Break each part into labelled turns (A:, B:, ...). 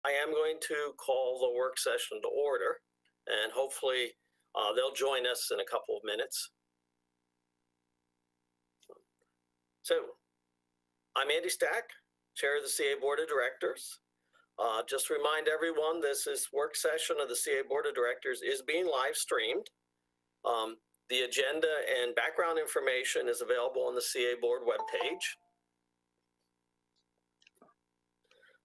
A: I am going to call the work session to order, and hopefully they'll join us in a couple of minutes. So, I'm Andy Stack, Chair of the CA Board of Directors. Just to remind everyone, this work session of the CA Board of Directors is being live streamed. The agenda and background information is available on the CA Board webpage.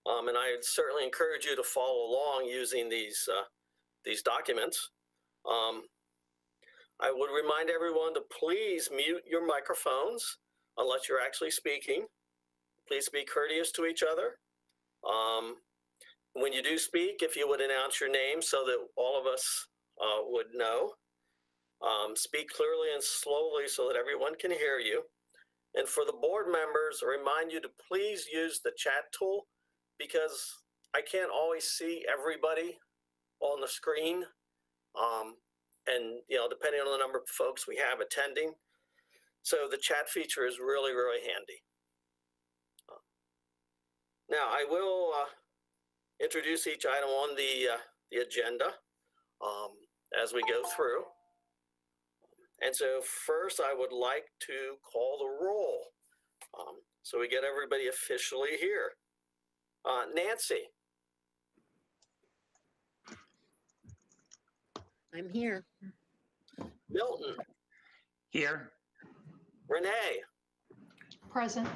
A: And I certainly encourage you to follow along using these documents. I would remind everyone to please mute your microphones unless you're actually speaking. Please be courteous to each other. When you do speak, if you would announce your name so that all of us would know. Speak clearly and slowly so that everyone can hear you. And for the board members, I remind you to please use the chat tool because I can't always see everybody on the screen. And, depending on the number of folks we have attending. So the chat feature is really, really handy. Now, I will introduce each item on the agenda as we go through. And so first, I would like to call the roll so we get everybody officially here. Nancy.
B: I'm here.
A: Milton.
C: Here.
A: Renee.
D: Present.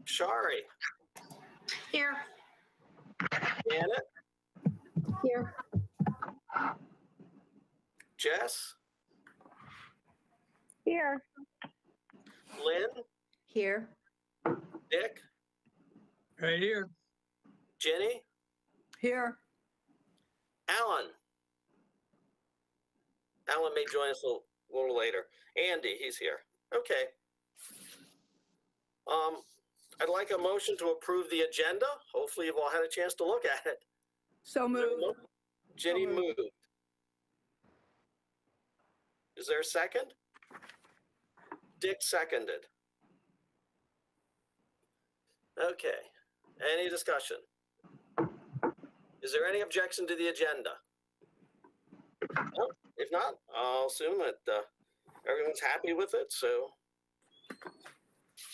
A: Shari.
D: Here.
A: Janet.
D: Here.
A: Jess.
D: Here.
A: Lynn.
B: Here.
A: Dick.
C: Right here.
A: Jenny.
B: Here.
A: Alan. Alan may join us a little later. Andy, he's here. Okay. I'd like a motion to approve the agenda. Hopefully you've all had a chance to look at it.
B: So moved.
A: Jenny moved. Is there a second? Dick seconded. Okay. Any discussion? Is there any objection to the agenda? No? If not, I'll assume that everyone's happy with it, so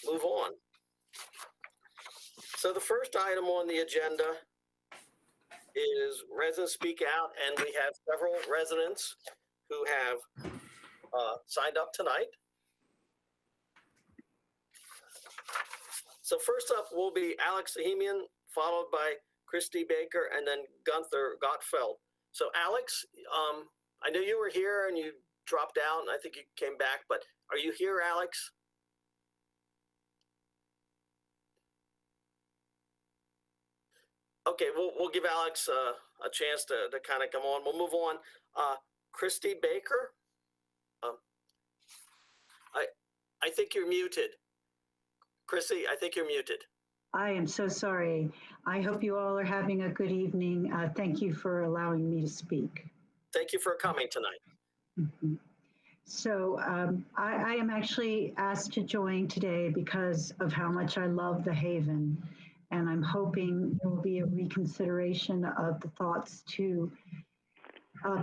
A: move on. So the first item on the agenda is residents speak out, and we have several residents who have signed up tonight. So first up will be Alex Sahemian, followed by Christy Baker, and then Gunther Gottfeld. So Alex, I know you were here and you dropped out, and I think you came back, but are you here, Alex? Okay, we'll give Alex a chance to kind of come on. We'll move on. Christy Baker, I think you're muted. Christy, I think you're muted.
E: I am so sorry. I hope you all are having a good evening. Thank you for allowing me to speak.
A: Thank you for coming tonight.
E: Mm-hmm. So I am actually asked to join today because of how much I love the Haven. And I'm hoping there will be a reconsideration of the thoughts to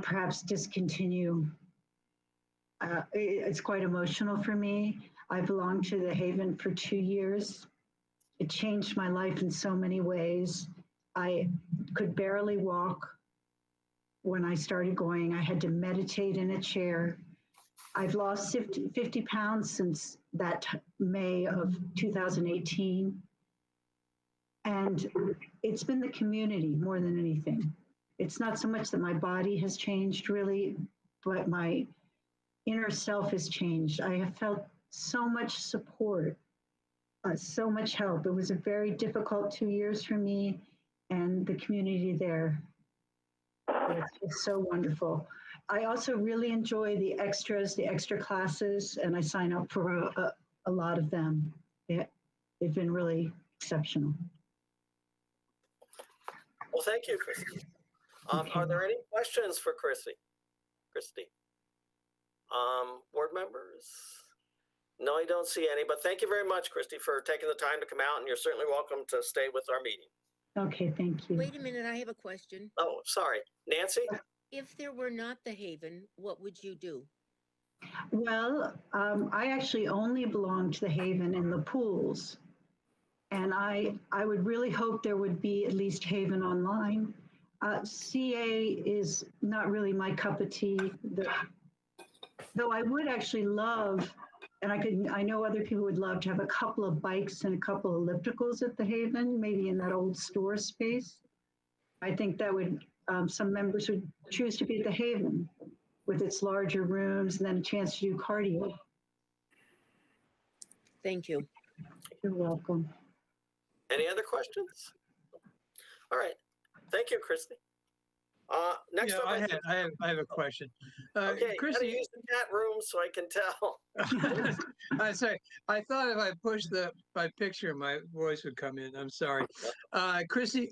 E: perhaps discontinue. It's quite emotional for me. I belonged to the Haven for 2 years. It changed my life in so many ways. I could barely walk when I started going. I had to meditate in a chair. I've lost 50 pounds since that May of 2018. And it's been the community more than anything. It's not so much that my body has changed really, but my inner self has changed. I have felt so much support, so much help. It was a very difficult 2 years for me, and the community there, it's just so wonderful. I also really enjoy the extras, the extra classes, and I sign up for a lot of them. They've been really exceptional.
A: Well, thank you, Christy. Are there any questions for Christy? Board members? No, I don't see any, but thank you very much, Christy, for taking the time to come out, and you're certainly welcome to stay with our meeting.
E: Okay, thank you.
F: Wait a minute, I have a question.
A: Oh, sorry. Nancy?
F: If there were not the Haven, what would you do?
E: Well, I actually only belong to the Haven and the pools. And I would really hope there would be at least Haven online. CA is not really my cup of tea, though I would actually love, and I know other people would love to have a couple of bikes and a couple of ellipticals at the Haven, maybe in that old store space. I think that would, some members would choose to be at the Haven with its larger rooms and then a chance to do cardio.
F: Thank you.
E: You're welcome.
A: Any other questions? All right. Thank you, Christy. Next
C: Yeah,
A: up,
C: I have a question.
A: okay, gotta
C: Chrissy,
A: use the chat room so I can tell.
C: I say, I thought if I pushed my picture, my voice would come in. I'm sorry. Chrissy,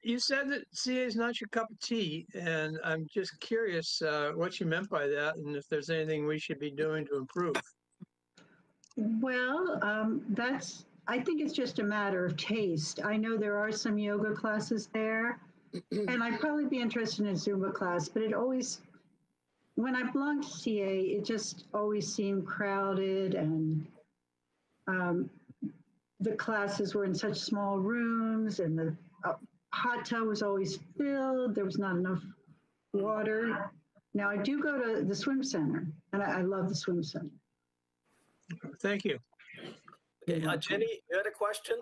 C: you said that CA is not your cup of tea, and I'm just curious what you meant by that, and if there's anything we should be doing to improve.
E: Well, I think it's just a matter of taste. I know there are some yoga classes there, and I'd probably be interested in a Zumba class, but when I belonged to CA, it just always seemed crowded, and the classes were in such small rooms, and the hot tub was always filled. There was not enough water. Now, I do go to the swim center, and I love the swim center.
C: Thank you.
A: Okay, Jenny, you had a question?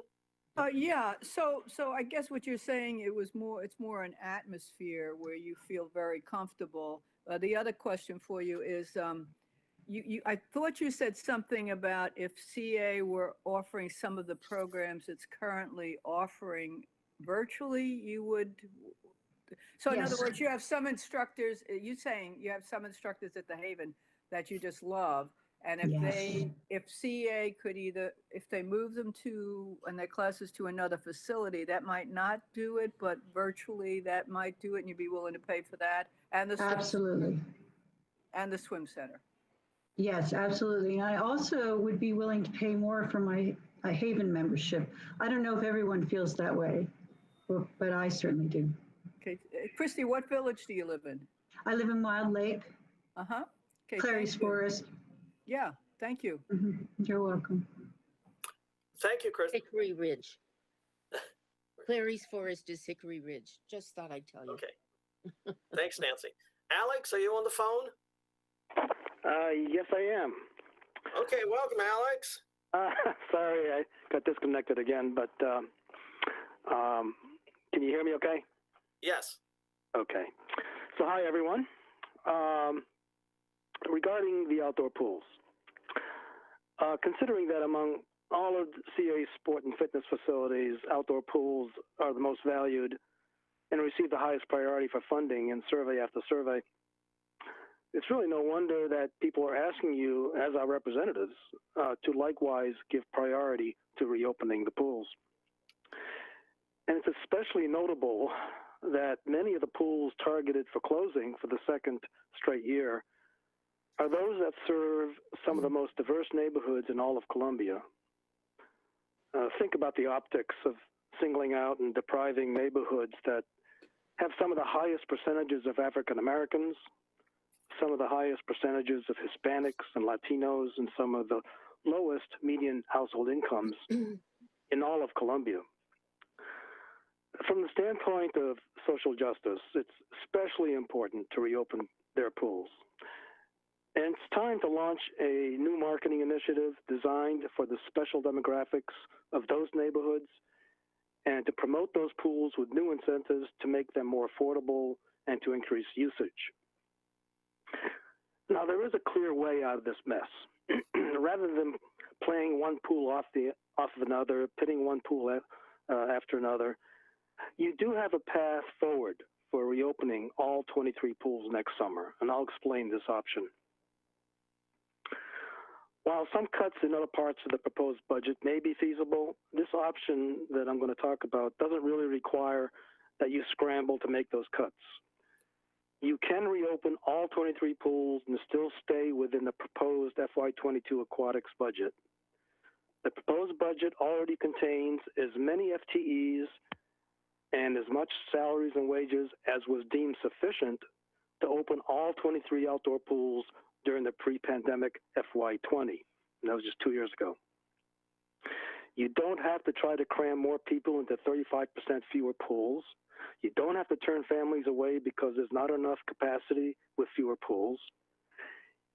B: Yeah, so I guess what you're saying, it's more an atmosphere where you feel very comfortable. The other question for you is, I thought you said something about if CA were offering some of the programs it's currently offering virtually, you would. So in other
E: Yes.
B: words, you have some instructors, you saying you have some instructors at the Haven that you just love. And if CA could if they move them and their classes to another facility, that might not do it, but virtually that might do it, and you'd be willing to pay for that. And the
E: Absolutely.
B: And the swim center.
E: Yes, absolutely. And I also would be willing to pay more for my Haven membership. I don't know if everyone feels that way, but I certainly do.
B: Okay, Christy, what village do you live in?
E: I live in Wild Lake,
B: Uh-huh. Okay,
E: Clary's
B: thank you.
E: Forest.
B: Yeah, thank you.
E: You're welcome.
A: Thank you, Christy.
F: Hickory Ridge. Clary's Forest is Hickory Ridge. Just thought I'd tell you.
A: Okay. Thanks, Nancy. Alex, are you on the phone?
G: Yes, I am.
A: Okay, welcome, Alex.
G: Sorry, I got disconnected again, but can you hear me okay?
A: Yes.
G: Okay. So hi, everyone. Regarding the outdoor pools, considering that among all of CA's sport and fitness facilities, outdoor pools are the most valued and receive the highest priority for funding in survey after survey, it's really no wonder that people are asking you, as our representatives, to likewise give priority to reopening the pools. And it's especially notable that many of the pools targeted for closing for the second straight year are those that serve some of the most diverse neighborhoods in all of Columbia. Think about the optics of singling out and depriving neighborhoods that have some of the highest percentages of African Americans, some of the highest percentages of Hispanics and Latinos, and some of the lowest median household incomes in all of Columbia. From the standpoint of social justice, it's especially important to reopen their pools. And it's time to launch a new marketing initiative designed for the special demographics of those neighborhoods and to promote those pools with new incentives to make them more affordable and to increase usage. Now, there is a clear way out of this mess. Rather than playing one pool off of another, pitting one pool after another, you do have a path forward for reopening all 23 pools next summer, and I'll explain this option. While some cuts in other parts of the proposed budget may be feasible, this option that I'm going to talk about doesn't really require that you scramble to make those cuts. You can reopen all 23 pools and still stay within the proposed FY22 aquatics budget. The proposed budget already contains as many FTEs and as much salaries and wages as was deemed sufficient to open all 23 outdoor pools during the pre-pandemic FY20. And that was just 2 years ago. You don't have to try to cram more people into 35% fewer pools. You don't have to turn families away because there's not enough capacity with fewer pools.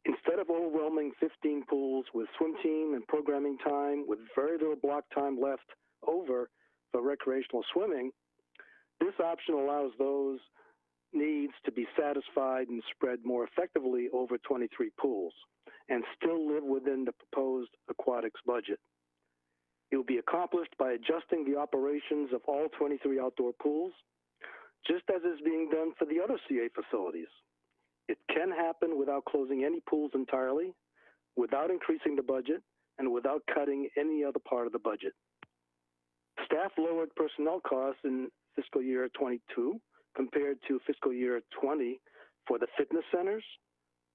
G: Instead of overwhelming 15 pools with swim team and programming time with very little block time left over for recreational swimming, this option allows those needs to be satisfied and spread more effectively over 23 pools and still live within the proposed aquatics budget. It will be accomplished by adjusting the operations of all 23 outdoor pools, just as is being done for the other CA facilities. It can happen without closing any pools entirely, without increasing the budget, and without cutting any other part of the budget. Staff lowered personnel costs in fiscal year 22 compared to fiscal year 20 for the fitness centers,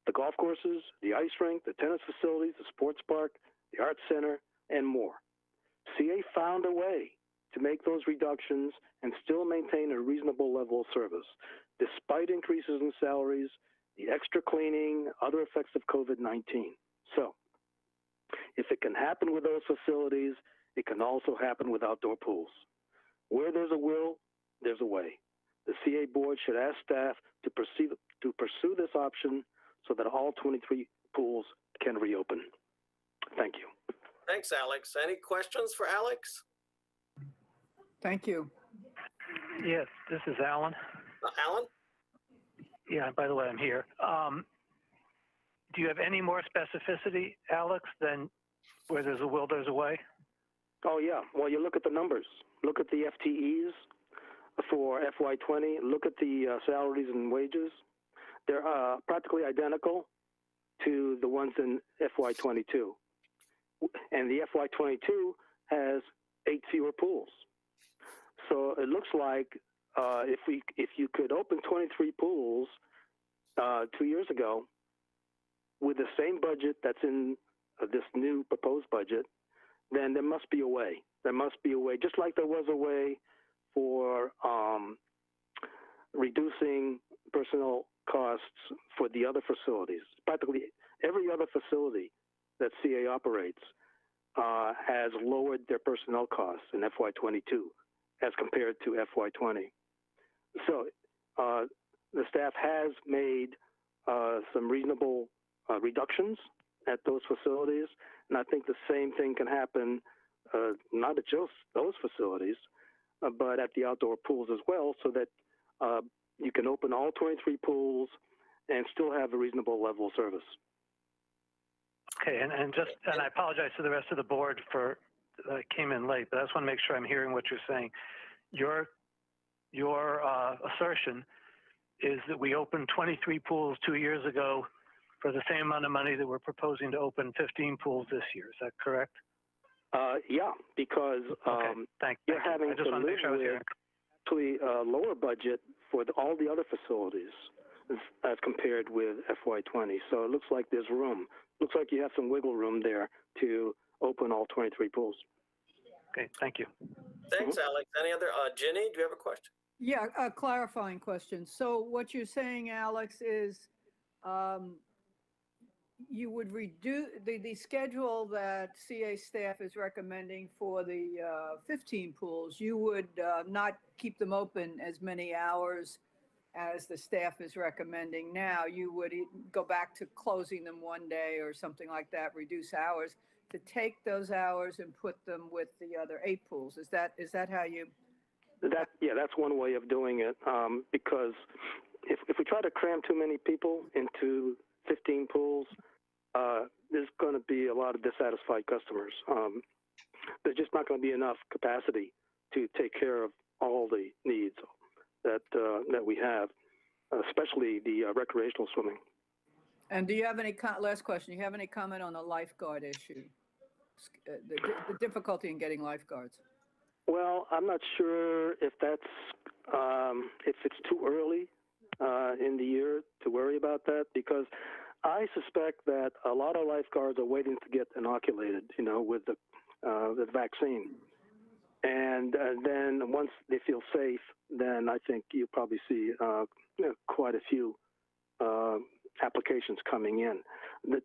G: the golf courses, the ice rink, the tennis facilities, the sports park, the arts center, and more. CA found a way to make those reductions and still maintain a reasonable level of service, despite increases in salaries, the extra cleaning, other effects of COVID-19. So, if it can happen with those facilities, it can also happen with outdoor pools. Where there's a will, there's a way. The CA board should ask staff to pursue this option so that all 23 pools can reopen. Thank you.
A: Thanks, Alex. Any questions for Alex?
B: Thank you.
H: Yes, this is Alan.
A: Alan?
H: Yeah, by the way, I'm here. Do you have any more specificity, Alex, than where there's a will, there's a way?
G: Oh, yeah. Well, you look at the numbers. Look at the FTEs for FY20. Look at the salaries and wages. They're practically identical to the ones in FY22. And the FY22 has 8 fewer pools. So it looks like if you could open 23 pools 2 years ago with the same budget that's in this new proposed budget, then there must be a way. There must be a way, just like there was a way for reducing personnel costs for the other facilities. Practically every other facility that CA operates has lowered their personnel costs in FY22 as compared to FY20. So the staff has made some reasonable reductions at those facilities, and I think the same thing can happen not at just those facilities, but at the outdoor pools as well, so that you can open all 23 pools and still have a reasonable level of service.
H: Okay, and I apologize to the rest of the board for I came in late, but I just want to make sure I'm hearing what you're saying. Your assertion is that we opened 23 pools 2 years ago for the same amount of money that we're proposing to open 15 pools this year. Is that correct?
G: Yeah, because
H: thank
G: you're
H: you.
G: having
H: I just
G: to
H: want to
G: live
H: make sure I was
G: with
H: hearing.
G: actually a lower budget for all the other facilities as compared with FY20. So it looks like there's room. Looks like you have some wiggle room there to open all 23 pools.
H: Okay, thank you.
A: Thanks, Alex. Any other? Ginny, do you have a question?
B: Yeah, a clarifying question. So what you're saying, Alex, is you would reduce the schedule that CA staff is recommending for the 15 pools. You would not keep them open as many hours as the staff is recommending now. You would go back to closing them one day or something like that, reduce hours to take those hours and put them with the other 8 pools. Is that how you?
G: That's one way of doing it. Because if we try to cram too many people into 15 pools, there's going to be a lot of dissatisfied customers. There's just not going to be enough capacity to take care of all the needs that we have, especially the recreational swimming.
B: And do you have any, last question, do you have any comment on the lifeguard issue? The difficulty in getting lifeguards?
G: Well, I'm not sure if that's, if it's too early in the year to worry about that, because I suspect that a lot of lifeguards are waiting to get inoculated, with the vaccine. And then once they feel safe, then I think you'll probably see quite a few applications coming in.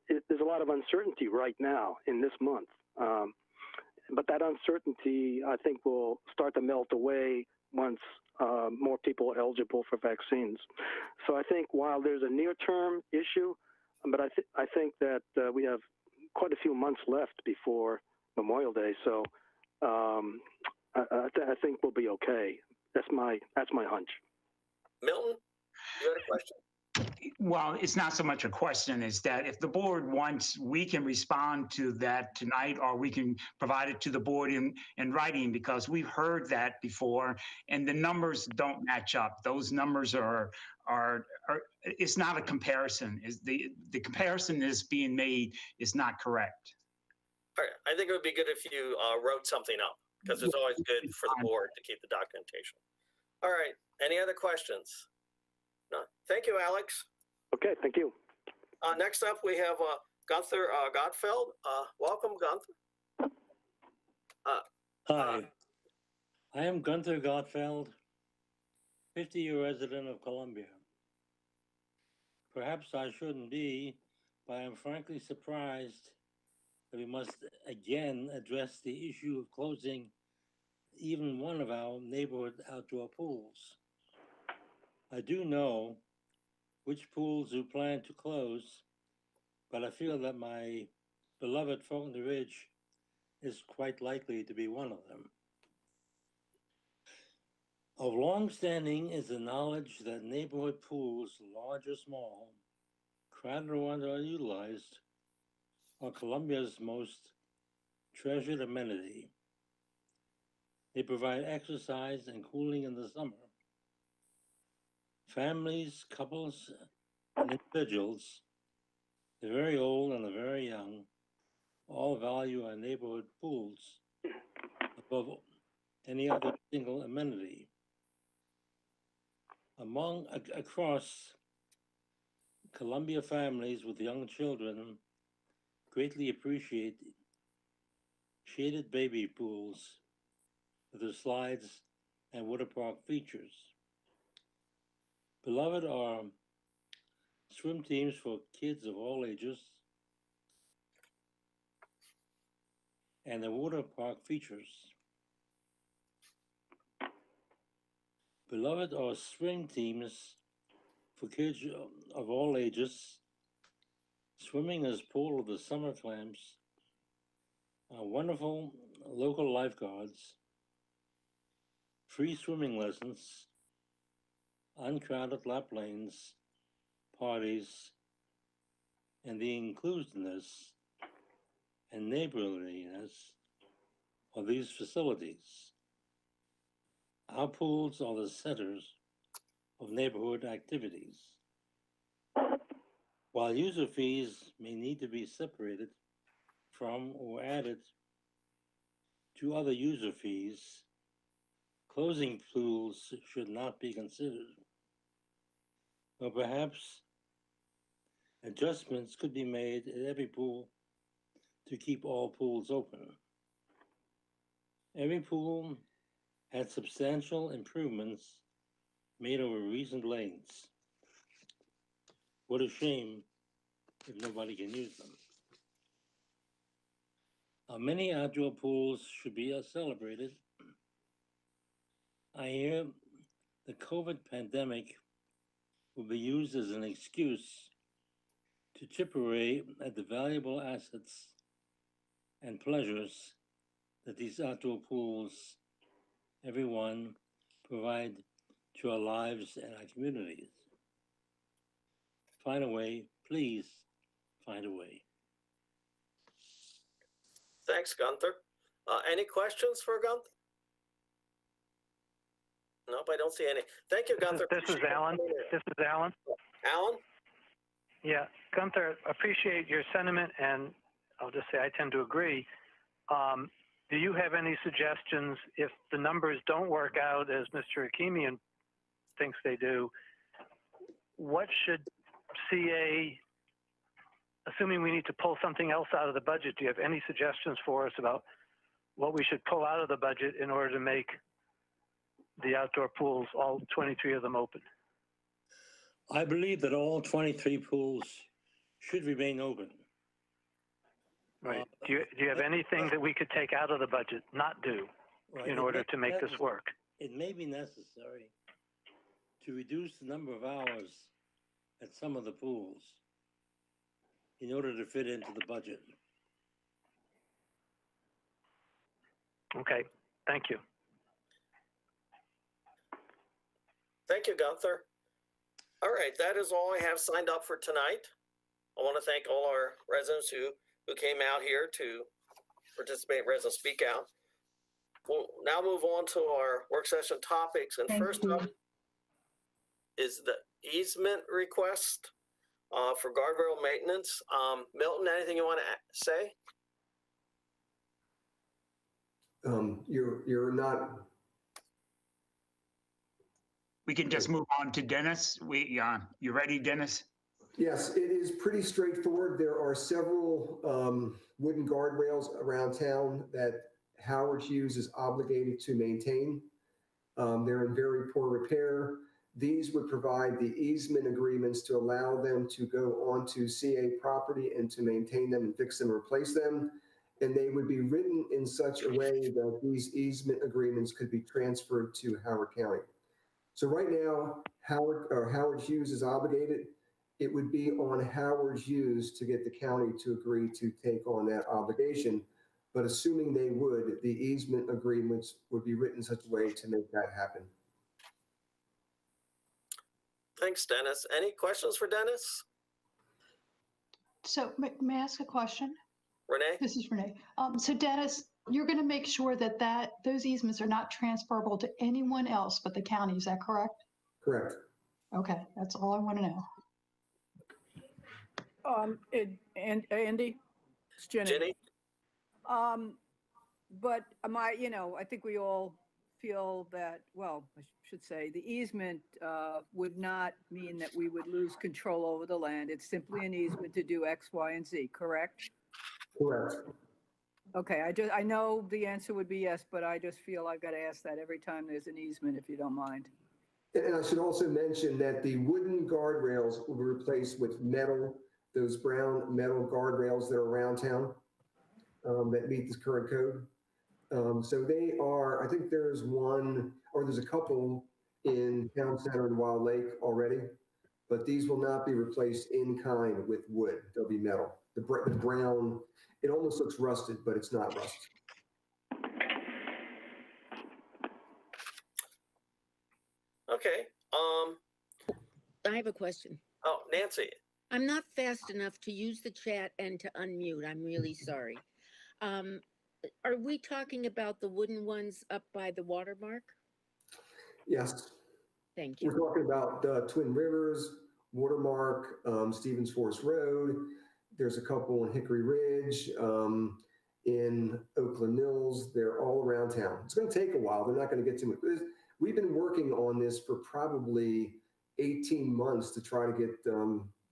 G: There's a lot of uncertainty right now in this month. But that uncertainty, I think, will start to melt away once more people are eligible for vaccines. So I think while there's a near-term issue, but I think that we have quite a few months left before Memorial Day. So I think we'll be okay. That's my hunch.
A: Milton, you had a question?
I: Well, it's not so much a question as that if the board wants, we can respond to that tonight, or we can provide it to the board in writing, because we've heard that before and the numbers don't match up. Those numbers are it's not a comparison. Is the comparison is being made is not correct.
A: All right. I think it would be good if you wrote something up, because it's always good for the board to keep the documentation. All right. Any other questions? No. Thank you, Alex.
G: Okay, thank you.
A: Next up, we have Gunther Gottfeld. Welcome, Gunther.
J: Hi, I am Gunther Gottfeld, 50-year resident of Columbia. Perhaps I shouldn't be, but I'm frankly surprised that we must again address the issue of closing even one of our neighborhood outdoor pools. I do know which pools we plan to close, but I feel that my beloved Faulkner Ridge is quite likely to be one of them. Of long-standing is the knowledge that neighborhood pools, large or small, crowded or underutilized, are Columbia's most treasured amenity. They provide exercise and cooling in the summer. Families, couples, and individuals, the very old and the very young, all value our neighborhood pools above any other single amenity. Across Columbia, families with young children greatly appreciate shaded baby pools with their slides and water park features. Beloved are swim teams for kids of all ages and the water park features. Beloved are swim teams for kids of all ages, swimming as part of the summer camps, wonderful local lifeguards, free swimming lessons, uncrowded lap lanes, parties, and the inclusiveness and neighborliness of these facilities. Our pools are the centers of neighborhood activities. While user fees may need to be separated from or added to other user fees, closing pools should not be considered. Or perhaps adjustments could be made at every pool to keep all pools open. Every pool had substantial improvements made over recent lanes. What a shame if nobody can use them. Many outdoor pools should be celebrated. I hear the COVID pandemic will be used as an excuse to chip away at the valuable assets and pleasures that these outdoor pools, everyone, provide to our lives and our communities. Find a way, please find a way.
A: Thanks, Gunther. Any questions for Gunther? Nope, I don't see any. Thank you, Gunther.
H: This is Alan. This is Alan.
A: Alan?
H: Yeah, Gunther, appreciate your sentiment, and I'll just say I tend to agree. Do you have any suggestions if the numbers don't work out as Mr. Akimian thinks they do? What should CA, assuming we need to pull something else out of the budget, do you have any suggestions for us about what we should pull out of the budget in order to make the outdoor pools, all 23 of them, open.
J: I believe that all 23 pools should remain open.
H: Right. Do you have anything that we could take out of the budget, not do,
J: Right,
H: in
J: it
H: order
J: may
H: to
J: be
H: make this
J: necess-
H: work?
J: It may be necessary to reduce the number of hours at some of the pools in order to fit into the budget.
H: Okay, thank you.
A: Thank you, Gunther. All right, that is all I have signed up for tonight. I want to thank all our residents who came out here to participate in Resident Speak Out. We'll now move on to our work session topics. And
D: Thank
A: first
D: you.
A: up is the easement request for guardrail maintenance. Milton, anything you want to say?
K: You're not,
I: We can just move on to Dennis. You ready, Dennis?
K: yes, it is pretty straightforward. There are several wooden guardrails around town that Howard Hughes is obligated to maintain. They're in very poor repair. These would provide the easement agreements to allow them to go onto CA property and to maintain them and fix them, replace them. And they would be written in such a way that these easement agreements could be transferred to Howard County. So right now, Howard Hughes is obligated. It would be on Howard Hughes to get the county to agree to take on that obligation. But assuming they would, the easement agreements would be written in such a way to make that happen.
A: Thanks, Dennis. Any questions for Dennis?
D: So may I ask a question?
A: Renee?
D: This is Renee. So Dennis, you're going to make sure that those easements are not transferable to anyone else but the county. Is that correct?
K: Correct.
D: Okay, that's all I want to know.
B: And Andy, it's Jenny.
A: Jenny?
B: But I think we all feel that, well, I should say, the easement would not mean that we would lose control over the land. It's simply an easement to do X, Y, and Z, correct?
K: Correct.
B: Okay, I know the answer would be yes, but I just feel I've got to ask that every time there's an easement, if you don't mind.
K: And I should also mention that the wooden guardrails will be replaced with metal, those brown metal guardrails that are around town that meet this current code. So they are, I think there's one, or there's a couple in Town Center and Wild Lake already, but these will not be replaced in kind with wood. They'll be metal. The brown, it almost looks rusted, but it's not rust.
A: Okay.
F: I have a question.
A: Oh, Nancy.
F: I'm not fast enough to use the chat and to unmute. I'm really sorry. Are we talking about the wooden ones up by the watermark?
K: Yes.
F: Thank
K: We're
F: you.
K: talking about Twin Rivers, Watermark, Stevens Forest Road. There's a couple in Hickory Ridge, in Oakland Mills. They're all around town. It's going to take a while. They're not going to get to it. We've been working on this for probably 18 months to try to get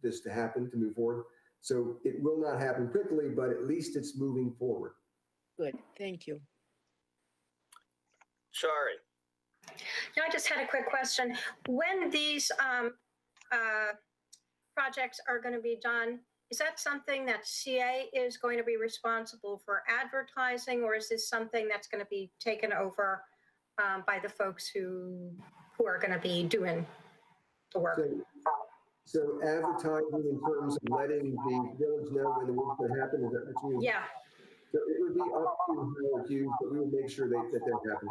K: this to happen, to move forward. So it will not happen quickly, but at least it's moving forward.
F: Good, thank you.
A: Shari.
L: I just had a quick question. When these projects are going to be done, is that something that CA is going to be responsible for advertising, or is this something that's going to be taken over by the folks who are going to be doing the work?
K: So advertising in terms of letting the village know when the work's going to happen, is that what you mean?
L: Yeah.
K: So it would be up to Howard Hughes, but we will make sure that happens.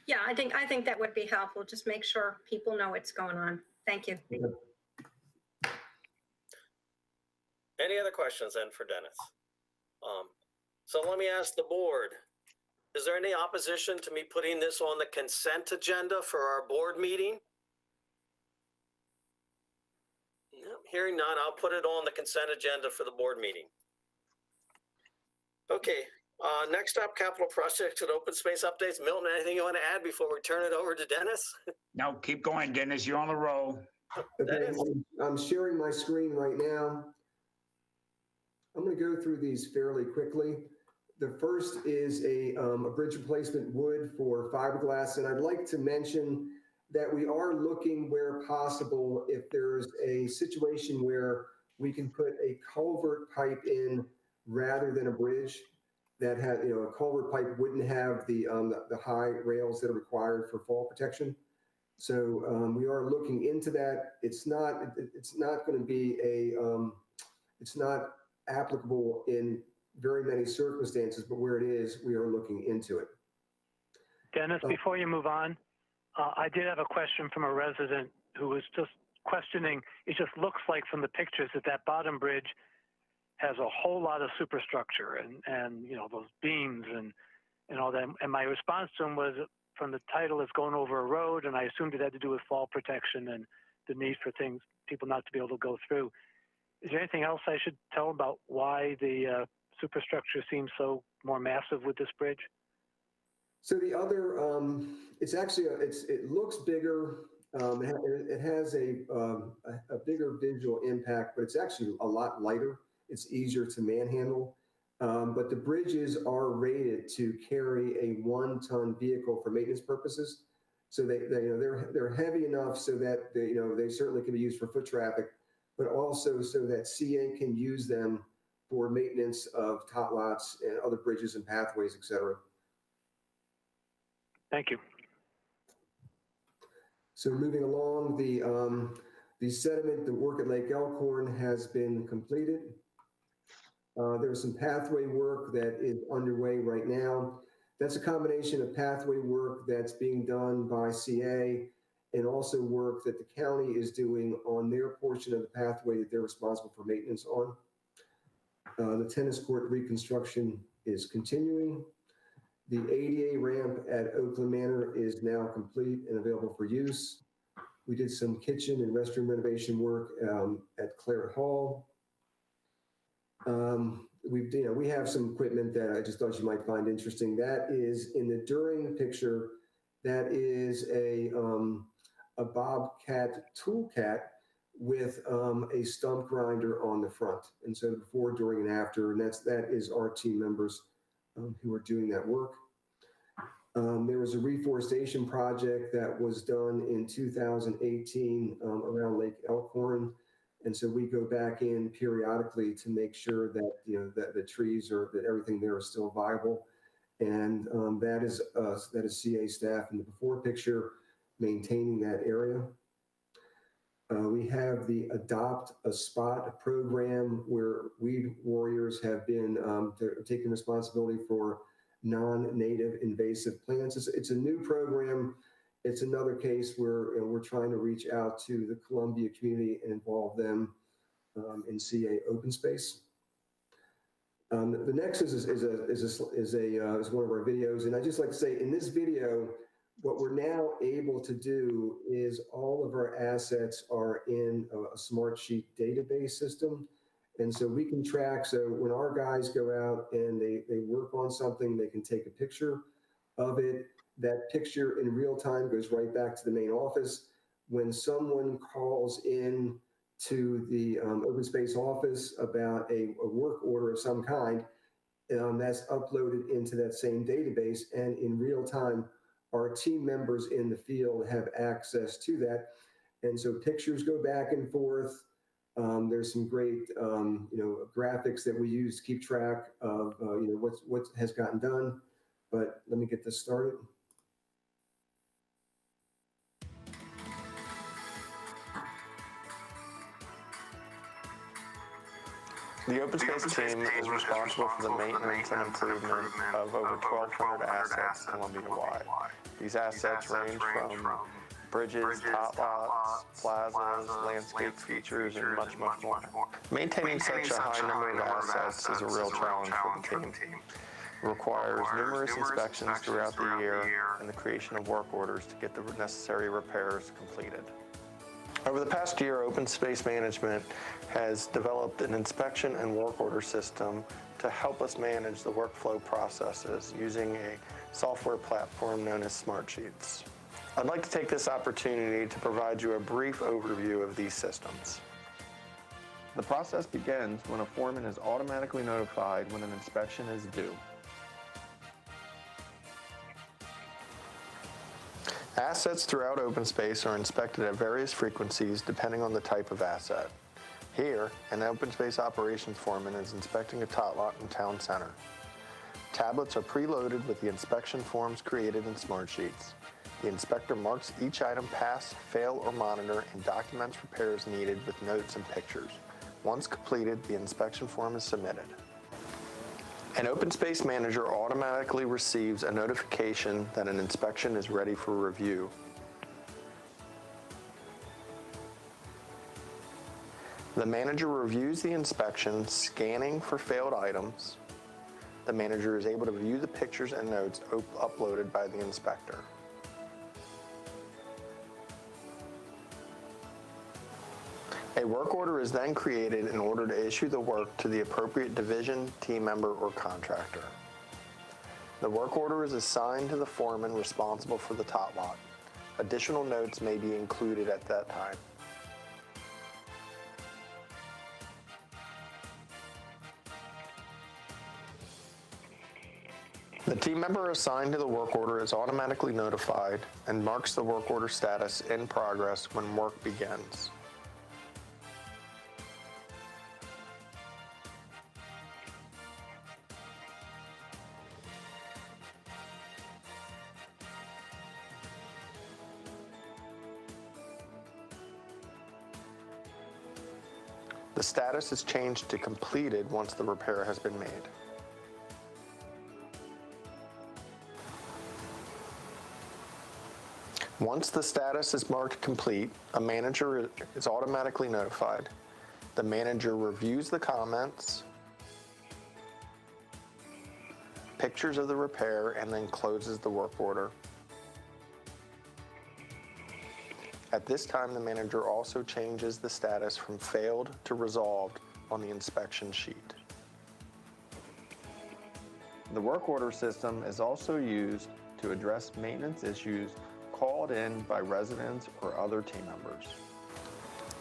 L: Yeah, I think that would be helpful. Just make sure people know what's going on. Thank you.
A: Any other questions then for Dennis? So let me ask the board, is there any opposition to me putting this on the consent agenda for our board meeting? No, hearing none, I'll put it on the consent agenda for the board meeting. Okay, next up, capital projects and open space updates. Milton, anything you want to add before we turn it over to Dennis?
I: No, keep going, Dennis. You're on the roll.
K: Okay, I'm sharing my screen right now. I'm going to go through these fairly quickly. The first is a bridge replacement wood for fiberglass. And I'd like to mention that we are looking where possible, if there's a situation where we can put a culvert pipe in rather than a bridge that had, a culvert pipe wouldn't have the high rails that are required for fall protection. So we are looking into that. It's not going to be it's not applicable in very many circumstances, but where it is, we are looking into it.
H: Dennis, before you move on, I did have a question from a resident who was just questioning. It just looks like from the pictures that bottom bridge has a whole lot of superstructure and those beams and all that. And my response to him was, from the title, it's going over a road, and I assumed it had to do with fall protection and the need for people not to be able to go through. Is there anything else I should tell about why the superstructure seems so more massive with this bridge?
K: So the other, it's actually, it looks bigger. It has a bigger visual impact, but it's actually a lot lighter. It's easier to manhandle. But the bridges are rated to carry a 1-ton vehicle for maintenance purposes. So they're heavy enough so that they certainly can be used for foot traffic, but also so that CA can use them for maintenance of tot lots and other bridges and pathways, et cetera.
H: Thank you.
K: So moving along, the sediment, the work at Lake Elkhorn has been completed. There's some pathway work that is underway right now. That's a combination of pathway work that's being done by CA and also work that the county is doing on their portion of the pathway that they're responsible for maintenance on. The tennis court reconstruction is continuing. The ADA ramp at Oakland Manor is now complete and available for use. We did some kitchen and restroom renovation work at Claret Hall. We have some equipment that I just thought you might find interesting. That is in the during picture. That is a Bobcat Toolcat with a stump grinder on the front. And so before, during, and after, and that is our team members who are doing that work. There was a reforestation project that was done in 2018 around Lake Elkhorn. And so we go back in periodically to make sure that, that the trees that everything there is still viable. And that is CA staff in the before picture maintaining that area. We have the Adopt a Spot program where weed warriors have been taking responsibility for non-native invasive plants. It's a new program. It's another case where we're trying to reach out to the Columbia community and involve them in CA open space. The next is one of our videos, and I just like to say in this video, what we're now able to do is all of our assets are in a Smartsheet database system. And so we can track, so when our guys go out and they work on something, they can take a picture of it. That picture in real time goes right back to the main office. When someone calls in to the open space office about a work order of some kind, that's uploaded into that same database. And in real time, our team members in the field have access to that. And so pictures go back and forth. There's some great, graphics that we use to keep track of, what has gotten done. But let me get this started.
M: The open space team is responsible for the maintenance and improvement of over 1,200 assets Columbia-wide. These assets range from bridges, tot lots, plazas, landscape features, and much, much more. Maintaining such a high number of assets is a real challenge for the team. It requires numerous inspections throughout the year and the creation of work orders to get the necessary repairs completed. Over the past year, Open Space Management has developed an inspection and work order system to help us manage the workflow processes using a software platform known as Smartsheets. I'd like to take this opportunity to provide you a brief overview of these systems. The process begins when a foreman is automatically notified when an inspection is due. Assets throughout open space are inspected at various frequencies depending on the type of asset. Here, an open space operations foreman is inspecting a tot lot in town center. Tablets are preloaded with the inspection forms created in Smartsheets. The inspector marks each item pass, fail, or monitor and documents repairs needed with notes and pictures. Once completed, the inspection form is submitted. An open space manager automatically receives a notification that an inspection is ready for review. The manager reviews the inspection, scanning for failed items. The manager is able to view the pictures and notes uploaded by the inspector. A work order is then created in order to issue the work to the appropriate division, team member, or contractor. The work order is assigned to the foreman responsible for the tot lot. Additional notes may be included at that time. The team member assigned to the work order is automatically notified and marks the work order status in progress when work begins. The status is changed to completed once the repair has been made. Once the status is marked complete, a manager is automatically notified. The manager reviews the comments, pictures of the repair, and then closes the work order. At this time, the manager also changes the status from failed to resolved on the inspection sheet. The work order system is also used to address maintenance issues called in by residents or other team members.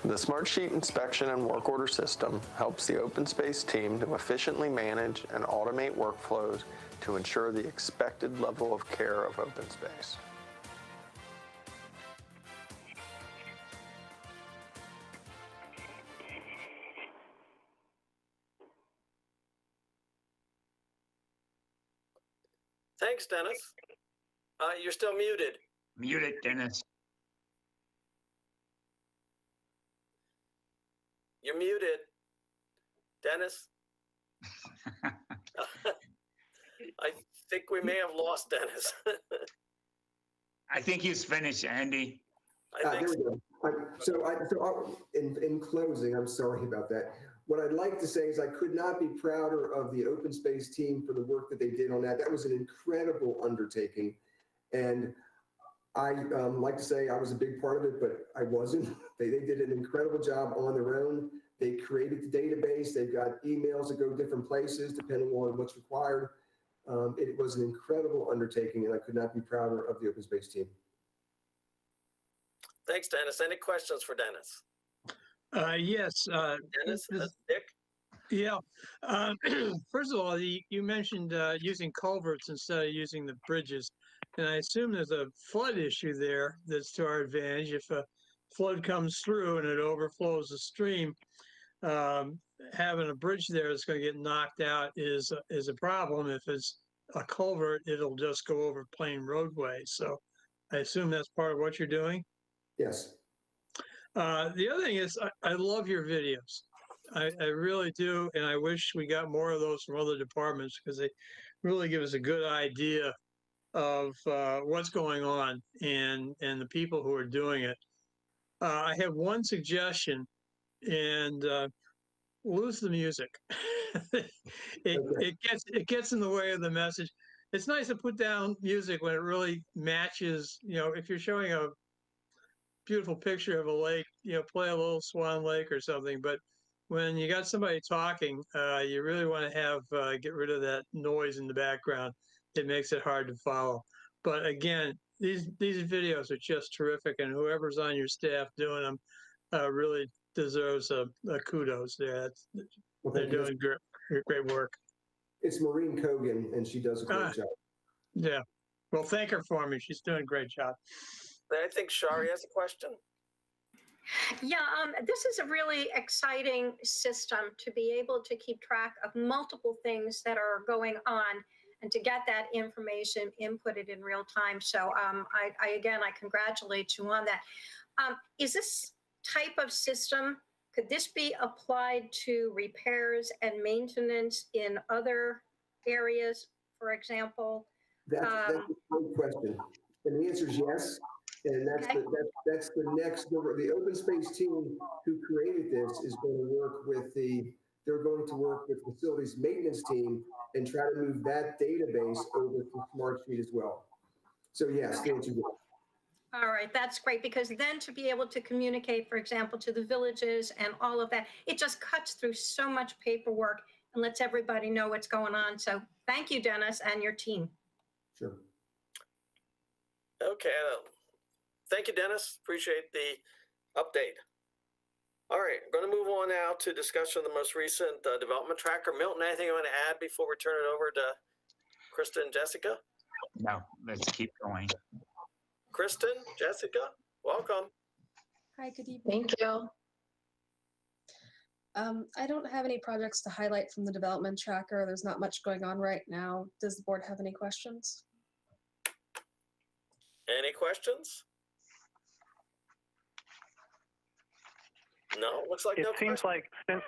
M: The Smartsheet inspection and work order system helps the open space team to efficiently manage and automate workflows to ensure the expected level of care of open space.
A: Thanks, Dennis. You're still muted.
I: Mute it, Dennis.
A: You're muted. Dennis? I think we may have lost Dennis.
I: I think he's finished, Andy.
A: I think
K: There we go. In closing, I'm sorry about that. What I'd like to say is I could not be prouder of the open space team for the work that they did on that. That was an incredible undertaking. And I like to say I was a big part of it, but I wasn't. They did an incredible job on their own. They created the database. They've got emails that go different places depending on what's required. It was an incredible undertaking, and I could not be prouder of the open space team.
A: Thanks, Dennis. Any questions for Dennis?
C: Yes.
A: Dennis, Dick?
C: Yeah. First of all, you mentioned using culverts instead of using the bridges. And I assume there's a flood issue there that's to our advantage. If a flood comes through and it overflows the stream, having a bridge there that's going to get knocked out is a problem. If it's a culvert, it'll just go over plain roadway. So I assume that's part of what you're doing?
K: Yes.
C: The other thing is, I love your videos. I really do, and I wish we got more of those from other departments because they really give us a good idea of what's going on and the people who are doing it. I have one suggestion, and lose the music. it gets in the way of the message. It's nice to put down music when it really matches. If you're showing a beautiful picture of a lake, play a little Swan Lake or something. But when you got somebody talking, you really want to have get rid of that noise in the background. It makes it hard to follow. But again, these videos are just terrific, and whoever's on your staff doing them really deserves a kudos there. They're doing great work.
K: It's Maureen Kogan, and she does a great job.
C: Yeah. Well, thank her for me. She's doing a great job.
A: I think Shari has a question.
L: Yeah, this is a really exciting system to be able to keep track of multiple things that are going on and to get that information inputted in real time. So again, I congratulate you on that. Is this type of system, could this be applied to repairs and maintenance in other areas, for example?
K: That's a great question. And the answer is yes. And that's the next, the open space team who created this is going to work with they're going to work with facilities maintenance team and try to move that database over to Smartsheet as well. So yes, the answer is yes.
L: All right, that's great, because then to be able to communicate, for example, to the villages and all of that, it just cuts through so much paperwork and lets everybody know what's going on. So thank you, Dennis, and your team.
K: Sure.
A: Okay. Thank you, Dennis. Appreciate the update. All right, I'm going to move on now to discussion of the most recent development tracker. Milton, anything you want to add before we turn it over to Kristen and Jessica?
I: No, let's keep going.
A: Kristen, Jessica, welcome.
N: Hi, good evening.
O: Thank you.
N: I don't have any projects to highlight from the development tracker. There's not much going on right now. Does the board have any questions?
A: Any questions? No, looks like
H: It
A: no
H: seems
A: questions.
H: like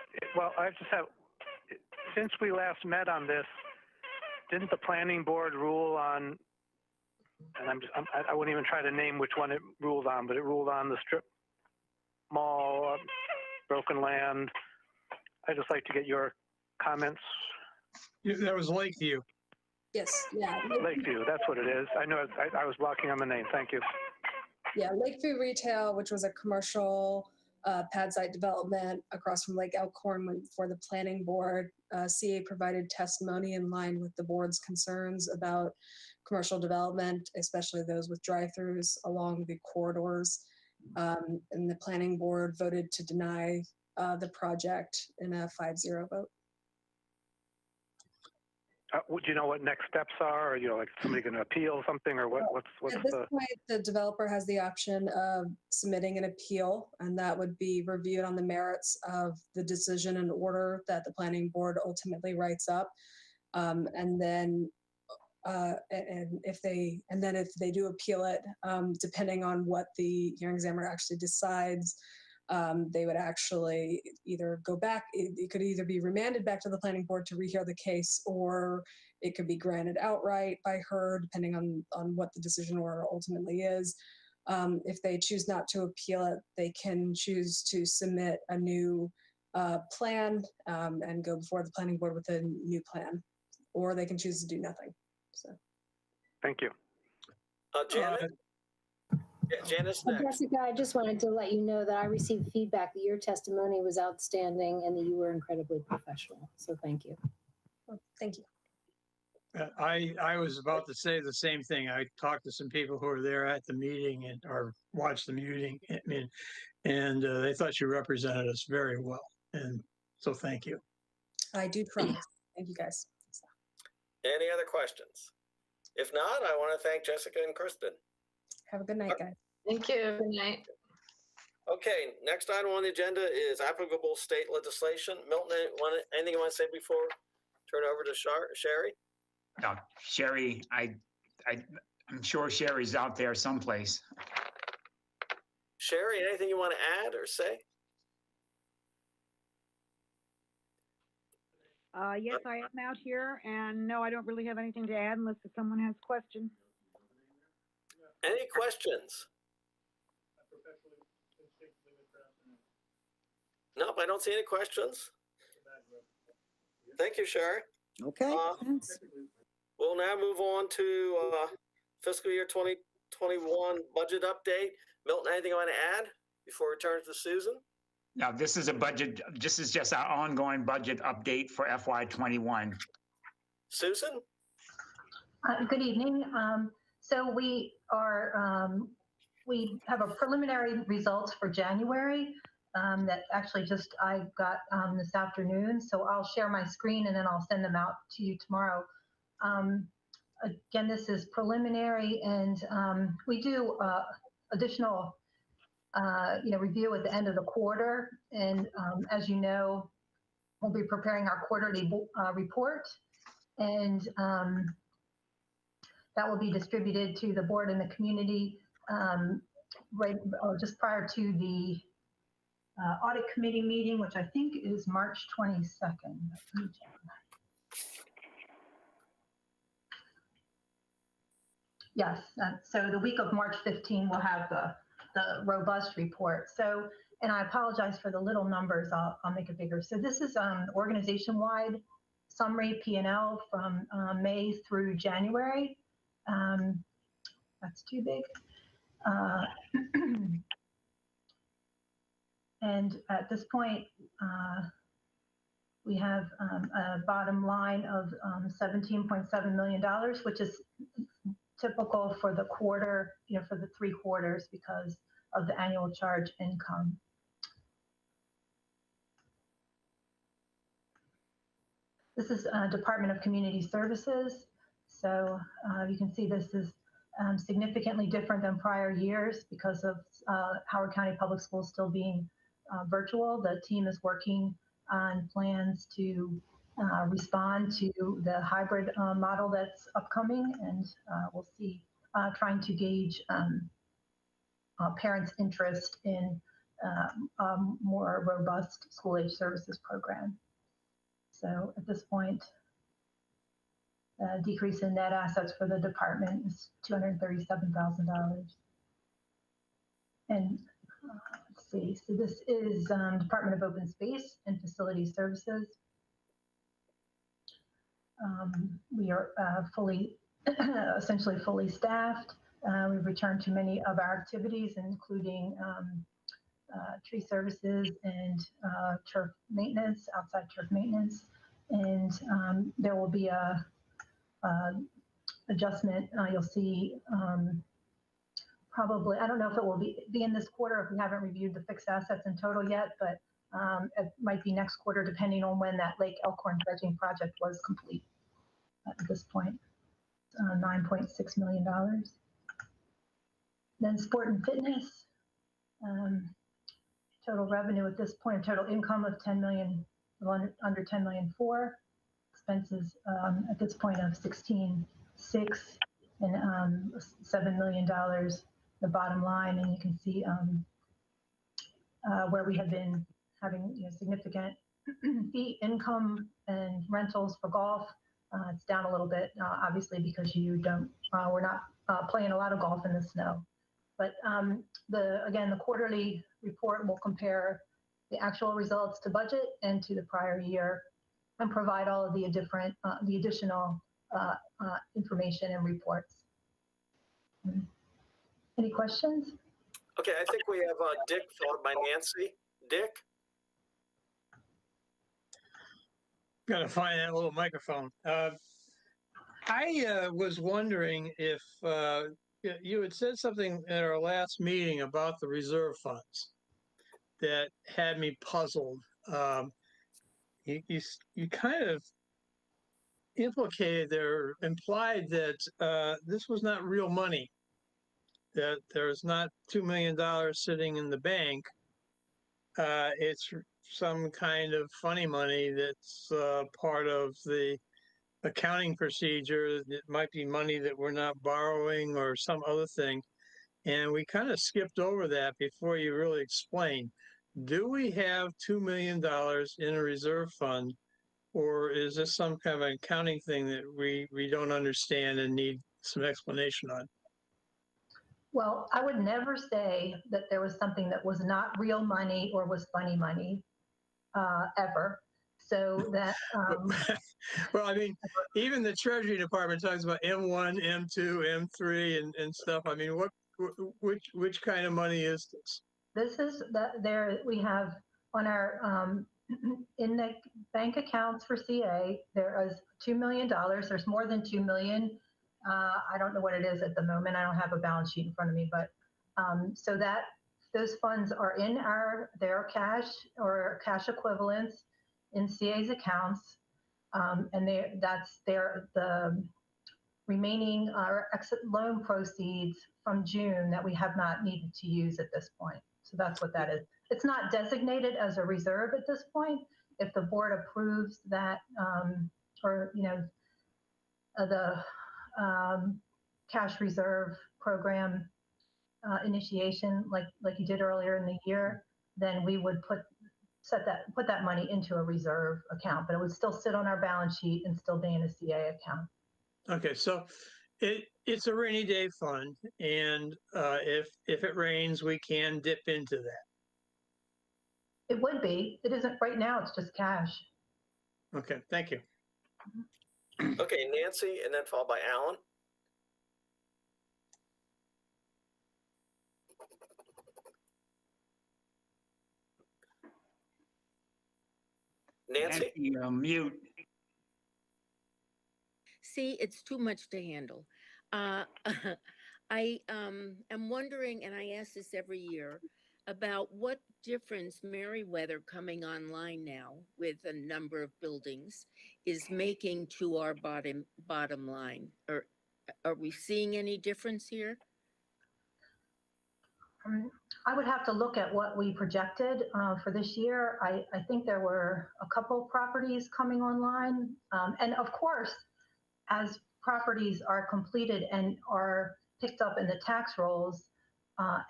H: since we last met on this, didn't the planning board rule on, and I wouldn't even try to name which one it ruled on, but it ruled on the strip mall, broken land. I'd just like to get your comments.
C: That was Lakeview.
N: Yes, yeah.
H: Lakeview, that's what it is. I know, I was blocking on the name, thank you.
N: Yeah, Lakeview Retail, which was a commercial pad site development across from Lake Elkhorn, went before the planning board. CA provided testimony in line with the board's concerns about commercial development, especially those with drive-throughs along the corridors. And the planning board voted to deny the project in a 5-0 vote.
H: Do you know what next steps are? Or, like somebody going to appeal something, or what's
N: At this point, the developer has the option of submitting an appeal, and that would be reviewed on the merits of the decision and order that the planning board ultimately writes up. And then if they do appeal it, depending on what the hearing examiner actually decides, they would actually either go back, it could either be remanded back to the planning board to rehear the case, or it could be granted outright by her, depending on what the decision order ultimately is. If they choose not to appeal it, they can choose to submit a new plan and go before the planning board with a new plan, or they can choose to do nothing. So,
H: thank you.
A: Janet? Janice next.
P: Jessica, I just wanted to let you know that I received feedback that your testimony was outstanding and that you were incredibly professional. So thank you.
N: well, thank you.
C: I was about to say the same thing. I talked to some people who were there at the meeting or watched the meeting, and they thought you represented us very well. And so thank you.
N: I do promise. Thank you, guys.
A: Any other questions? If not, I want to thank Jessica and Kristen.
N: Have a good night, guys.
O: Thank you. Good night.
A: Okay, next item on the agenda is applicable state legislation. Milton, anything you want to say before turn over to Sherry?
I: No, Sherry, I'm sure Sherry's out there someplace.
A: Sherry, anything you want to add or say?
Q: Yes, I am out here, and no, I don't really have anything to add unless if someone has a question.
A: Any questions? Nope, I don't see any questions. Thank you, Sherry.
B: Okay, thanks.
A: We'll now move on to fiscal year 2021 budget update. Milton, anything you want to add before we turn to Susan?
I: Now, this is just our ongoing budget update for FY21.
A: Susan?
R: Good evening. So we have a preliminary results for January that actually just I got this afternoon. So I'll share my screen and then I'll send them out to you tomorrow. again, this is preliminary, and we do additional review at the end of the quarter. And as you know, we'll be preparing our quarterly report, and that will be distributed to the board and the community just prior to the audit committee meeting, which I think is March 22nd. Yes, so the week of March 15, we'll have the robust report. So, and I apologize for the little numbers, I'll make it bigger. So this is organization-wide summary P&L from May through January. That's too big. And at this point, we have a bottom line of $17.7 million, which is typical for the quarter, for the 3 quarters because of the annual charge income. This is Department of Community Services. So you can see this is significantly different than prior years because of Howard County Public Schools still being virtual. The team is working on plans to respond to the hybrid model that's upcoming, and we'll see, trying to gauge parents' interest in a more robust school-age services program. So at this point, decrease in net assets for the department is $237,000. And let's see, so this is Department of Open Space and Facility Services. We are essentially fully staffed. We've returned to many of our activities, including tree services and turf maintenance, outside turf maintenance. And there will be a adjustment. You'll see probably, I don't know if it will be in this quarter if we haven't reviewed the fixed assets in total yet, but it might be next quarter depending on when that Lake Elkhorn dredging project was complete at this point. $9.6 million. Then sport and fitness. Total revenue at this point, total income of $10 million, under $10 million for. Expenses at this point of $16.6 and $7 million, the bottom line. And you can see where we have been having significant fee income and rentals for golf. It's down a little bit, obviously, because we're not playing a lot of golf in the snow. But again, the quarterly report will compare the actual results to budget and to the prior year, and provide all of the additional information and reports. Any questions?
A: Okay, I think we have Dick followed by Nancy. Dick?
C: Got to find that little microphone. I was wondering if you had said something at our last meeting about the reserve funds that had me puzzled. You kind of implicated or implied that this was not real money, that there's not $2 million sitting in the bank. It's some kind of funny money that's part of the accounting procedure. It might be money that we're not borrowing or some other thing. And we kind of skipped over that before you really explained. Do we have $2 million in a reserve fund, or is this some kind of an accounting thing that we don't understand and need some explanation on?
R: Well, I would never say that there was something that was not real money or was funny money, ever. So that.
C: Well, I mean, even the Treasury Department talks about M1, M2, M3, and stuff. I mean, which kind of money is this?
R: This is there we have on our in the bank accounts for CA. There is $2 million. There's more than $2 million. I don't know what it is at the moment. I don't have a balance sheet in front of me, but so that those funds are in their cash or cash equivalents in CA's accounts, and the remaining exit loan proceeds from June that we have not needed to use at this point. So that's what that is. It's not designated as a reserve at this point. If the board approves that, or, you know, the cash reserve program initiation, like you did earlier in the year, then we would put that money into a reserve account, but it would still sit on our balance sheet and still be in a CA account.
C: Okay, so it's a rainy day fund, and if it rains, we can dip into that.
R: It would be. It isn't right now. It's just cash.
C: Okay, thank you.
A: Okay, Nancy, and then followed by Alan. Nancy?
I: Mute.
F: See, it's too much to handle. I am wondering, and I ask this every year, about what difference Merriweather coming online now with a number of buildings is making to our bottom line. Or are we seeing any difference here?
R: I would have to look at what we projected for this year. I think there were a couple properties coming online. And of course, as properties are completed and are picked up in the tax rolls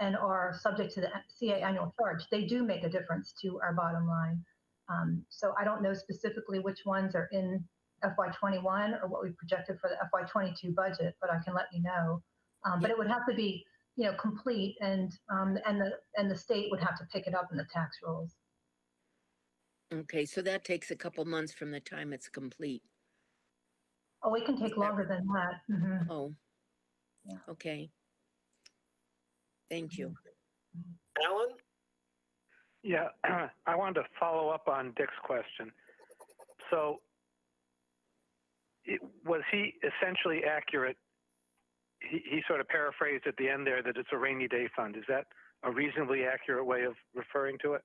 R: and are subject to the CA annual charge, they do make a difference to our bottom line. So I don't know specifically which ones are in FY21 or what we projected for the FY22 budget, but I can let you know. But it would have to be, you know, complete, and the state would have to pick it up in the tax rolls.
F: Okay, so that takes a couple months from the time it's complete.
R: Oh, it can take longer than that. Mm-hmm.
F: Oh,
R: yeah.
F: Okay. Thank you.
A: Alan?
H: Yeah, I wanted to follow up on Dick's question. So was he essentially accurate? He sort of paraphrased at the end there that it's a rainy day fund. Is that a reasonably accurate way of referring to it?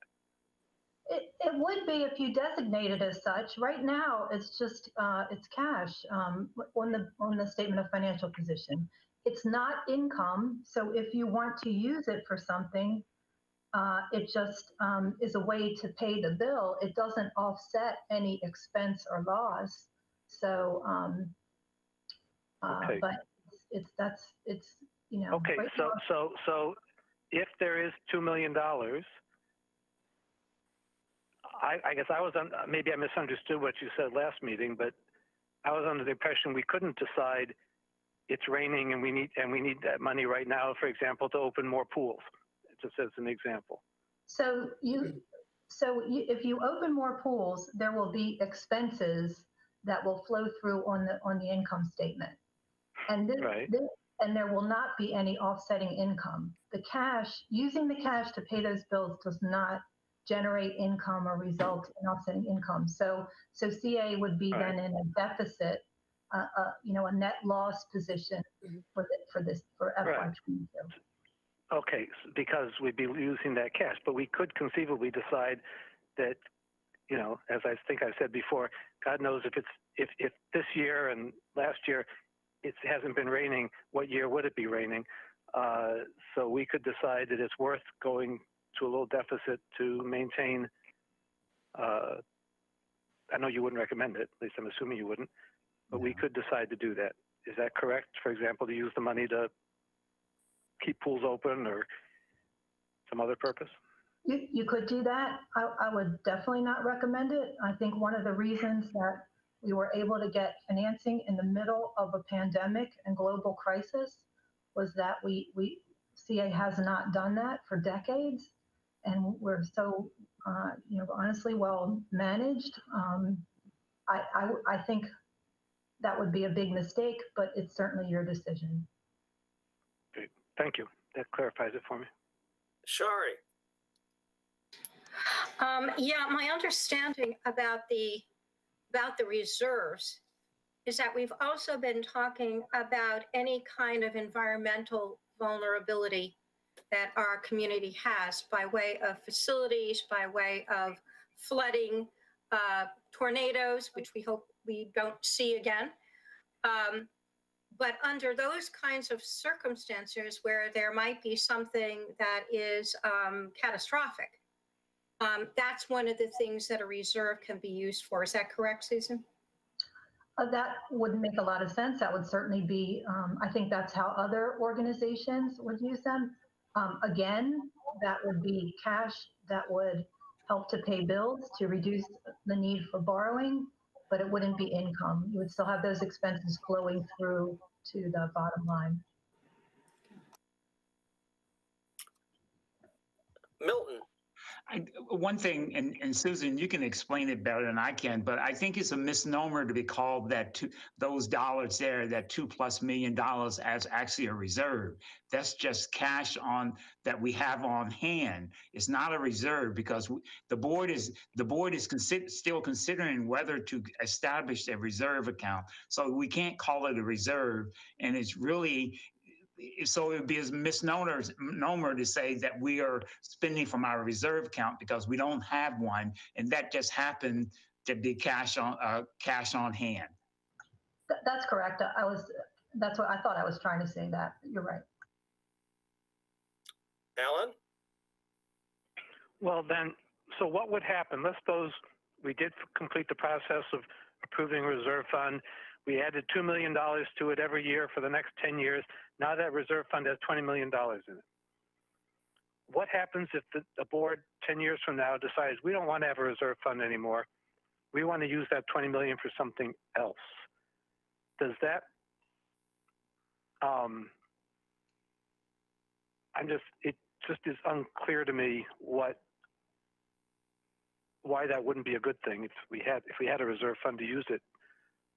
R: It would be if you designate it as such. Right now, it's just it's cash on the statement of financial position. It's not income, so if you want to use it for something, it just is a way to pay the bill. It doesn't offset any expense or loss. So,
H: Okay.
R: but it's you know.
H: Okay,
R: right
H: so
R: now,
H: so if there is $2 million, I guess I was on, maybe I misunderstood what you said last meeting, but I was under the impression we couldn't decide it's raining and we need that money right now, for example, to open more pools, just as an example.
R: So if you open more pools, there will be expenses that will flow through on the income statement, and and there will not be any offsetting income. The cash, using the cash to pay those bills, does not generate income or result in offsetting income. So CA would be then in a deficit, you know, a net loss position for FY22.
H: Okay, because we'd be using that cash, but we could conceivably decide that, you know, as I think I said before, God knows if this year and last year it hasn't been raining, what year would it be raining? So we could decide that it's worth going to a little deficit to maintain. I know you wouldn't recommend it, at least I'm assuming you wouldn't, but we could decide to do that. Is that correct? For example, to use the money to keep pools open or some other purpose?
R: You could do that. I would definitely not recommend it. I think one of the reasons that we were able to get financing in the middle of a pandemic and global crisis was that CA has not done that for decades, and we're so you know, honestly well managed. I think that would be a big mistake, but it's certainly your decision.
H: Great, thank you. That clarifies it for me.
A: Shari?
L: Yeah, my understanding about the reserves is that we've also been talking about any kind of environmental vulnerability that our community has by way of facilities, by way of flooding, tornadoes, which we hope we don't see again. But under those kinds of circumstances where there might be something that is catastrophic, that's one of the things that a reserve can be used for. Is that correct, Susan?
R: That would make a lot of sense. That would certainly be, I think that's how other organizations would use them. Again, that would be cash that would help to pay bills, to reduce the need for borrowing, but it wouldn't be income. You would still have those expenses flowing through to the bottom line.
A: Milton.
I: One thing, and Susan, you can explain it better than I can, but I think it's a misnomer to be called those dollars there, that $2+ million as actually a reserve. That's just cash that we have on hand. It's not a reserve because the board is still considering whether to establish a reserve account. So we can't call it a reserve, and it's really. So it would be a misnomer to say that we are spending from our reserve account because we don't have one, and that just happened to be cash on hand.
R: That's correct. That's what I thought I was trying to say. That you're right.
A: Alan?
H: Well, then, so what would happen? Let's suppose we did complete the process of approving a reserve fund. We added $2 million to it every year for the next 10 years. Now that reserve fund has $20 million in it. What happens if the board 10 years from now decides we don't want to have a reserve fund anymore? We want to use that $20 million for something else. Does that, it just is unclear to me why that wouldn't be a good thing if we had a reserve fund to use it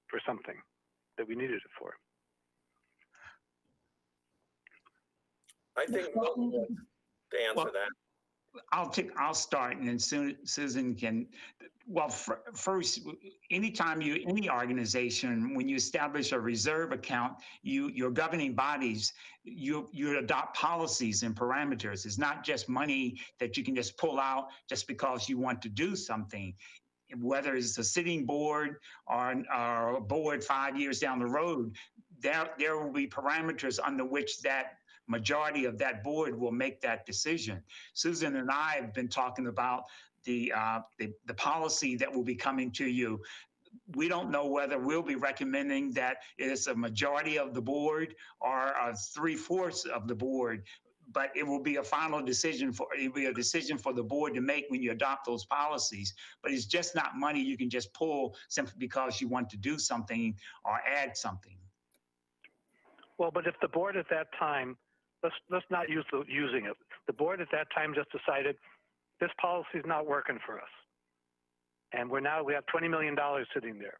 H: for something that we needed it for.
A: I think Milton wants to answer that.
I: I'll start, and then Susan can. Well, first, anytime any organization, when you establish a reserve account, your governing bodies, you adopt policies and parameters. It's not just money that you can just pull out just because you want to do something. Whether it's a sitting board or a board 5 years down the road, there will be parameters under which that majority of that board will make that decision. Susan and I have been talking about the policy that will be coming to you. We don't know whether we'll be recommending that it's a majority of the board or 3/4 of the board, but it will be a final decision for the board to make when you adopt those policies. But it's just not money you can just pull simply because you want to do something or add something.
H: Well, but if the board at that time, let's not using it. The board at that time just decided this policy is not working for us, and we have $20 million sitting there.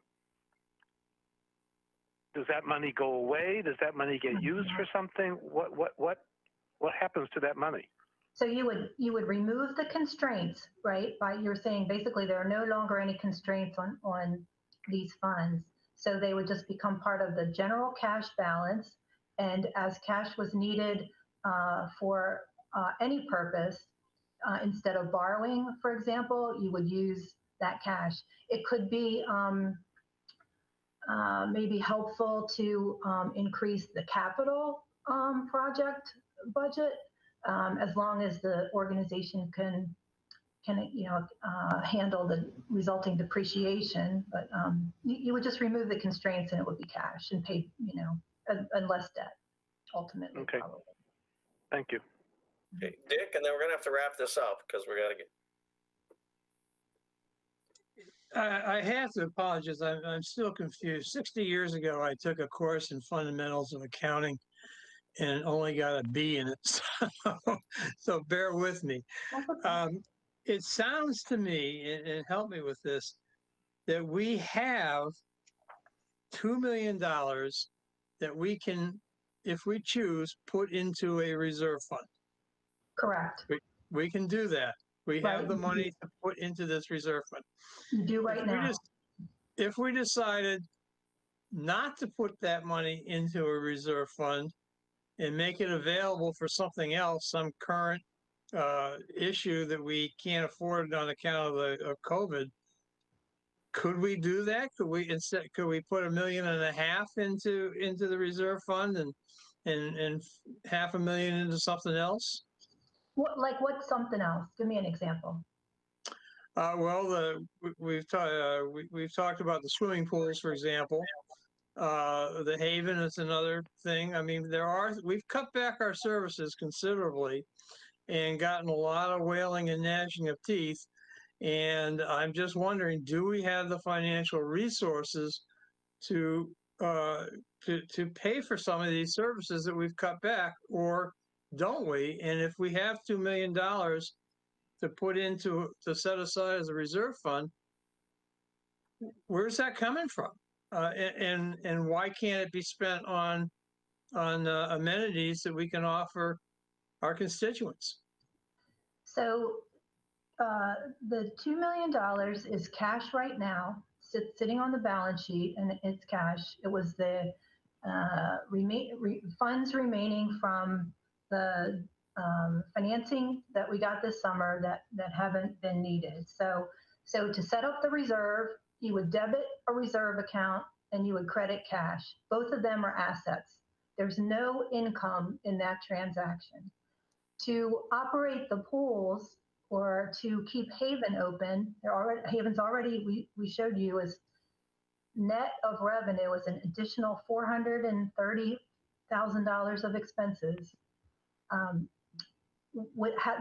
H: Does that money go away? Does that money get used for something? What happens to that money?
R: So you would remove the constraints, right? You're saying basically there are no longer any constraints on these funds. So they would just become part of the general cash balance. And as cash was needed for any purpose, instead of borrowing, for example, you would use that cash. It could be maybe helpful to increase the capital project budget, as long as the organization can handle the resulting depreciation. But you would just remove the constraints and it would be cash and pay, and less debt ultimately.
H: Okay.
R: Probably.
H: Thank you.
A: Okay, Dick, and then we're gonna have to wrap this up because we're gonna get.
C: I have to apologize. I'm still confused. 60 years ago, I took a course in fundamentals of accounting and only got a B in it. So bear with me. It sounds to me, and help me with this, that we have $2 million that we can, if we choose, put into a reserve fund.
R: Correct.
C: We can do that. We have the money to put into this reserve fund.
R: You do right now.
C: If we decided not to put that money into a reserve fund and make it available for something else, some current issue that we can't afford on account of COVID, Could we do that? Could we put $1.5 million into the reserve fund and $500,000 into something else?
R: What's something else? Give me an example.
C: Well, we've talked about the swimming pools, for example. The Haven is another thing. I mean, we've cut back our services considerably and gotten a lot of wailing and gnashing of teeth. And I'm just wondering, do we have the financial resources to pay for some of these services that we've cut back, or don't we? And if we have $2 million to set aside as a reserve fund, where's that coming from? And why can't it be spent on amenities that we can offer our constituents?
R: So the $2 million is cash right now, sitting on the balance sheet, and it's cash. It was the funds remaining from the financing that we got this summer that haven't been needed. So to set up the reserve, you would debit a reserve account and you would credit cash. Both of them are assets. There's no income in that transaction. To operate the pools or to keep Haven open, Haven's already, we showed you, is net of revenue is an additional $430,000 of expenses.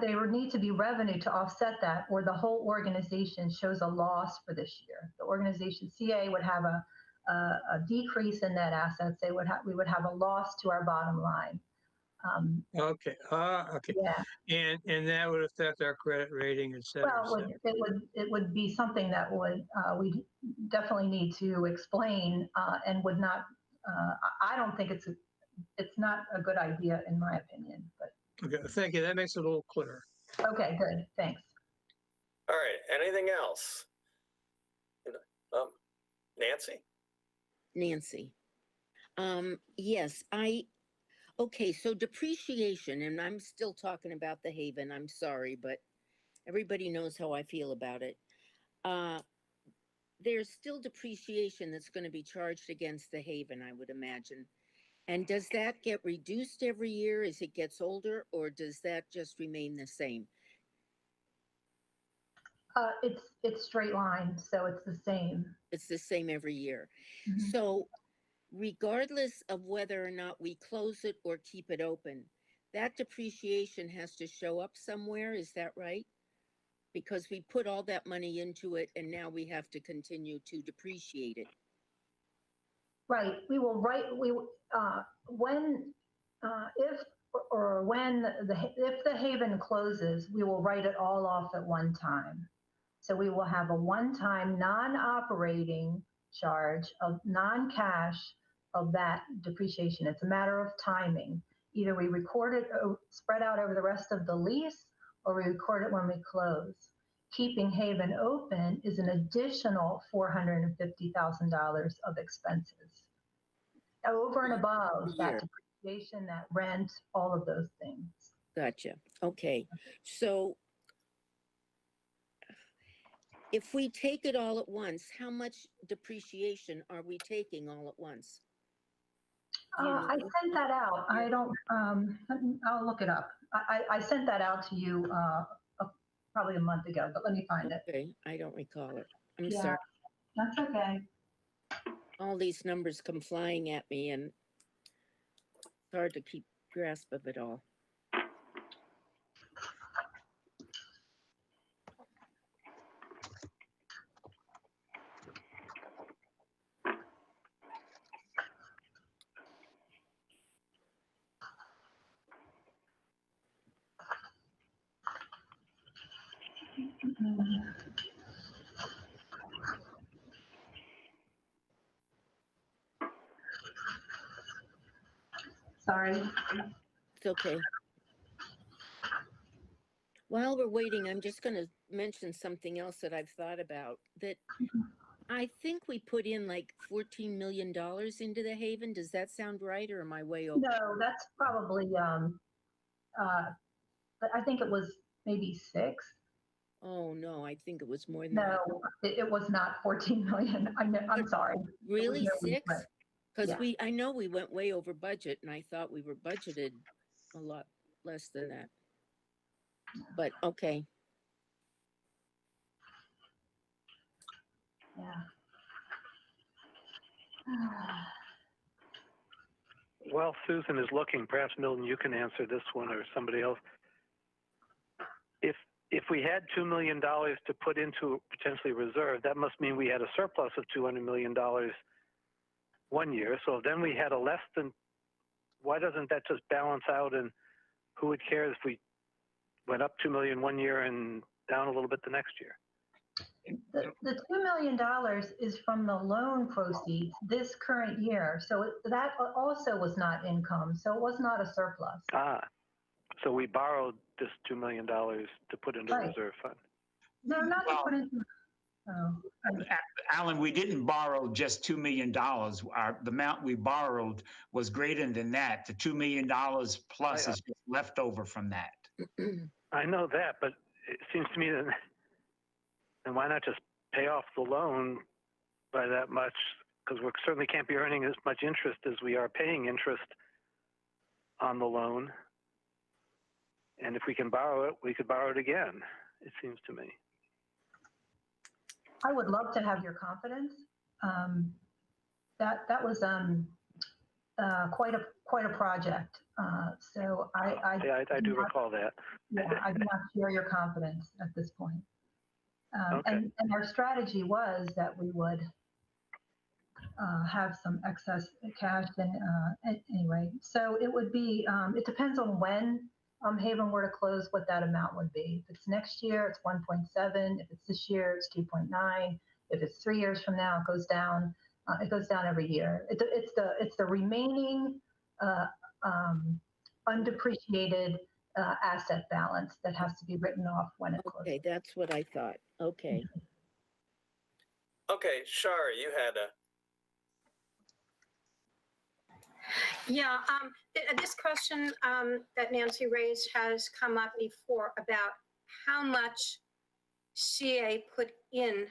R: There would need to be revenue to offset that, or the whole organization shows a loss for this year. The organization CA would have a decrease in net assets. We would have a loss to our bottom line.
C: Okay.
R: Yeah.
C: And that would affect our credit rating, et cetera.
R: Well, it would be something that would we definitely need to explain and would not. I don't think it's not a good idea in my opinion. But
C: okay, thank you. That makes it a little clearer.
R: Okay, good. Thanks.
A: All right. Anything else? Nancy?
F: Nancy. Yes, okay, so depreciation, and I'm still talking about the Haven, I'm sorry, but everybody knows how I feel about it. There's still depreciation that's going to be charged against the Haven, I would imagine. And does that get reduced every year as it gets older, or does that just remain the same?
R: It's straight line, so it's the same.
F: It's the same every year. Mm-hmm. So regardless of whether or not we close it or keep it open, that depreciation has to show up somewhere, is that right? Because we put all that money into it and now we have to continue to depreciate it.
R: Right, we will write, if the Haven closes, we will write it all off at one time. So we will have a one-time non-operating charge of non-cash of that depreciation. It's a matter of timing. Either we record it spread out over the rest of the lease, or we record it when we close. Keeping Haven open is an additional $450,000 of expenses. Over and above that depreciation, that rent, all of those things.
F: Gotcha. Okay. So if we take it all at once, how much depreciation are we taking all at once?
R: I sent that out. I don't, I'll look it up. I sent that out to you probably a month ago, but let me find it.
F: Okay, I don't recall it. I'm sorry.
R: That's okay.
F: All these numbers come flying at me and it's hard to keep grasp of it all.
R: Sorry.
F: It's okay. While we're waiting, I'm just going to mention something else that I've thought about, that I think we put in like $14 million into the Haven. Does that sound right, or am I way over?
R: No, that's probably, I think it was maybe 6.
F: Oh, no, I think it was more than that.
R: No, it was not 14 million. I'm sorry. It was
F: Really,
R: nearly
F: 6?
R: split.
F: Because
R: Yeah.
F: I know we went way over budget, and I thought we were budgeted a lot less than that. But, okay.
R: Yeah.
H: Well, Susan is looking. Perhaps Milton, you can answer this one or somebody else. If we had $2 million to put into potentially reserve, that must mean we had a surplus of $200 million one year. So then we had a less than. Why doesn't that just balance out? And who would care if we went up 2 million one year and down a little bit the next year?
R: The $2 million is from the loan proceeds this current year. So that also was not income. So it was not a surplus.
H: So we borrowed this $2 million to put into a
R: Right.
H: reserve fund.
R: No, not to put into.
I: Alan, we didn't borrow just $2 million. The amount we borrowed was greater than that. The $2 million plus is just left over from that.
H: I know that, but it seems to me that, then why not just pay off the loan by that much? Because we certainly can't be earning as much interest as we are paying interest on the loan. And if we can borrow it, we could borrow it again, it seems to me.
R: I would love to have your confidence. That was quite a project. So
H: I do recall that.
R: Yeah, I do not share your confidence at this point.
H: Okay.
R: And our strategy was that we would have some excess cash. And anyway, so it would be. It depends on when Haven were to close, what that amount would be. If it's next year, it's 1.7. If it's this year, it's 2.9. If it's 3 years from now, it goes down. It goes down every year. It's the remaining undepreciated asset balance that has to be written off when it closes.
F: Okay, that's what I thought. Okay.
A: Okay, Shari, you had a.
L: Yeah, this question that Nancy raised has come up before about how much CA put in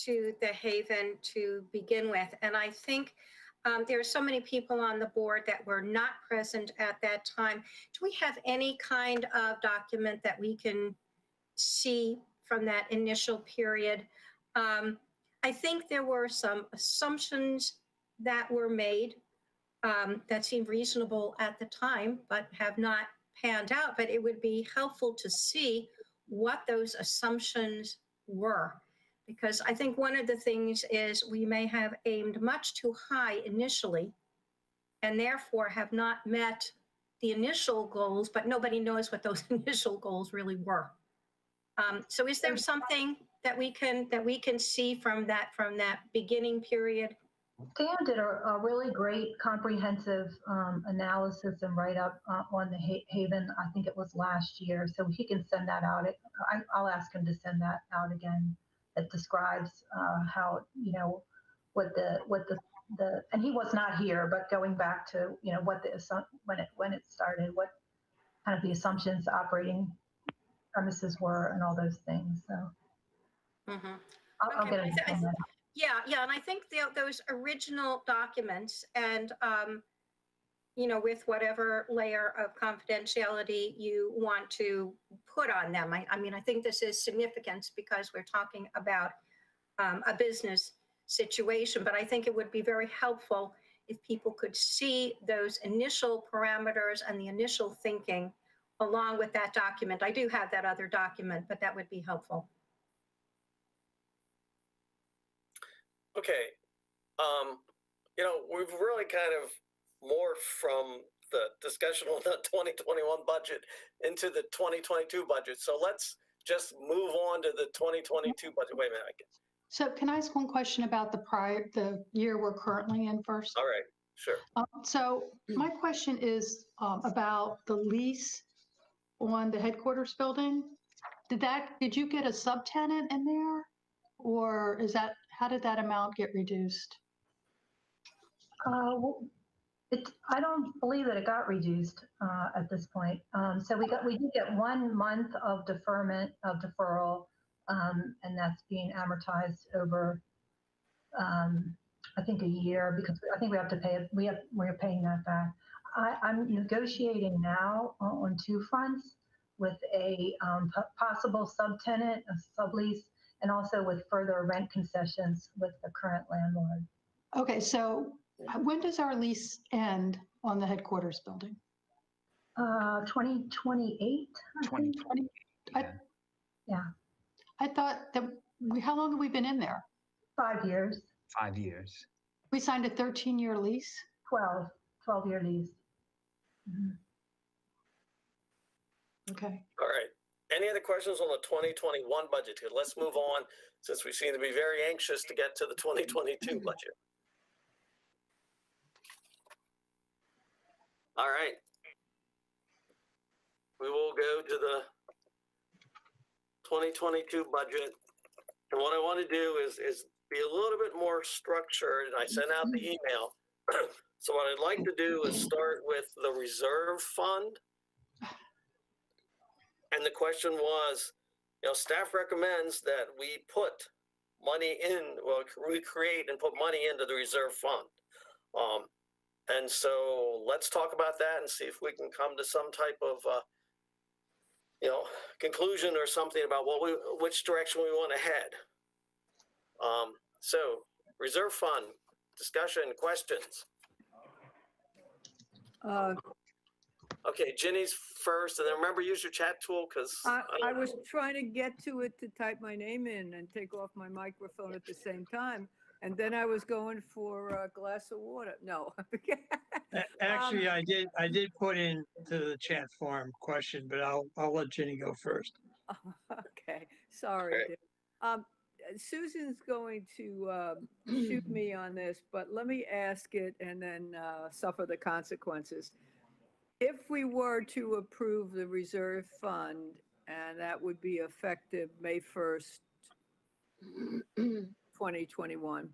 L: to the Haven to begin with. And I think there are so many people on the board that were not present at that time. Do we have any kind of document that we can see from that initial period? I think there were some assumptions that were made that seemed reasonable at the time, but have not panned out. But it would be helpful to see what those assumptions were. Because I think one of the things is we may have aimed much too high initially and therefore have not met the initial goals, but nobody knows what those initial goals really were. So is there something that we can see from that beginning period?
R: Dan did a really great comprehensive analysis and write-up on the Haven. I think it was last year, so he can send that out. I'll ask him to send that out again. That describes how, what the and he was not here, but going back to what the when it started, what kind of the assumptions, operating premises were, and all those things. So I'll get him to send that out.
L: Yeah, and I think those original documents and, with whatever layer of confidentiality you want to put on them. I mean, I think this is significant because we're talking about a business situation, but I think it would be very helpful if people could see those initial parameters and the initial thinking along with that document. I do have that other document, but that would be helpful.
A: Okay. We've really kind of morphed from the discussion on the 2021 budget into the 2022 budget. So let's just move on to the 2022 budget. Wait a minute.
D: So can I ask one question about the year we're currently in first?
A: All right, sure.
D: So my question is about the lease on the headquarters building. Did you get a subtenant in there, or how did that amount get reduced?
R: I don't believe that it got reduced at this point. So we did get 1 month of deferral, and that's being amortized over, I think, a year, because I think we have to pay it. We're paying that back. I'm negotiating now on 2 fronts with a possible subtenant, a sublease, and also with further rent concessions with the current landlord.
D: Okay, so when does our lease end on the headquarters building?
R: 2028.
I: 2020.
R: Yeah,
D: I thought that, how long have we been in there?
R: 5 years.
I: 5 years.
D: We signed a 13-year lease?
R: 12-year lease. Mhm.
D: Okay.
A: All right. Any other questions on the 2021 budget? Let's move on, since we seem to be very anxious to get to the 2022 budget. All right. We will go to the 2022 budget. And what I want to do is be a little bit more structured, and I sent out the email. So what I'd like to do is start with the reserve fund. And the question was, staff recommends that we put money in, well, we create and put money into the reserve fund. And so let's talk about that and see if we can come to some type of, conclusion or something about which direction we want to head. So reserve fund, discussion, questions. Okay, Ginny's first, and then remember, use your chat tool, because
B: I was trying to get to it to type my name in and take off my microphone at the same time. And then I was going for a glass of water. No.
C: Actually, I did put into the chat forum question, but I'll let Ginny go first.
B: Okay, sorry. Dick. Susan's going to shoot me on this, but let me ask it and then suffer the consequences. If we were to approve the reserve fund, and that would be effective May 1st, 2021,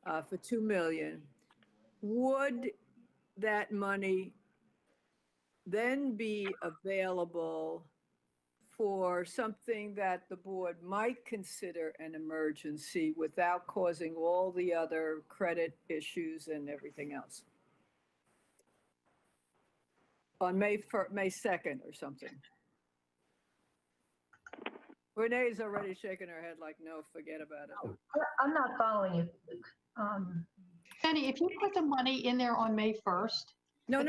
B: for $2 million, would that money then be available for something that the board might consider an emergency without causing all the other credit issues and everything else? On May 2nd or something. Renee's already shaking her head like, no, forget about it.
R: I'm not following you.
D: Penny, if you put the money in there on May 1st.
B: No,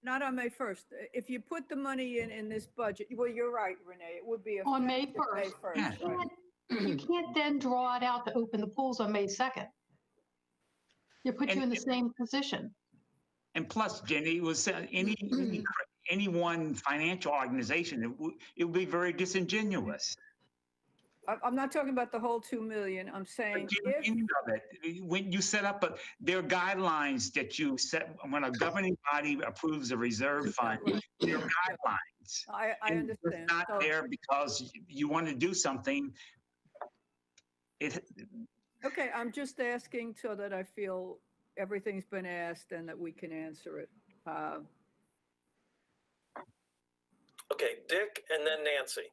B: not on May 1st. If you put the money in this budget, well, you're right, Renee, it would be
D: On May
B: effective
D: 1st.
B: May 1st, right.
D: You can't then draw it out to open the pools on May 2nd. It puts you in the same position.
I: And plus, Jenny, it was any one financial organization, it would be very disingenuous.
B: I'm not talking about the whole 2 million. I'm saying
I: When you set up there are guidelines that you set when a governing body approves a reserve fund. There are guidelines.
B: I understand.
I: It's not there because you want to do something.
B: Okay, I'm just asking so that I feel everything's been asked and that we can answer it.
A: Okay, Dick and then Nancy.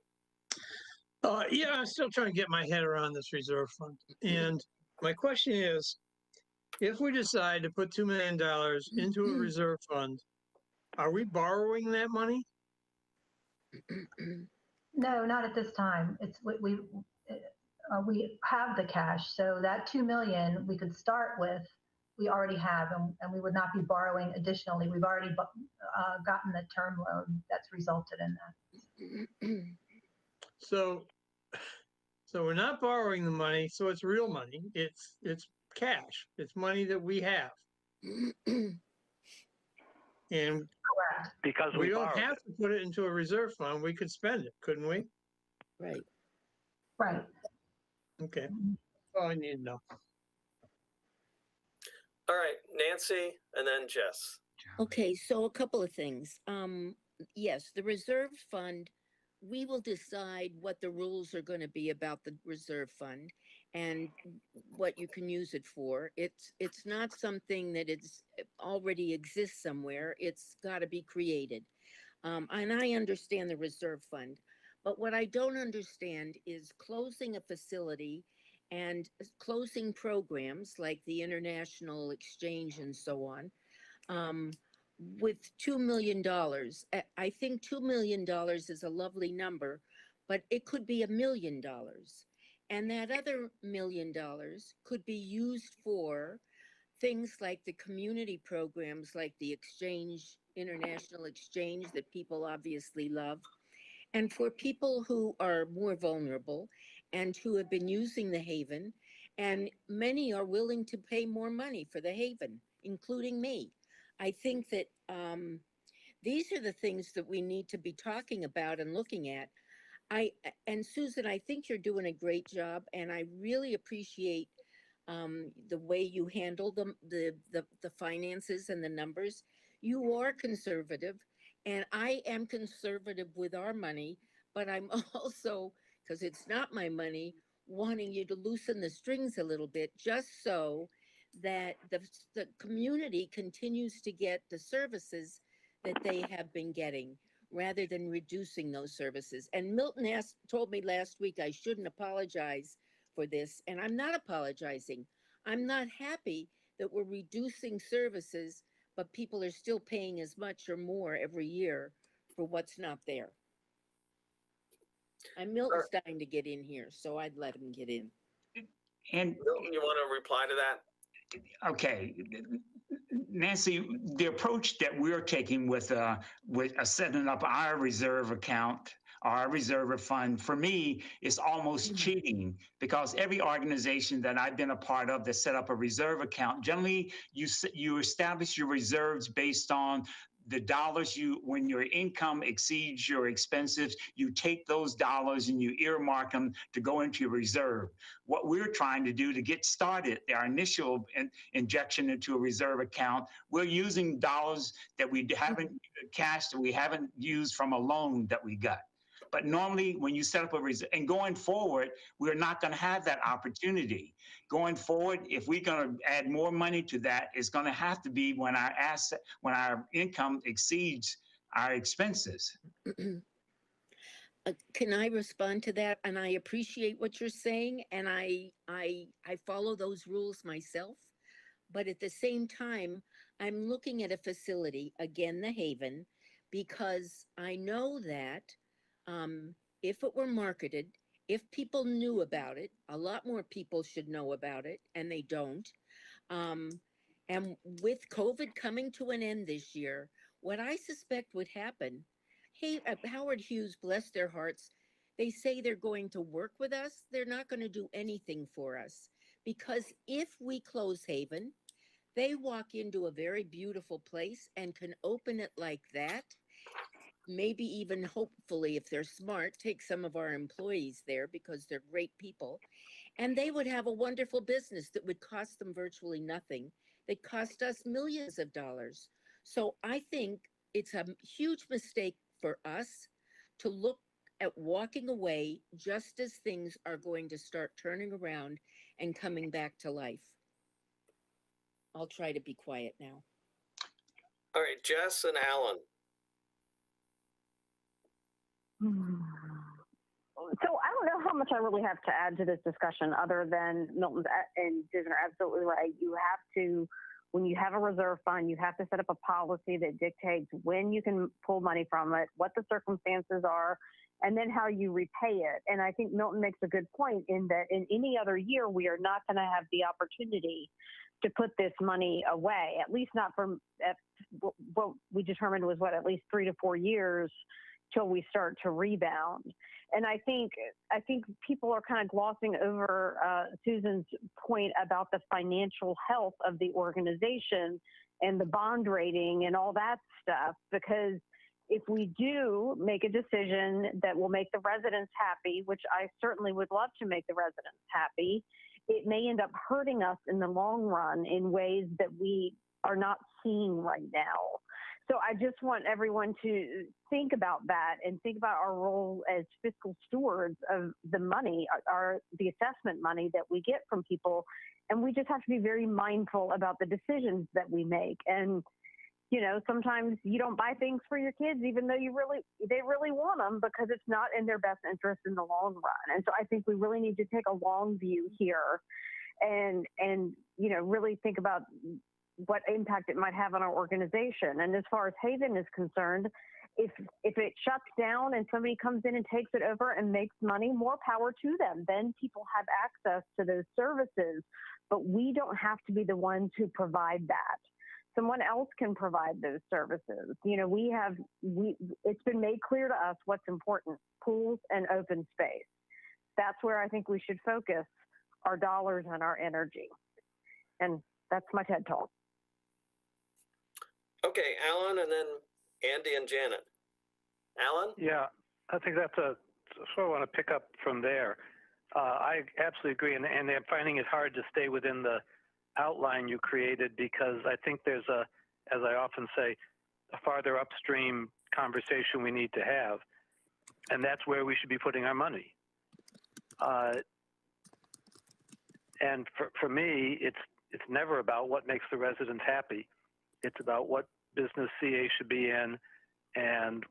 C: Yeah, I'm still trying to get my head around this reserve fund. And my question is, if we decide to put $2 million into a reserve fund, are we borrowing that money?
R: No, not at this time. It's we have the cash, so that 2 million we could start with. We already have, and we would not be borrowing additionally. We've already gotten the term loan that's resulted in that.
C: So we're not borrowing the money, so it's real money. It's cash. It's money that we have. And
H: because
C: we don't have to put it into a reserve fund. We could spend it, couldn't we?
F: Right.
R: Right.
C: Okay. That's all I need to know.
A: All right, Nancy and then Jess.
F: Okay, so a couple of things. Yes, the reserve fund, we will decide what the rules are going to be about the reserve fund and what you can use it for. It's not something that is already exists somewhere. It's got to be created. And I understand the reserve fund, but what I don't understand is closing a facility and closing programs like the International Exchange and so on, with $2 million. I think $2 million is a lovely number, but it could be $1 million. And that other $1 million could be used for things like the community programs like the Exchange, International Exchange, that people obviously love, and for people who are more vulnerable and who have been using the Haven, and many are willing to pay more money for the Haven, including me. I think that these are the things that we need to be talking about and looking at. And Susan, I think you're doing a great job, and I really appreciate the way you handle the finances and the numbers. You are conservative, and I am conservative with our money, but I'm also, because it's not my money, wanting you to loosen the strings a little bit, just so that the community continues to get the services that they have been getting, rather than reducing those services. And Milton told me last week I shouldn't apologize for this, and I'm not apologizing. I'm not happy that we're reducing services, but people are still paying as much or more every year for what's not there. And Milton's dying to get in here, so I'd let him get in.
I: And
A: Milton, you want to reply to that?
I: okay, Nancy, the approach that we're taking with setting up our reserve account, our reserve fund, for me, is almost cheating, because every organization that I've been a part of that set up a reserve account, generally you establish your reserves based on the dollars when your income exceeds your expenses, you take those dollars and you earmark them to go into your reserve. What we're trying to do to get started, our initial injection into a reserve account, we're using dollars that we haven't cashed, that we haven't used from a loan that we got. But normally when you set up a reserve, and going forward, we're not going to have that opportunity. Going forward, if we're going to add more money to that, it's going to have to be when our income exceeds our expenses.
F: Can I respond to that? And I appreciate what you're saying, and I follow those rules myself. But at the same time, I'm looking at a facility, again, the Haven, because I know that if it were marketed, if people knew about it, a lot more people should know about it, and they don't. And with COVID coming to an end this year, what I suspect would happen, hey, Howard Hughes, bless their hearts, they say they're going to work with us. They're not going to do anything for us, because if we close Haven, they walk into a very beautiful place and can open it like that. Maybe even, hopefully, if they're smart, take some of our employees there, because they're great people. And they would have a wonderful business that would cost them virtually nothing. That cost us millions of dollars. So I think it's a huge mistake for us to look at walking away just as things are going to start turning around and coming back to life. I'll try to be quiet now.
A: All right, Jess and Alan.
O: So I don't know how much I really have to add to this discussion, other than Milton's and Susan are absolutely right. You have to, when you have a reserve fund, you have to set up a policy that dictates when you can pull money from it, what the circumstances are, and then how you repay it. And I think Milton makes a good point in that in any other year, we are not going to have the opportunity to put this money away, at least not from what we determined was at least 3 to 4 years till we start to rebound. And I think people are kind of glossing over Susan's point about the financial health of the organization and the bond rating and all that stuff, because if we do make a decision that will make the residents happy, which I certainly would love to make the residents happy, it may end up hurting us in the long run in ways that we are not seeing right now. So I just want everyone to think about that and think about our role as fiscal stewards of the money, the assessment money that we get from people. And we just have to be very mindful about the decisions that we make. And, you know, sometimes you don't buy things for your kids, even though they really want them, because it's not in their best interest in the long run. And so I think we really need to take a long view here and, you know, really think about what impact it might have on our organization. And as far as Haven is concerned, if it shuts down and somebody comes in and takes it over and makes money, more power to them. Then people have access to those services, but we don't have to be the ones who provide that. Someone else can provide those services. You know, it's been made clear to us what's important: pools and open space. That's where I think we should focus our dollars and our energy. And that's my TED Talk.
A: Okay, Alan, and then Andy and Janet. Alan?
H: Yeah, I think that's so I want to pick up from there. I absolutely agree, and I'm finding it hard to stay within the outline you created, because I think there's as I often say, a farther upstream conversation we need to have, and that's where we should be putting our money. And for me, it's never about what makes the residents happy. It's about what business CA should be in, and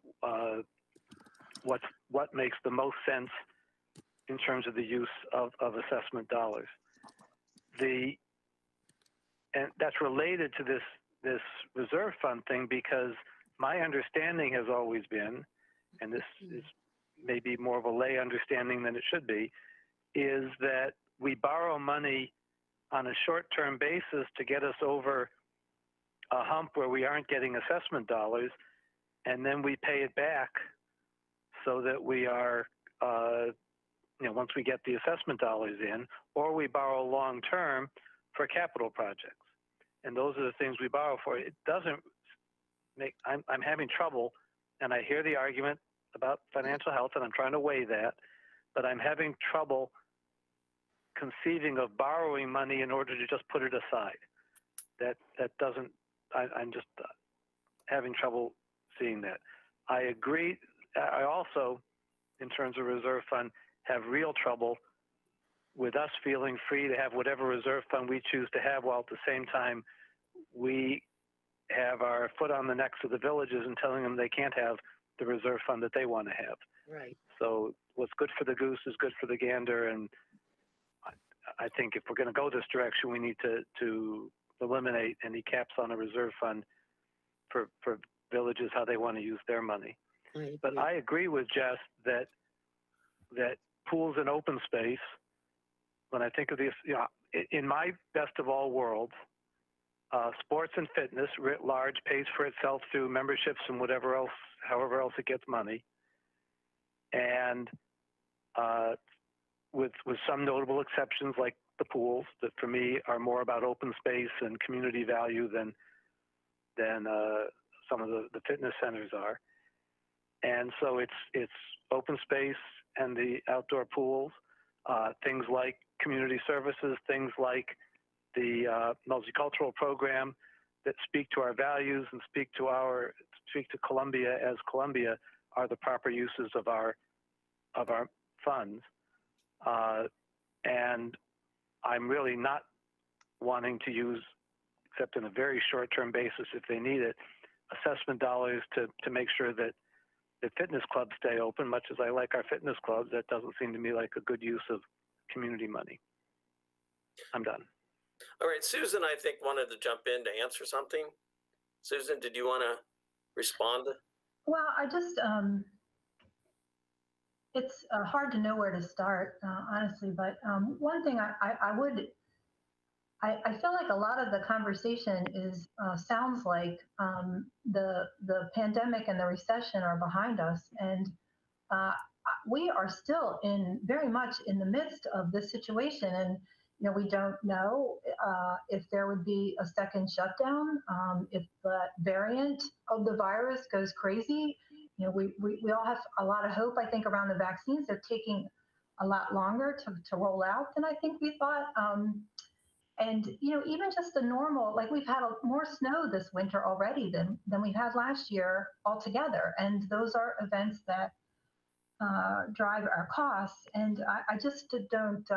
H: what makes the most sense in terms of the use of assessment dollars. And that's related to this reserve fund thing, because my understanding has always been, and this is maybe more of a lay understanding than it should be, is that we borrow money on a short-term basis to get us over a hump where we aren't getting assessment dollars, and then we pay it back so that we are, once we get the assessment dollars in, or we borrow long-term for capital projects. And those are the things we borrow for. It doesn't make, I'm having trouble, and I hear the argument about financial health, and I'm trying to weigh that, but I'm having trouble conceiving of borrowing money in order to just put it aside. That doesn't, I'm just having trouble seeing that. I agree. I also, in terms of reserve fund, have real trouble with us feeling free to have whatever reserve fund we choose to have, while at the same time we have our foot on the necks of the villages and telling them they can't have the reserve fund that they want to have.
F: Right.
H: So what's good for the goose is good for the gander, and I think if we're going to go this direction, we need to eliminate any caps on a reserve fund for villages, how they want to use their money. But I agree with Jess that pools and open space, when I think of these, in my best of all worlds, sports and fitness writ large pays for itself through memberships and whatever else, however else it gets money. And with some notable exceptions like the pools, that for me are more about open space and community value than some of the fitness centers are. And so it's open space and the outdoor pools, things like community services, things like the multicultural program that speak to our values and speak to Columbia as Columbia, are the proper uses of our funds. And I'm really not wanting to use, except in a very short-term basis if they need it, assessment dollars to make sure that the fitness clubs stay open. Much as I like our fitness clubs, that doesn't seem to me like a good use of community money. I'm done.
A: All right, Susan, I think, wanted to jump in to answer something. Susan, did you want to respond?
R: Well, I just, it's hard to know where to start, honestly, but one thing I feel like a lot of the conversation sounds like the pandemic and the recession are behind us, and we are still very much in the midst of this situation, and we don't know if there would be a second shutdown, if the variant of the virus goes crazy. We all have a lot of hope, I think, around the vaccines. They're taking a lot longer to roll out than I think we thought. And, even just the normal, like we've had more snow this winter already than we had last year altogether. And those are events that drive our costs. And I just don't,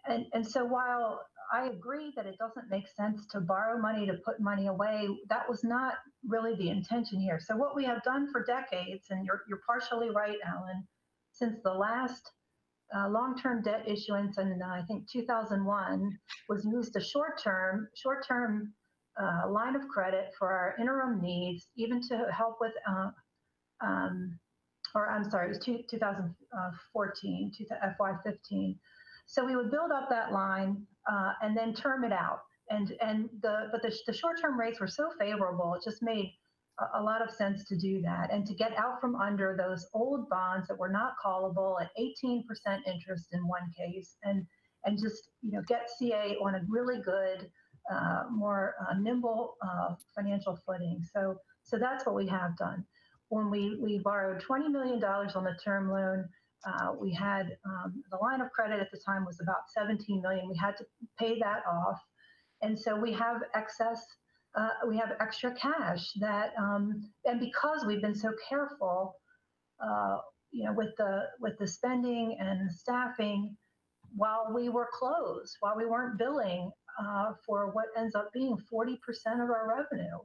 R: and so while I agree that it doesn't make sense to borrow money to put money away, that was not really the intention here. So what we have done for decades, and you're partially right, Alan, since the last long-term debt issuance in I think 2001 was used a short-term line of credit for our interim needs, even to help with, or I'm sorry, it was 2014 to FY15. So we would build up that line and then term it out. But the short-term rates were so favorable, it just made a lot of sense to do that and to get out from under those old bonds that were not callable at 18% interest in one case, and just get CA on a really good, more nimble financial footing. So that's what we have done. When we borrowed $20 million on the term loan, we had the line of credit at the time was about 17 million. We had to pay that off, and so we have excess. We have extra cash that, and because we've been so careful, with the spending and staffing, while we were closed, while we weren't billing for what ends up being 40% of our revenue.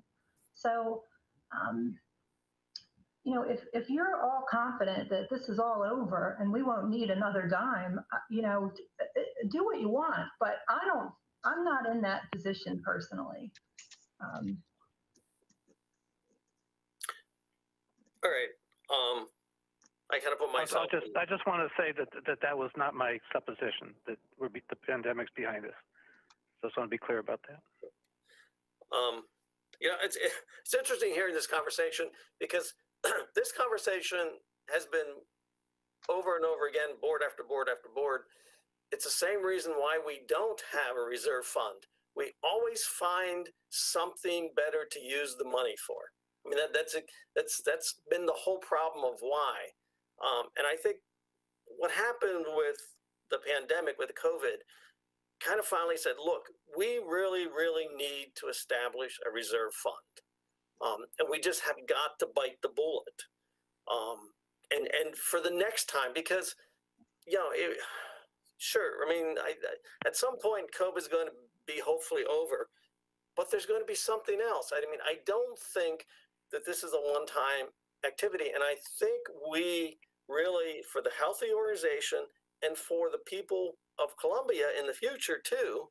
R: So, if you're all confident that this is all over and we won't need another dime, do what you want. But I'm not in that position personally.
A: All right. I kind of put myself.
H: I just want to say that was not my supposition, that the pandemic's behind us. So I just want to be clear about that.
A: It's interesting hearing this conversation, because this conversation has been over and over again, board after board after board. It's the same reason why we don't have a reserve fund. We always find something better to use the money for. I mean, that's been the whole problem of why. And I think what happened with the pandemic, with the COVID, kind of finally said, look, we really, really need to establish a reserve fund. And we just have got to bite the bullet. And for the next time, because, sure, I mean, at some point, COVID is going to be hopefully over, but there's going to be something else. I mean, I don't think that this is a one-time activity. And I think we really, for the healthy organization and for the people of Columbia in the future too,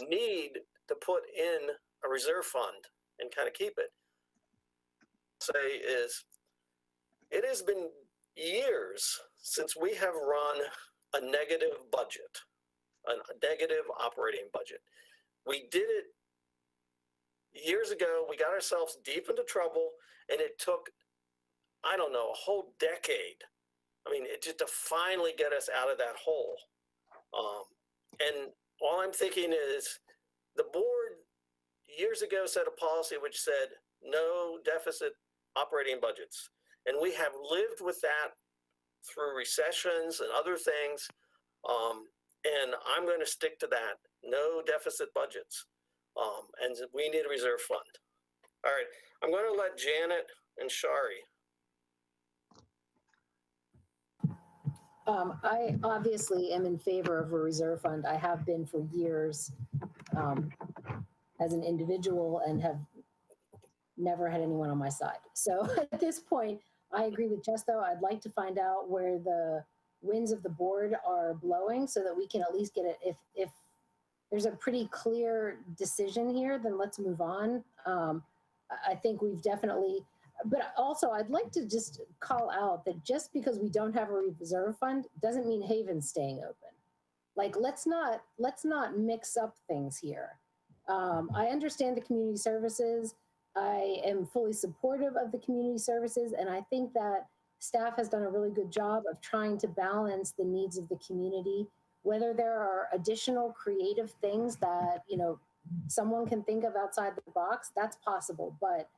A: need to put in a reserve fund and kind of keep it. Say is, it has been years since we have run a negative budget, a negative operating budget. We did it years ago. We got ourselves deep into trouble, and it took, I don't know, a whole decade. I mean, it just to finally get us out of that hole. And all I'm thinking is, the board years ago set a policy which said no deficit operating budgets. And we have lived with that through recessions and other things. And I'm going to stick to that. No deficit budgets. And we need a reserve fund. All right. I'm going to let Janet and Shari.
P: I obviously am in favor of a reserve fund. I have been for years as an individual, and have never had anyone on my side. So at this point, I agree with Justo. I'd like to find out where the winds of the board are blowing so that we can at least get it. If there's a pretty clear decision here, then let's move on. I think we've definitely, but also I'd like to just call out that just because we don't have a reserve fund doesn't mean Haven's staying open. Like, let's not mix up things here. I understand the community services. I am fully supportive of the community services, and I think that staff has done a really good job of trying to balance the needs of the community. Whether there are additional creative things that, someone can think of outside the box, that's possible. But,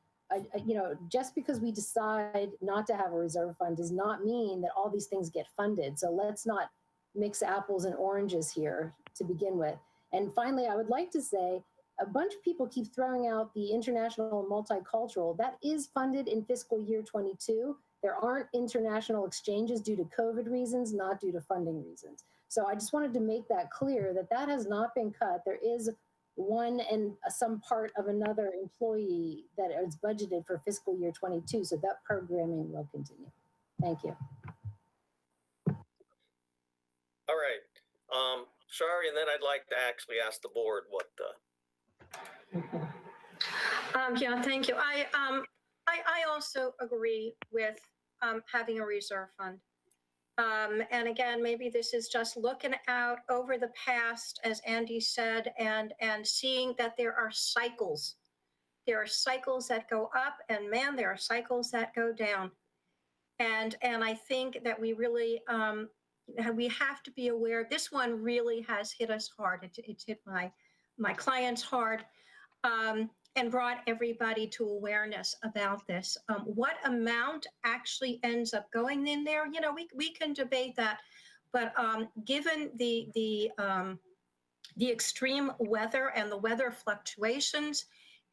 P: just because we decide not to have a reserve fund does not mean that all these things get funded. So let's not mix apples and oranges here. to begin with. And finally, I would like to say, a bunch of people keep throwing out the international multicultural. That is funded in fiscal year 22. There aren't international exchanges due to COVID reasons, not due to funding reasons. So I just wanted to make that clear that that has not been cut. There is one and some part of another employee that is budgeted for fiscal year 22. So that programming will continue. Thank you.
A: All right. Shari, and then I'd like to actually ask the board what
L: Yeah, thank you. I also agree with having a reserve fund. And again, maybe this is just looking out over the past, as Andy said, and seeing that there are cycles. There are cycles that go up, and man, there are cycles that go down. And I think that we really we have to be aware. This one really has hit us hard. It's hit my clients hard. And brought everybody to awareness about this. What amount actually ends up going in there, you know, we can debate that, but given the extreme weather and the weather fluctuations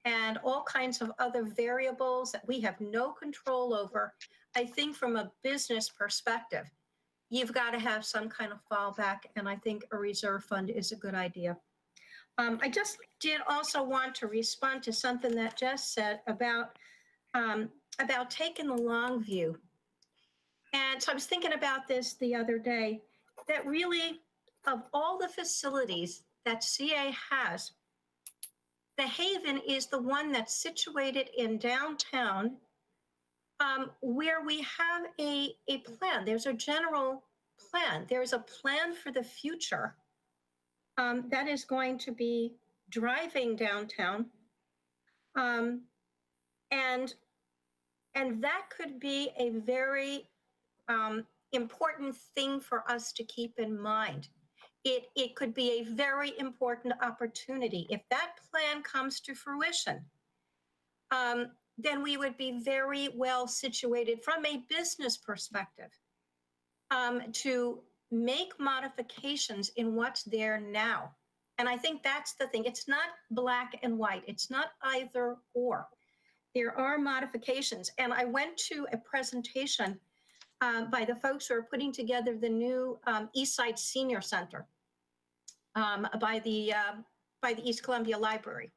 L: and all kinds of other variables that we have no control over, I think from a business perspective, you've got to have some kind of fallback, and I think a reserve fund is a good idea. I just did also want to respond to something that Jess said about taking the long view. And so I was thinking about this the other day, that really, of all the facilities that CA has, the Haven is the one that's situated in downtown, where we have a plan. There's a general plan. There's a plan for the future. That is going to be driving downtown. And that could be a very important thing for us to keep in mind. It could be a very important opportunity. If that plan comes to fruition, then we would be very well situated from a business perspective to make modifications in what's there now. And I think that's the thing. It's not black and white. It's not either or. There are modifications. And I went to a presentation by the folks who are putting together the new Eastside Senior Center by the East Columbia Library.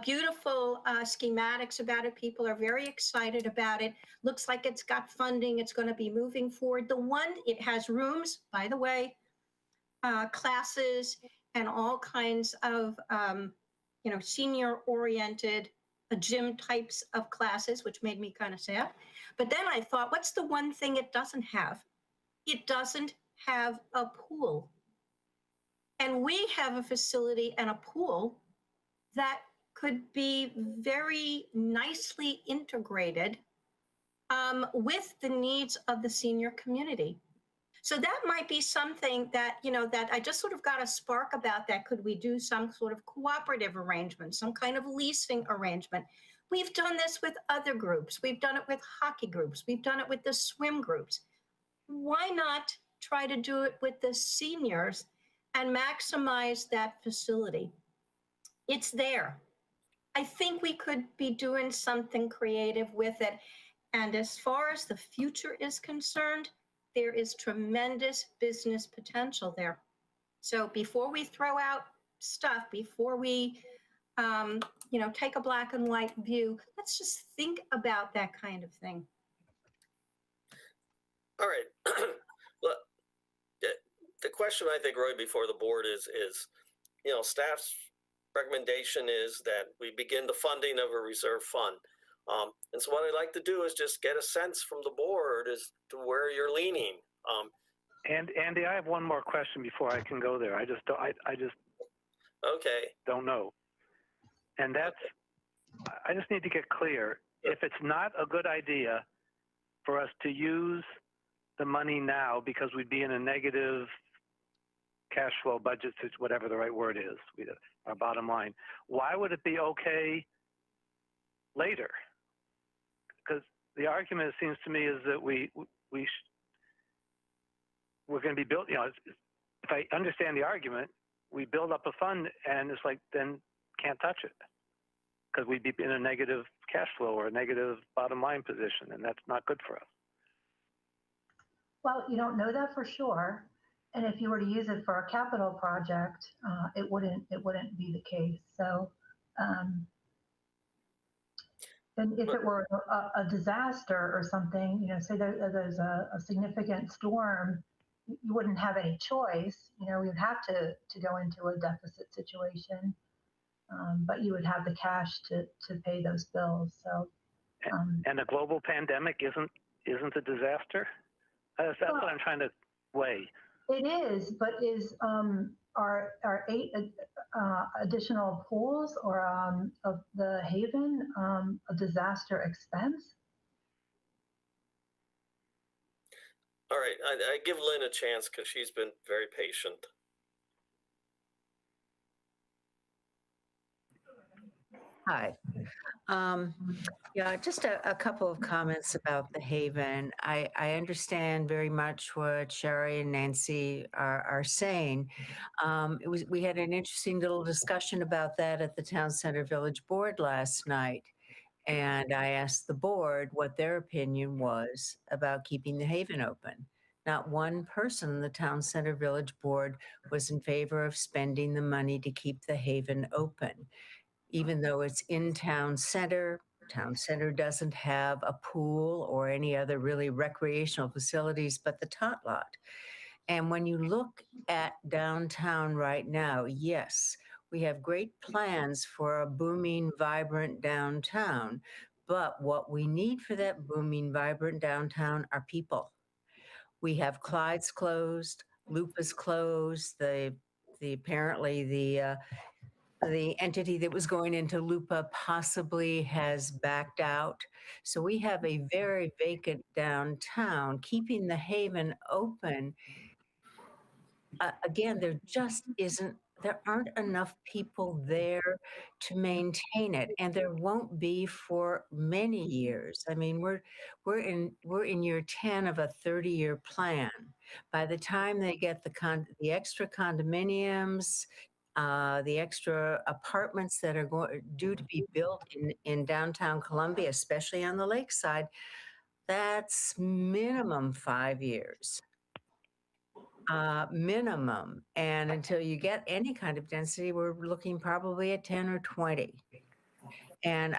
L: Beautiful schematics about it. People are very excited about it. Looks like it's got funding. It's going to be moving forward. It has rooms, by the way, classes, and all kinds of, senior-oriented gym types of classes, which made me kind of sad. But then I thought, what's the one thing it doesn't have? It doesn't have a pool. And we have a facility and a pool that could be very nicely integrated with the needs of the senior community. So that might be something that, that I just sort of got a spark about that. Could we do some sort of cooperative arrangement, some kind of leasing arrangement? We've done this with other groups. We've done it with hockey groups. We've done it with the swim groups. Why not try to do it with the seniors and maximize that facility? It's there. I think we could be doing something creative with it. And as far as the future is concerned, there is tremendous business potential there. So before we throw out stuff, before we, take a black and white view, let's just think about that kind of thing.
A: All right. Look, the question I think, Roy, before the board is, staff's recommendation is that we begin the funding of a reserve fund. And so what I'd like to do is just get a sense from the board as to where you're leaning.
H: And Andy, I have one more question before I can go there. I just
A: okay.
H: Don't know. And I just need to get clear. If it's not a good idea for us to use the money now because we'd be in a negative cash flow budget, whatever the right word is, our bottom line, why would it be okay later? Because the argument, it seems to me, is that we're going to be built, if I understand the argument, we build up a fund and it's like, then can't touch it because we'd be in a negative cash flow or a negative bottom line position, and that's not good for us.
R: Well, you don't know that for sure. And if you were to use it for a capital project, it wouldn't be the case. So, and if it were a disaster or something, you know, say there's a significant storm, you wouldn't have any choice. You know, you'd have to go into a deficit situation, but you would have the cash to pay those bills. So,
H: and a global pandemic isn't a disaster. That's what I'm trying to weigh.
R: It is, but are 8 additional pools or of the Haven a disaster expense?
A: All right, I give Lynn a chance because she's been very patient.
S: Hi. Yeah, just a couple of comments about the Haven. I understand very much what Sherry and Nancy are saying. We had an interesting little discussion about that at the Town Center Village Board last night. And I asked the board what their opinion was about keeping the Haven open. Not one person in the Town Center Village Board was in favor of spending the money to keep the Haven open. Even though it's in Town Center doesn't have a pool or any other really recreational facilities but the tot lot. And when you look at downtown right now, yes, we have great plans for a booming, vibrant downtown. But what we need for that booming, vibrant downtown are people. We have Clyde's closed, Lupa's closed, apparently the entity that was going into Lupa possibly has backed out. So we have a very vacant downtown. Keeping the Haven open, again, there aren't enough people there to maintain it, and there won't be for many years. I mean, we're in year 10 of a 30-year plan. By the time they get the extra condominiums, the extra apartments that are due to be built in downtown Columbia, especially on the lakeside, that's minimum 5 years. Minimum. And until you get any kind of density, we're looking probably at 10 or 20. And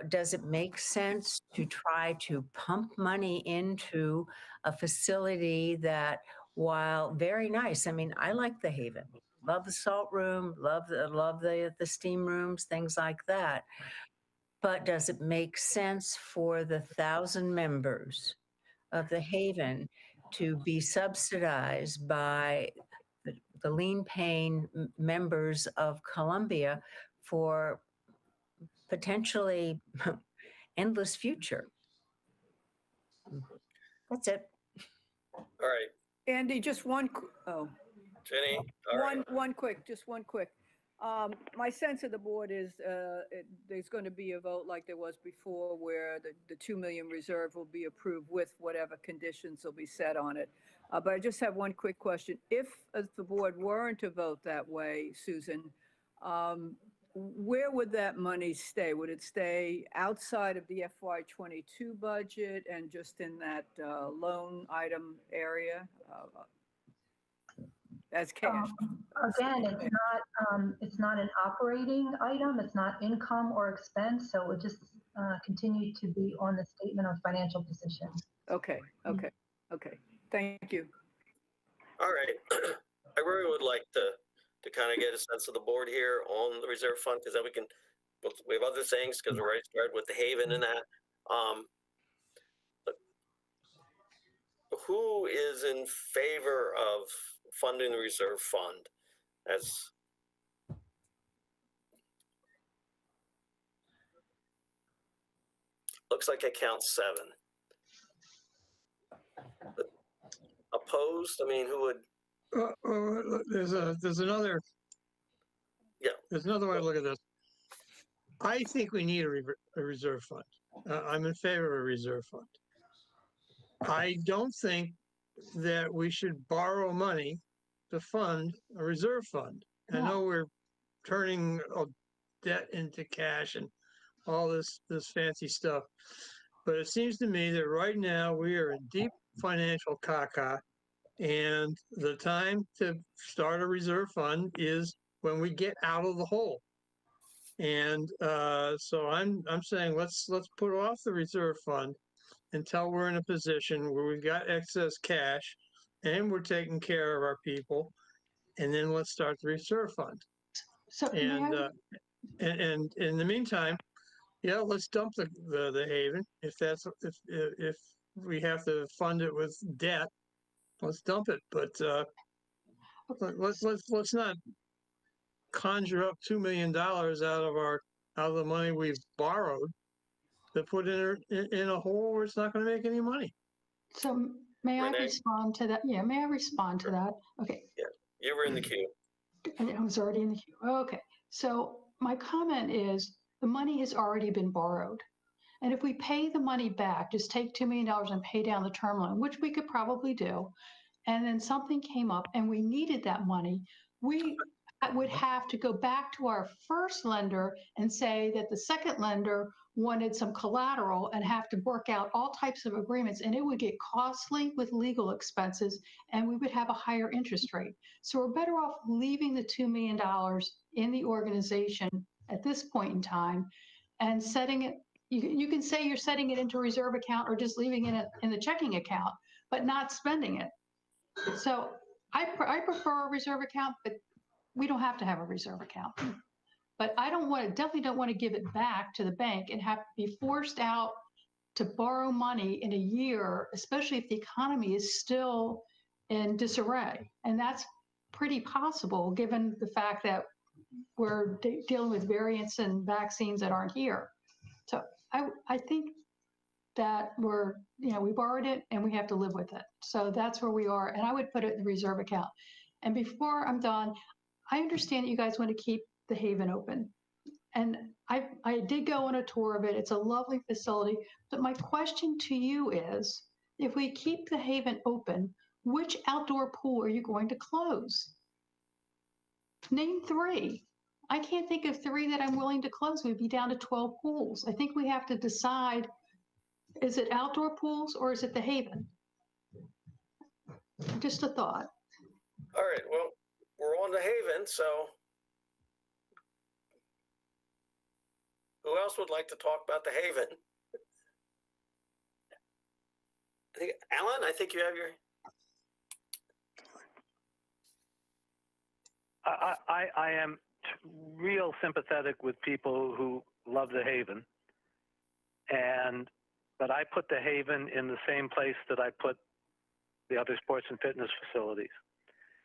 S: does it make sense to try to pump money into a facility that, while very nice, I mean, I like the Haven. Love the salt room, love the steam rooms, things like that. But does it make sense for the 1,000 members of the Haven to be subsidized by the lien-paying members of Columbia for potentially endless future? That's it.
A: All right.
B: Andy, just one,
A: Jenny, all right.
B: one quick. My sense of the board is there's going to be a vote like there was before where the 2 million reserve will be approved with whatever conditions will be set on it. But I just have one quick question. If the board weren't to vote that way, Susan, where would that money stay? Would it stay outside of the FY22 budget and just in that loan item area? As cash.
R: Again, it's not an operating item. It's not income or expense. So it would just continue to be on the statement of financial position.
B: Okay. Thank you.
A: All right. I really would like to kind of get a sense of the board here on the reserve fund, because then we have other things, because we're already started with the Haven and that. But who is in favor of funding the reserve fund as looks like I count 7. But opposed? I mean, who would?
C: There's another.
A: Yeah.
C: There's another way to look at this. I think we need a reserve fund. I'm in favor of a reserve fund. I don't think that we should borrow money to fund a reserve fund. I
D: Yeah.
C: know we're turning debt into cash and all this fancy stuff, but it seems to me that right now we are in deep financial caca, and the time to start a reserve fund is when we get out of the hole. And so I'm saying let's put off the reserve fund until we're in a position where we've got excess cash and we're taking care of our people, and then let's start the reserve fund.
D: So
C: And in the meantime, yeah, let's dump the Haven if we have to fund it with debt. Let's dump it, but let's not conjure up $2 million out of the money we've borrowed to put in a hole where it's not going to make any money.
D: So may I
A: Renee?
D: respond to that? Yeah, may I respond to that? Okay.
A: Yeah, you were in the queue.
D: I was already in the queue. Okay. So my comment is the money has already been borrowed. And if we pay the money back, just take $2 million and pay down the term loan, which we could probably do, and then something came up and we needed that money, we would have to go back to our first lender and say that the second lender wanted some collateral and have to work out all types of agreements, and it would get costly with legal expenses, and we would have a higher interest rate. So we're better off leaving the $2 million in the organization at this point in time and setting it. You can say you're setting it into a reserve account or just leaving it in the checking account, but not spending it. So I prefer a reserve account, but we don't have to have a reserve account. But I definitely don't want to give it back to the bank and have to be forced out to borrow money in a year, especially if the economy is still in disarray. And that's pretty possible given the fact that we're dealing with variants and vaccines that aren't here. So I think that we borrowed it and we have to live with it. So that's where we are. And I would put it in the reserve account. And before I'm done, I understand that you guys want to keep the Haven open. And I did go on a tour of it. It's a lovely facility. But my question to you is, if we keep the Haven open, which outdoor pool are you going to close? Name 3. I can't think of 3 that I'm willing to close. We'd be down to 12 pools. I think we have to decide, is it outdoor pools or is it the Haven? Just a thought.
A: All right, well, we're on the Haven, so who else would like to talk about the Haven? Alan, I think you have your...
H: I am real sympathetic with people who love the Haven, but I put the Haven in the same place that I put the other sports and fitness facilities.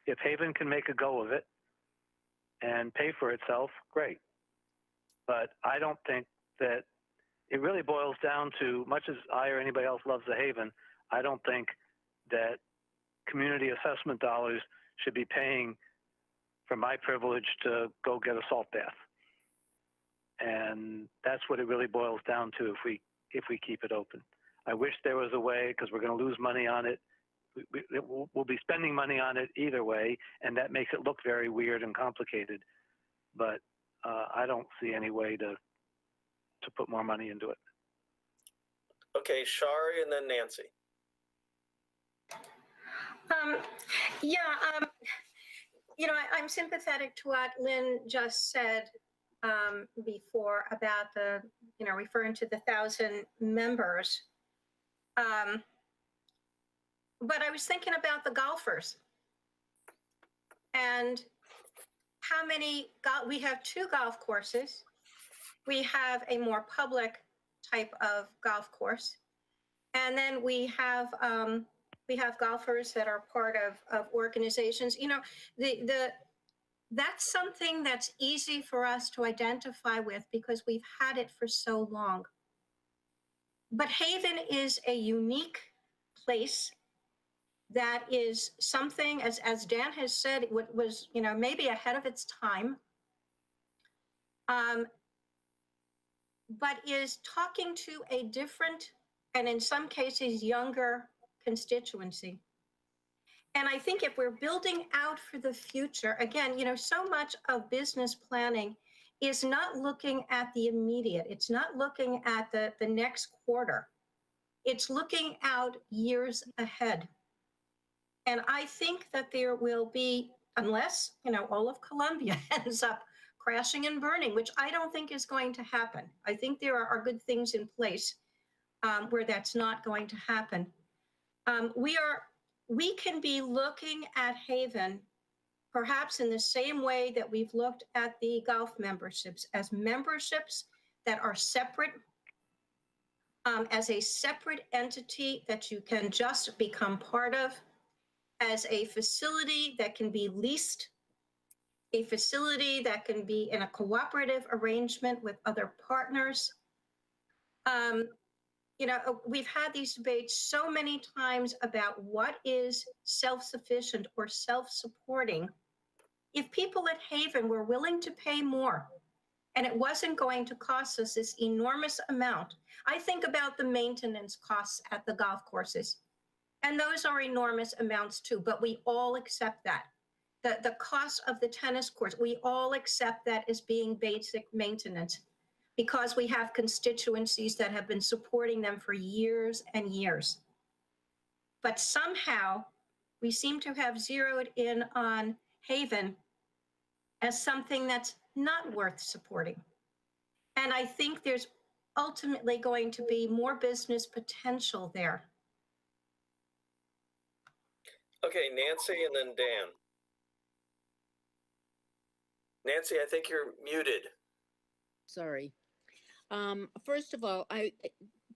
H: If Haven can make a go of it and pay for itself, great. But I don't think that it really boils down to, much as I or anybody else loves the Haven, I don't think that community assessment dollars should be paying for my privilege to go get a salt bath. And that's what it really boils down to if we keep it open. I wish there was a way, because we're going to lose money on it. We'll be spending money on it either way, and that makes it look very weird and complicated. But I don't see any way to put more money into it.
A: Okay, Shari and then Nancy.
L: I'm sympathetic to what Lynn just said before about referring to the 1,000 members. But I was thinking about the golfers and how many, we have 2 golf courses. We have a more public type of golf course. And then we have golfers that are part of organizations. That's something that's easy for us to identify with because we've had it for so long. But Haven is a unique place that is something, as Dan has said, was maybe ahead of its time, but is talking to a different, and in some cases, younger constituency. And I think if we're building out for the future, again, so much of business planning is not looking at the immediate. It's not looking at the next quarter. It's looking out years ahead. And I think that there will be, unless, all of Columbia ends up crashing and burning, which I don't think is going to happen. I think there are good things in place where that's not going to happen. We can be looking at Haven perhaps in the same way that we've looked at the golf memberships, as memberships that are separate, as a separate entity that you can just become part of, as a facility that can be leased, a facility that can be in a cooperative arrangement with other partners. We've had these debates so many times about what is self-sufficient or self-supporting. If people at Haven were willing to pay more and it wasn't going to cost us this enormous amount, I think about the maintenance costs at the golf courses. And those are enormous amounts too, but we all accept that. The cost of the tennis courts, we all accept that as being basic maintenance because we have constituencies that have been supporting them for years and years. But somehow we seem to have zeroed in on Haven as something that's not worth supporting. And I think there's ultimately going to be more business potential there.
A: Okay, Nancy and then Dan. Nancy, I think you're muted.
F: Sorry. First of all,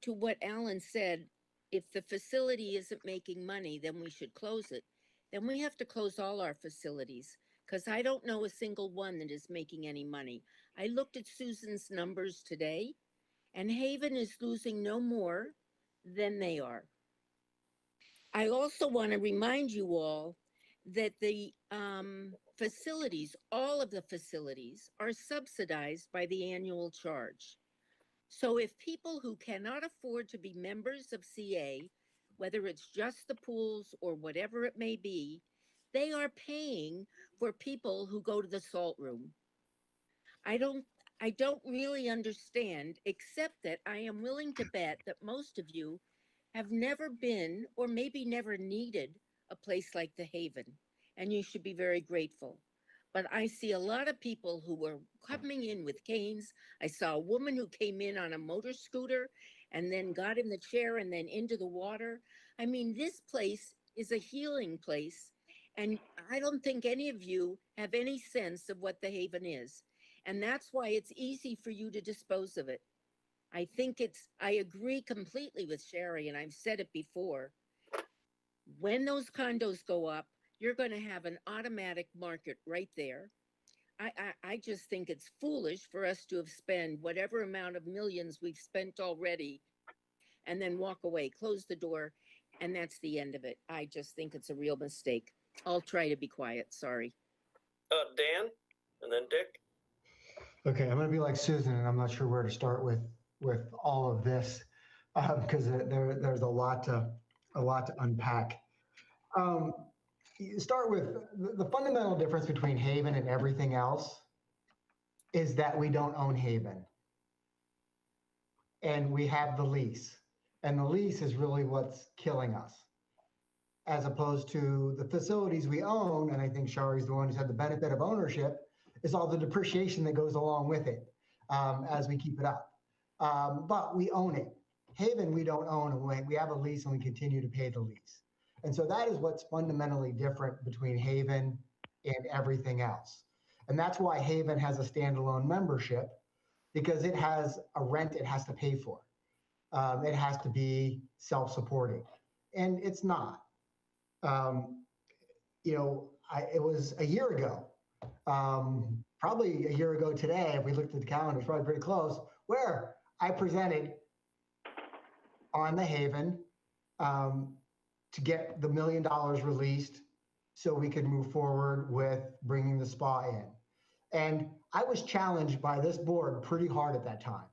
F: to what Alan said, if the facility isn't making money, then we should close it. Then we have to close all our facilities because I don't know a single one that is making any money. I looked at Susan's numbers today, and Haven is losing no more than they are. I also want to remind you all that the facilities, all of the facilities, are subsidized by the annual charge. So if people who cannot afford to be members of CA, whether it's just the pools or whatever it may be, they are paying for people who go to the salt room. I don't really understand, except that I am willing to bet that most of you have never been or maybe never needed a place like the Haven, and you should be very grateful. But I see a lot of people who were coming in with canes. I saw a woman who came in on a motor scooter and then got in the chair and then into the water. I mean, this place is a healing place, and I don't think any of you have any sense of what the Haven is. And that's why it's easy for you to dispose of it. I agree completely with Sherry, and I've said it before. When those condos go up, you're going to have an automatic market right there. I just think it's foolish for us to have spent whatever amount of millions we've spent already and then walk away, close the door, and that's the end of it. I just think it's a real mistake. I'll try to be quiet, sorry.
A: Dan, and then Dick.
T: Okay, I'm going to be like Susan, and I'm not sure where to start with all of this because there's a lot to unpack. You start with the fundamental difference between Haven and everything else is that we don't own Haven, and we have the lease, and the lease is really what's killing us, as opposed to the facilities we own. And I think Shari's the one who's had the benefit of ownership. Is all the depreciation that goes along with it as we keep it up. But we own it. Haven, we don't own, and we have a lease and we continue to pay the lease. And so that is what's fundamentally different between Haven and everything else. And that's why Haven has a standalone membership, because it has a rent it has to pay for. It has to be self-supporting, and it's not. It was a year ago. Probably a year ago today, if we looked at the calendar, it's probably pretty close, where I presented on the Haven to get the $1 million released so we could move forward with bringing the spa in. And I was challenged by this board pretty hard at that time.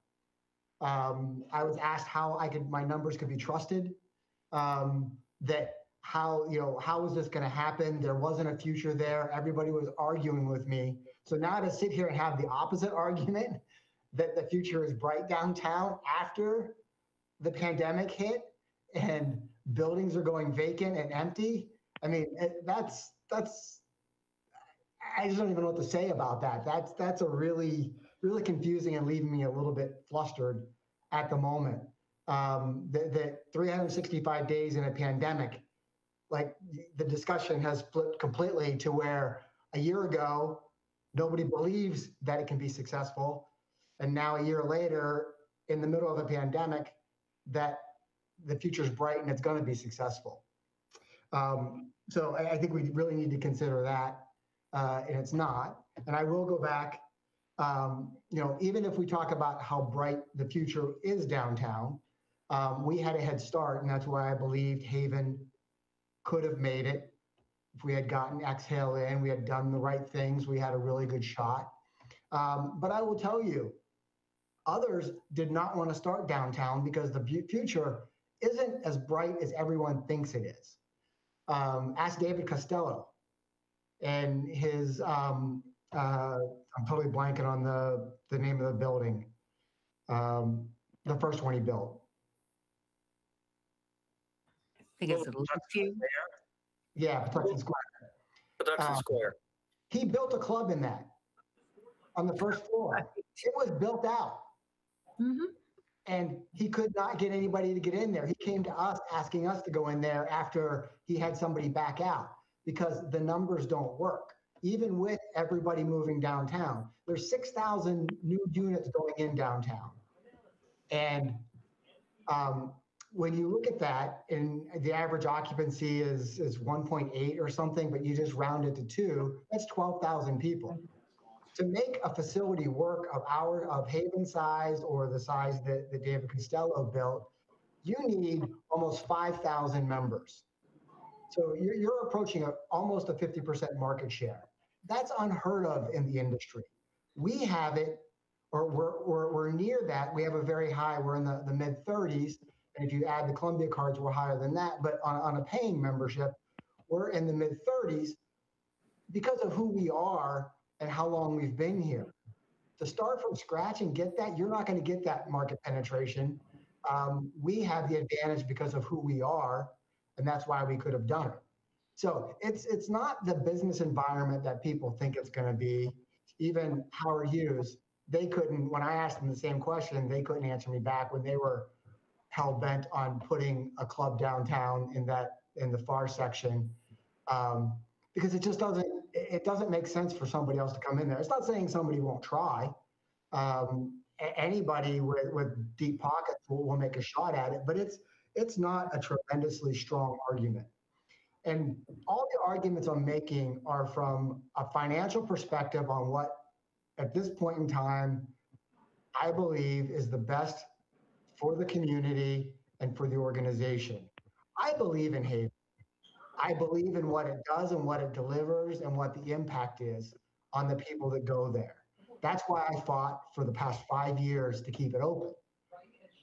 T: I was asked how my numbers could be trusted, that how, how is this going to happen? There wasn't a future there. Everybody was arguing with me. So now to sit here and have the opposite argument that the future is bright downtown after the pandemic hit and buildings are going vacant and empty. I mean, that's I just don't even know what to say about that. That's a really confusing and leaving me a little bit flustered at the moment. The 365 days in a pandemic, like the discussion has flipped completely to where a year ago, nobody believes that it can be successful. And now a year later, in the middle of a pandemic, that the future's bright and it's going to be successful. So I think we really need to consider that, and it's not. And I will go back, even if we talk about how bright the future is downtown, we had a head start, and that's why I believed Haven could have made it. If we had gotten Exhale in, we had done the right things, we had a really good shot. But I will tell you, others did not want to start downtown because the future isn't as bright as everyone thinks it is. Ask David Costello and his, I'm totally blanking on the name of the building, the first one he built.
S: I think it's a Lakeview.
T: Yeah, Patuxent Square.
A: Patuxent Square.
T: He built a club in that on the first floor. It was built out. And he could not get anybody to get in there. He came to us asking us to go in there after he had somebody back out because the numbers don't work. Even with everybody moving downtown, there's 6,000 new units going in downtown. And when you look at that, and the average occupancy is 1.8 or something, but you just round it to 2, that's 12,000 people. To make a facility work of Haven size or the size that David Costello built, you need almost 5,000 members. So you're approaching almost a 50% market share. That's unheard of in the industry. We have it, or we're near that. We have a very high, we're in the mid 30s. And if you add the Columbia cards, we're higher than that. But on a paying membership, we're in the mid 30s because of who we are and how long we've been here. To start from scratch and get that, you're not going to get that market penetration. We have the advantage because of who we are, and that's why we could have done it. So it's not the business environment that people think it's going to be. Even Howard Hughes, they couldn't, when I asked them the same question, they couldn't answer me back when they were hell-bent on putting a club downtown in the far section, because it just doesn't make sense for somebody else to come in there. It's not saying somebody won't try. Anybody with deep pockets will make a shot at it, but it's not a tremendously strong argument. And all the arguments I'm making are from a financial perspective on what, at this point in time, I believe is the best for the community and for the organization. I believe in Haven. I believe in what it does and what it delivers and what the impact is on the people that go there. That's why I fought for the past 5 years to keep it open.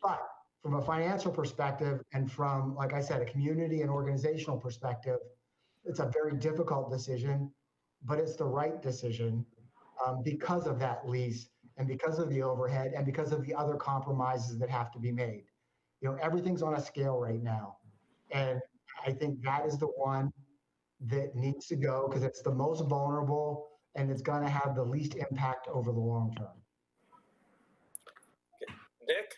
T: But from a financial perspective and from, like I said, a community and organizational perspective, it's a very difficult decision, but it's the right decision because of that lease and because of the overhead and because of the other compromises that have to be made. Everything's on a scale right now. And I think that is the one that needs to go because it's the most vulnerable and it's going to have the least impact over the long term.
A: Dick?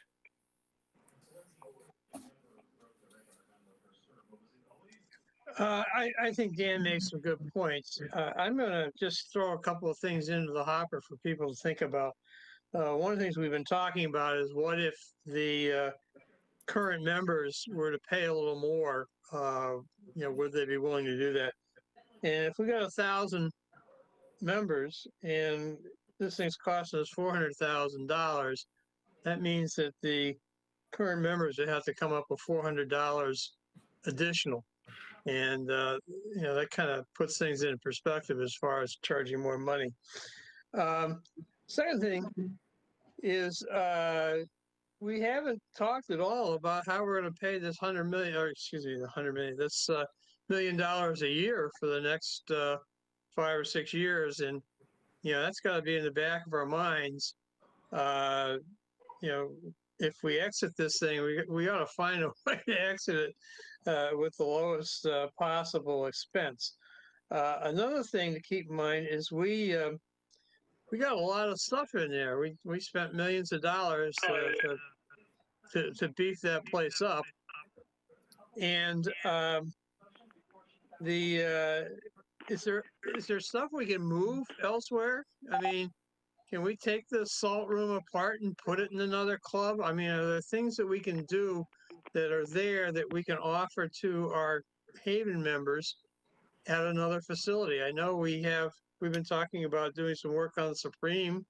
C: I think Dan makes some good points. I'm going to just throw a couple of things into the hopper for people to think about. One of the things we've been talking about is what if the current members were to pay a little more, would they be willing to do that? And if we got 1,000 members and this thing's costing us $400,000, that means that the current members would have to come up with $400 additional. And, that kind of puts things in perspective as far as charging more money. Second thing is we haven't talked at all about how we're going to pay this $100 million, this million a year for the next 5 or 6 years. And, that's got to be in the back of our minds. If we exit this thing, we ought to find a way to exit it with the lowest possible expense. Another thing to keep in mind is we got a lot of stuff in there. We spent millions of dollars to beef that place up. And is there stuff we can move elsewhere? I mean, can we take the salt room apart and put it in another club? I mean, are there things that we can do that are there that we can offer to our Haven members at another facility? I know we've been talking about doing some work on Supreme.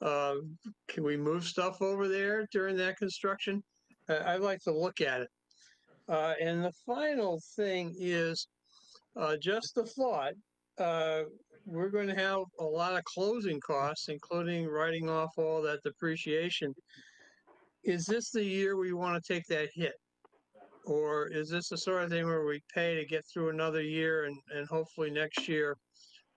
C: Can we move stuff over there during that construction? I'd like to look at it. And the final thing is just a thought. We're going to have a lot of closing costs, including writing off all that depreciation. Is this the year we want to take that hit? Or is this the sort of thing where we pay to get through another year and hopefully next year,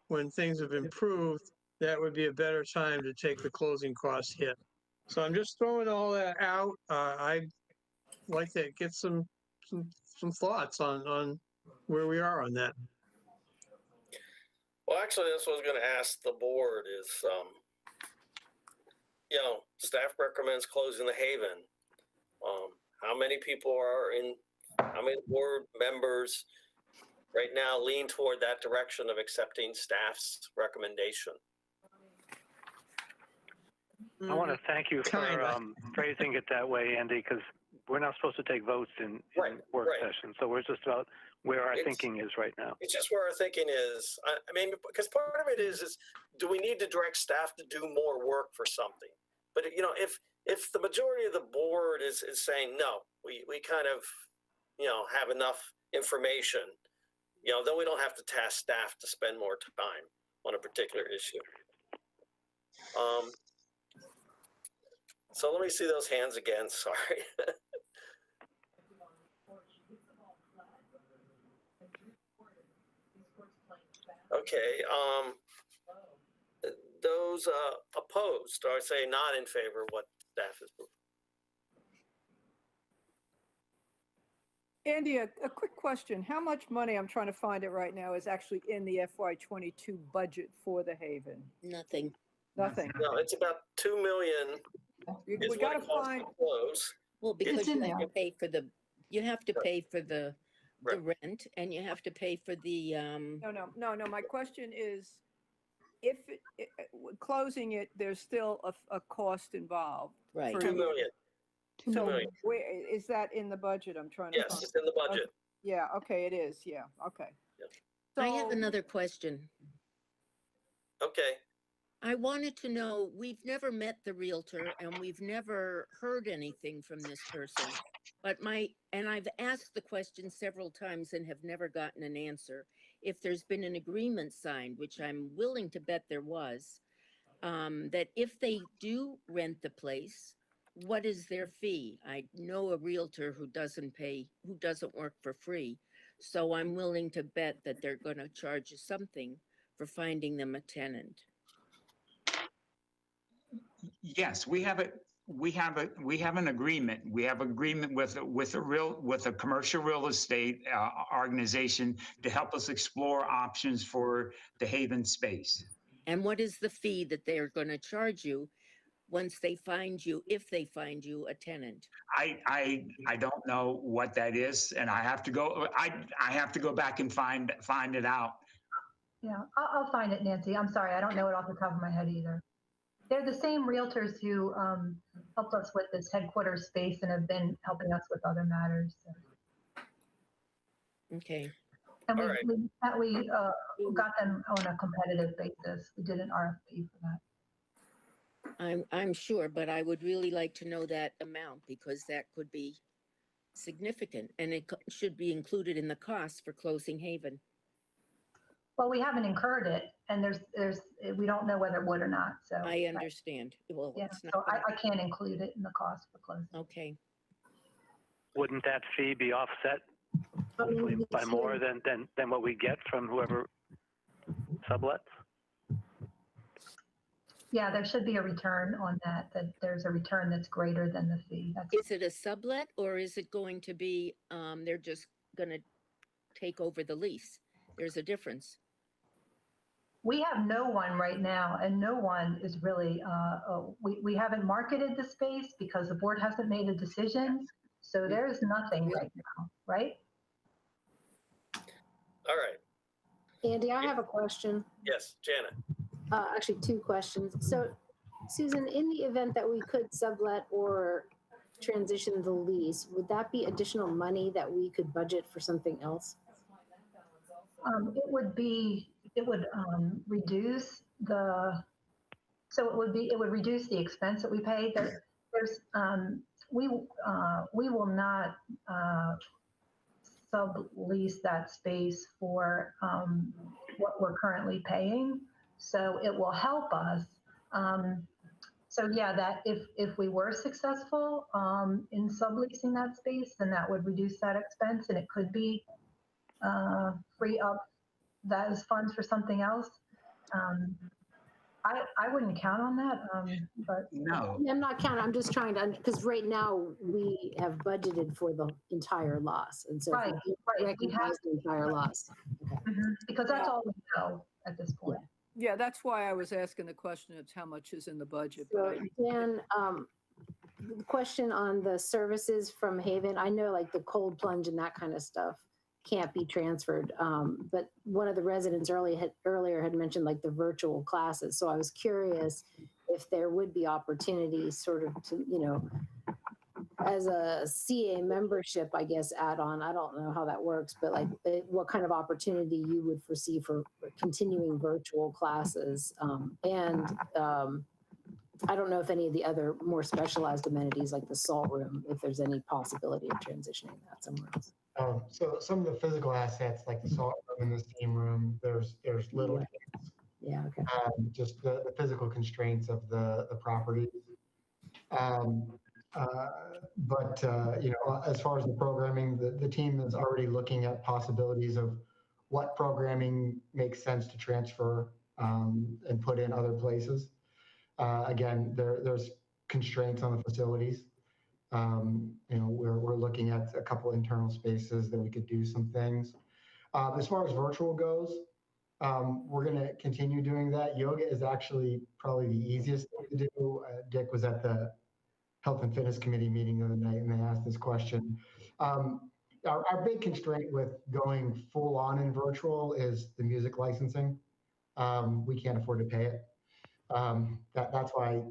C: when things have improved, that would be a better time to take the closing cost hit? So I'm just throwing all that out. I'd like to get some thoughts on where we are on that.
A: Well, actually, that's what I was going to ask the board is, staff recommends closing the Haven. How many board members right now lean toward that direction of accepting staff's recommendation?
H: I want to thank you for phrasing it that way, Andy, because we're not supposed to take votes in work sessions. So we're just about where our thinking is right now.
A: It's just where our thinking is. I mean, because part of it is do we need to direct staff to do more work for something? But if the majority of the board is saying no, we kind of have enough information, then we don't have to task staff to spend more time on a particular issue. So let me see those hands again. Sorry. Okay. Those opposed, or say not in favor of what staff is proposing.
B: Andy, a quick question. How much money, I'm trying to find it right now, is actually in the FY22 budget for the Haven?
F: Nothing.
B: Nothing.
A: No, it's about $2 million.
B: We got to find.
A: Close.
F: Well, because you have to pay for the rent, and you have to pay for the.
B: No. My question is, if closing it, there's still a cost involved.
F: Right.
A: $2 million.
B: So where is that in the budget? I'm trying to.
A: Yes, it's in the budget.
B: Yeah. Okay. It is. Yeah. Okay.
F: I have another question.
A: Okay.
F: I wanted to know, we've never met the Realtor and we've never heard anything from this person. But I've asked the question several times and have never gotten an answer. If there's been an agreement signed, which I'm willing to bet there was, that if they do rent the place, what is their fee? I know a Realtor who doesn't work for free. So I'm willing to bet that they're going to charge you something for finding them a tenant.
I: Yes, we have an agreement. We have agreement with a commercial real estate organization to help us explore options for the Haven space.
F: And what is the fee that they are going to charge you once they find you, if they find you a tenant?
I: I don't know what that is, and I have to go back and find it out.
R: Yeah, I'll find it, Nancy. I'm sorry, I don't know it off the top of my head either. They're the same realtors who helped us with this headquarters space and have been helping us with other matters. So.
F: Okay.
R: And we got them on a competitive basis. We did an RFP for that.
F: I'm sure, but I would really like to know that amount because that could be significant and it should be included in the cost for closing Haven.
R: Well, we haven't incurred it, and we don't know whether it would or not. So
F: I understand. Well,
R: yeah,
F: it's not
R: so I can't include it in the cost for closing.
F: Okay.
H: Wouldn't that fee be offset hopefully by more than what we get from whoever sublets?
R: Yeah, there should be a return on that there's a return that's greater than the fee. That's
F: Is it a sublet or is it going to be, they're just gonna take over the lease? There's a difference.
R: We have no one right now, and no one is really, we haven't marketed the space because the board hasn't made a decision. So there's nothing right now, right?
A: All right.
P: Andy, I have a question.
A: Yes, Janet.
P: Actually, two questions. So, Susan, in the event that we could sublet or transition the lease, would that be additional money that we could budget for something else?
R: It would reduce the, it would reduce the expense that we pay. We will not sublease that space for what we're currently paying. So it will help us. So yeah, that if we were successful in subleasing that space, then that would reduce that expense, and it could be free up those funds for something else. I wouldn't count on that, but
I: No.
P: I'm not counting. I'm just trying to, because right now we have budgeted for the entire loss, and so
R: right,
P: we recognize the entire loss.
R: Because that's all we know at this point.
B: Yeah, that's why I was asking the question of how much is in the budget.
P: So Dan, the question on the services from Haven, I know like the cold plunge and that kind of stuff can't be transferred. But one of the residents earlier had mentioned like the virtual classes. So I was curious if there would be opportunities sort of to, you know, as a CA membership, I guess, add on. I don't know how that works, but like what kind of opportunity you would foresee for continuing virtual classes. I don't know if any of the other more specialized amenities like the salt room, if there's any possibility of transitioning that somewhere else.
T: So some of the physical assets like the salt room and the steam room, there's little kids.
P: Yeah, okay.
T: Just the physical constraints of the property. But you know, as far as the programming, the team is already looking at possibilities of what programming makes sense to transfer and put in other places. Again, there's constraints on the facilities. You know, we're looking at a couple internal spaces that we could do some things. As far as virtual goes, we're going to continue doing that. Yoga is actually probably the easiest thing to do. Dick was at the Health and Fitness Committee meeting the other night, and they asked this question. Our big constraint with going full on in virtual is the music licensing. We can't afford to pay it. That's why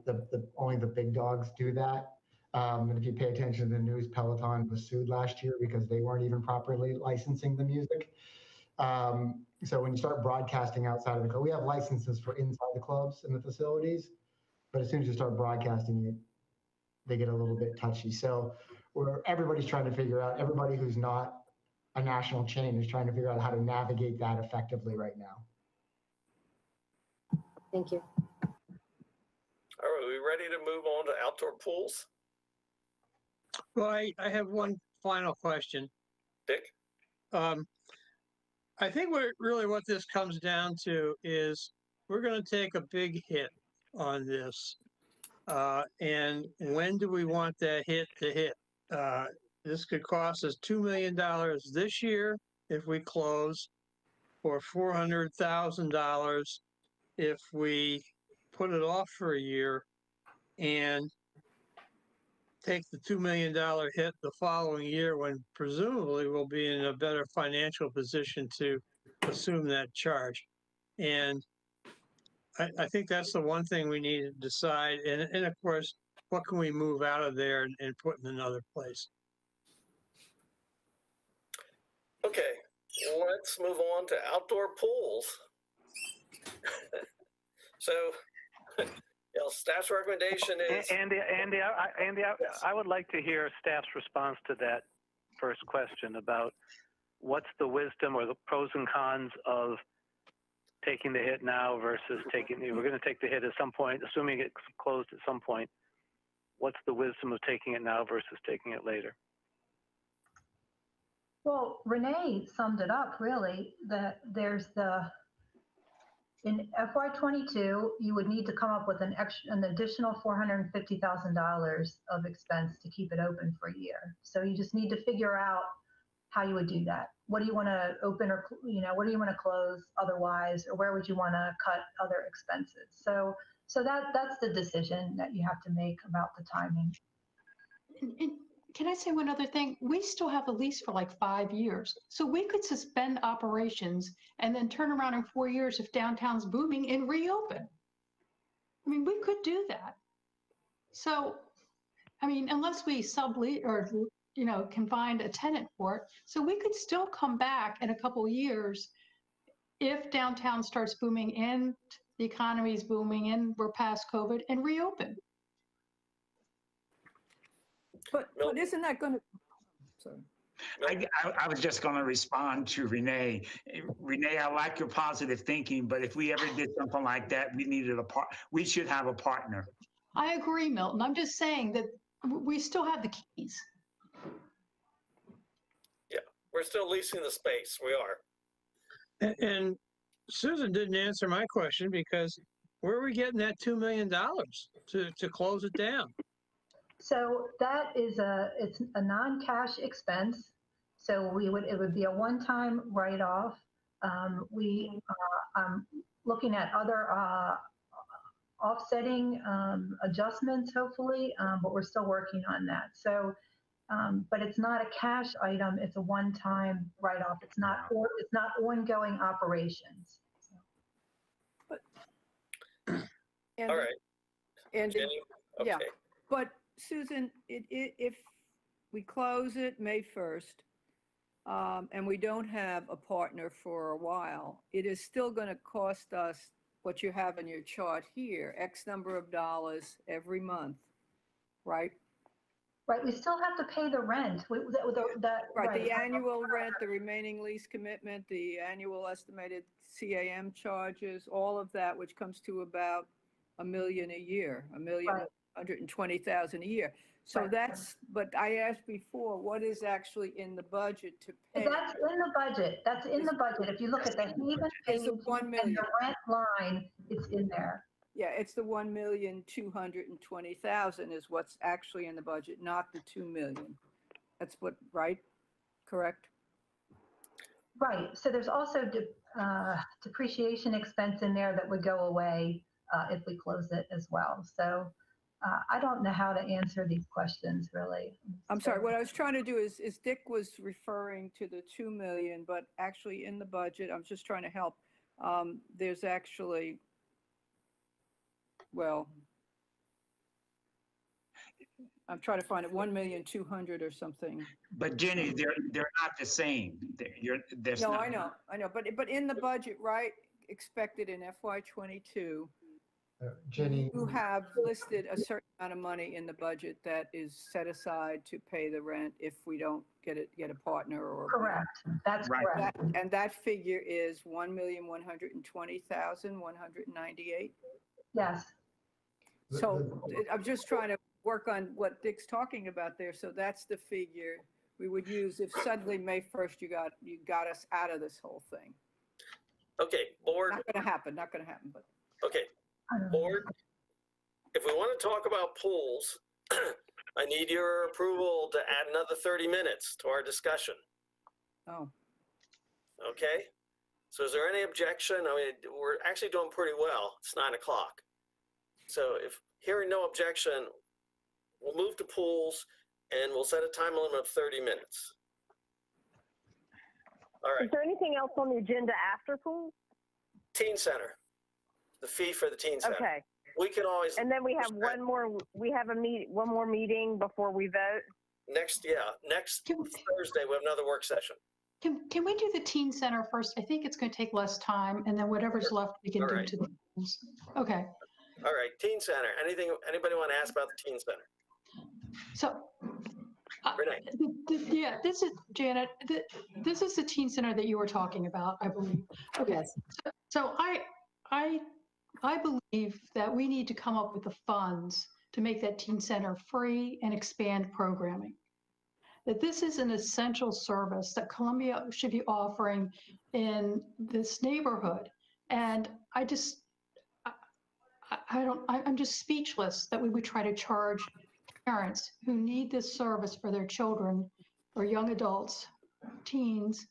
T: only the big dogs do that. And if you pay attention to the news, Peloton was sued last year because they weren't even properly licensing the music. So when you start broadcasting outside of the club, we have licenses for inside the clubs and the facilities, but as soon as you start broadcasting it, they get a little bit touchy. So everybody's trying to figure out, everybody who's not a national chain is trying to figure out how to navigate that effectively right now.
P: Thank you.
A: All right, are we ready to move on to outdoor pools?
C: Well, I have one final question.
A: Dick?
C: I think what this comes down to is we're going to take a big hit on this. And when do we want that hit to hit? This could cost us $2 million this year if we close, or $400,000 if we put it off for a year and take the $2 million hit the following year when presumably we'll be in a better financial position to assume that charge. And I think that's the one thing we need to decide. And of course, what can we move out of there and put in another place?
A: Okay, let's move on to outdoor pools. So, you know, staff's recommendation is...
H: Andy, I would like to hear staff's response to that first question about what's the wisdom or the pros and cons of taking the hit now versus we're going to take the hit at some point, assuming it's closed at some point. What's the wisdom of taking it now versus taking it later?
R: Well, Renee summed it up really, that in FY22, you would need to come up with an additional $450,000 of expense to keep it open for a year. So you just need to figure out how you would do that. What do you want to open, or, what do you want to close otherwise, or where would you want to cut other expenses? So that's the decision that you have to make about the timing.
D: And can I say one other thing? We still have a lease for like 5 years. So we could suspend operations and then turn around in 4 years if downtown's booming and reopen. I mean, we could do that. So, I mean, unless we sublease or, can find a tenant for it. So we could still come back in a couple of years if downtown starts booming and the economy is booming and we're past COVID and reopen.
B: But isn't that going to, sorry.
I: I was just going to respond to Renee. Renee, I like your positive thinking, but if we ever did something like that, we should have a partner.
D: I agree, Milton. I'm just saying that we still have the keys.
A: Yeah, we're still leasing the space. We are.
C: And Susan didn't answer my question, because where are we getting that $2 million to close it down?
R: So that is it's a non-cash expense. So it would be a one-time write-off. I'm looking at other offsetting adjustments, hopefully, but we're still working on that. So, but it's not a cash item. It's a one-time write-off. It's not ongoing operations.
B: And,
A: All right.
B: And
A: Jenny? Okay.
B: yeah, but Susan, if we close it May 1st, and we don't have a partner for a while, it is still going to cost us what you have in your chart here, X number of dollars every month, right?
R: Right, we still have to pay the rent.
B: Right, the annual rent, the remaining lease commitment, the annual estimated CAM charges, all of that, which comes to about $1 million a year, $1,120,000 a year. So that's, but I asked before, what is actually in the budget to pay?
R: That's in the budget. That's in the budget. If you look at the Haven page and the rent line, it's in there.
B: Yeah, it's the $1,220,000 is what's actually in the budget, not the $2 million. That's what, right? Correct?
R: Right. So there's also depreciation expense in there that would go away if we close it as well. So I don't know how to answer these questions, really.
B: I'm sorry, what I was trying to do is Dick was referring to the 2 million, but actually in the budget, I'm just trying to help. There's actually, well, I'm trying to find it, 1,200,000 or something.
I: But Jenny, they're not the same.
B: No, I know, but in the budget, right, expected in FY22,
T: Jenny,
B: you have listed a certain amount of money in the budget that is set aside to pay the rent if we don't get a partner or.
R: Correct. That's correct.
B: And that figure is 1,120,198.
R: Yes.
B: So I'm just trying to work on what Dick's talking about there. So that's the figure we would use if suddenly May 1st you got us out of this whole thing.
A: Okay, board.
B: Not going to happen, but.
A: Okay, board, if we want to talk about pools, I need your approval to add another 30 minutes to our discussion.
B: Oh.
A: Okay, so is there any objection? I mean, we're actually doing pretty well. It's 9 o'clock. So if hearing no objection, we'll move to pools and we'll set a time limit of 30 minutes. All right.
O: Is there anything else on the agenda after pools?
A: Teen Center. The fee for the Teen Center.
O: Okay.
A: We can always.
O: And then we have one more meeting before we vote.
A: Next Thursday, we have another work session.
D: Can we do the teen center first? I think it's going to take less time, and then whatever's left we can do to the. Okay.
A: All right, Teen Center. Anybody want to ask about the Teen Center?
D: So.
A: Renee.
D: Yeah, this is Janet. This is the teen center that you were talking about, I believe. Okay.
P: Yes.
D: So I believe that we need to come up with the funds to make that teen center free and expand programming. that this is an essential service that Columbia should be offering in this neighborhood. And I just, I'm just speechless that we would try to charge parents who need this service for their children or young adults, teens,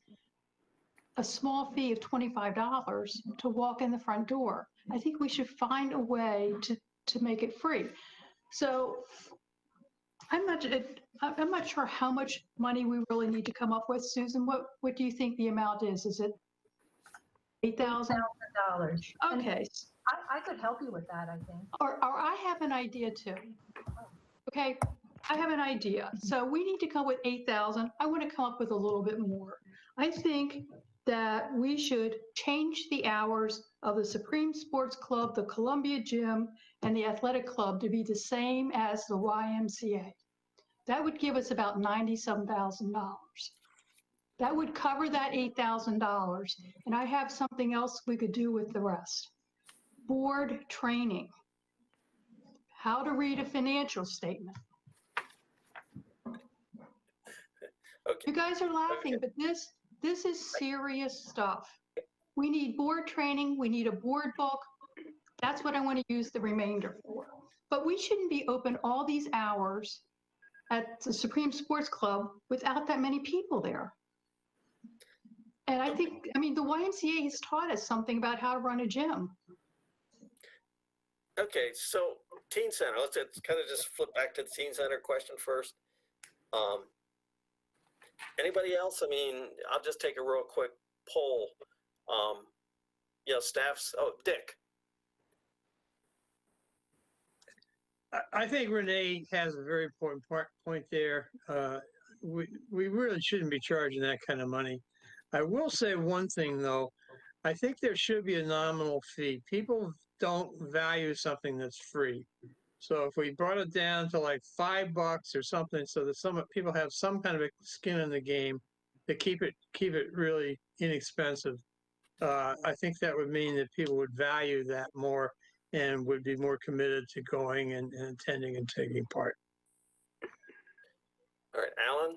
D: a small fee of $25 to walk in the front door. I think we should find a way to make it free. So I'm not sure how much money we really need to come up with. Susan, what do you think the amount is? Is it $8,000?
R: $8,000.
D: Okay.
R: I could help you with that, I think.
D: Or I have an idea too. Okay, I have an idea. So we need to come up with 8,000. I want to come up with a little bit more. I think that we should change the hours of the Supreme Sports Club, the Columbia Gym, and the Athletic Club to be the same as the YMCA. That would give us about $97,000. That would cover that $8,000. And I have something else we could do with the rest. Board training. How to read a financial statement.
A: Okay.
D: You guys are laughing, but this is serious stuff. We need board training. We need a board book. That's what I want to use the remainder for. But we shouldn't be open all these hours at the Supreme Sports Club without that many people there. And I think, I mean, the YMCA has taught us something about how to run a gym.
A: Okay, so teen center, let's kind of just flip back to the teen center question first. Anybody else? I mean, I'll just take a real quick poll. Staffs, Dick.
C: I think Renee has a very important point there. We really shouldn't be charging that kind of money. I will say one thing though. I think there should be a nominal fee. People don't value something that's free. So if we brought it down to like $5 or something, so that some people have some kind of a skin in the game, to keep it really inexpensive, I think that would mean that people would value that more and would be more committed to going and attending and taking part.
A: All right, Alan.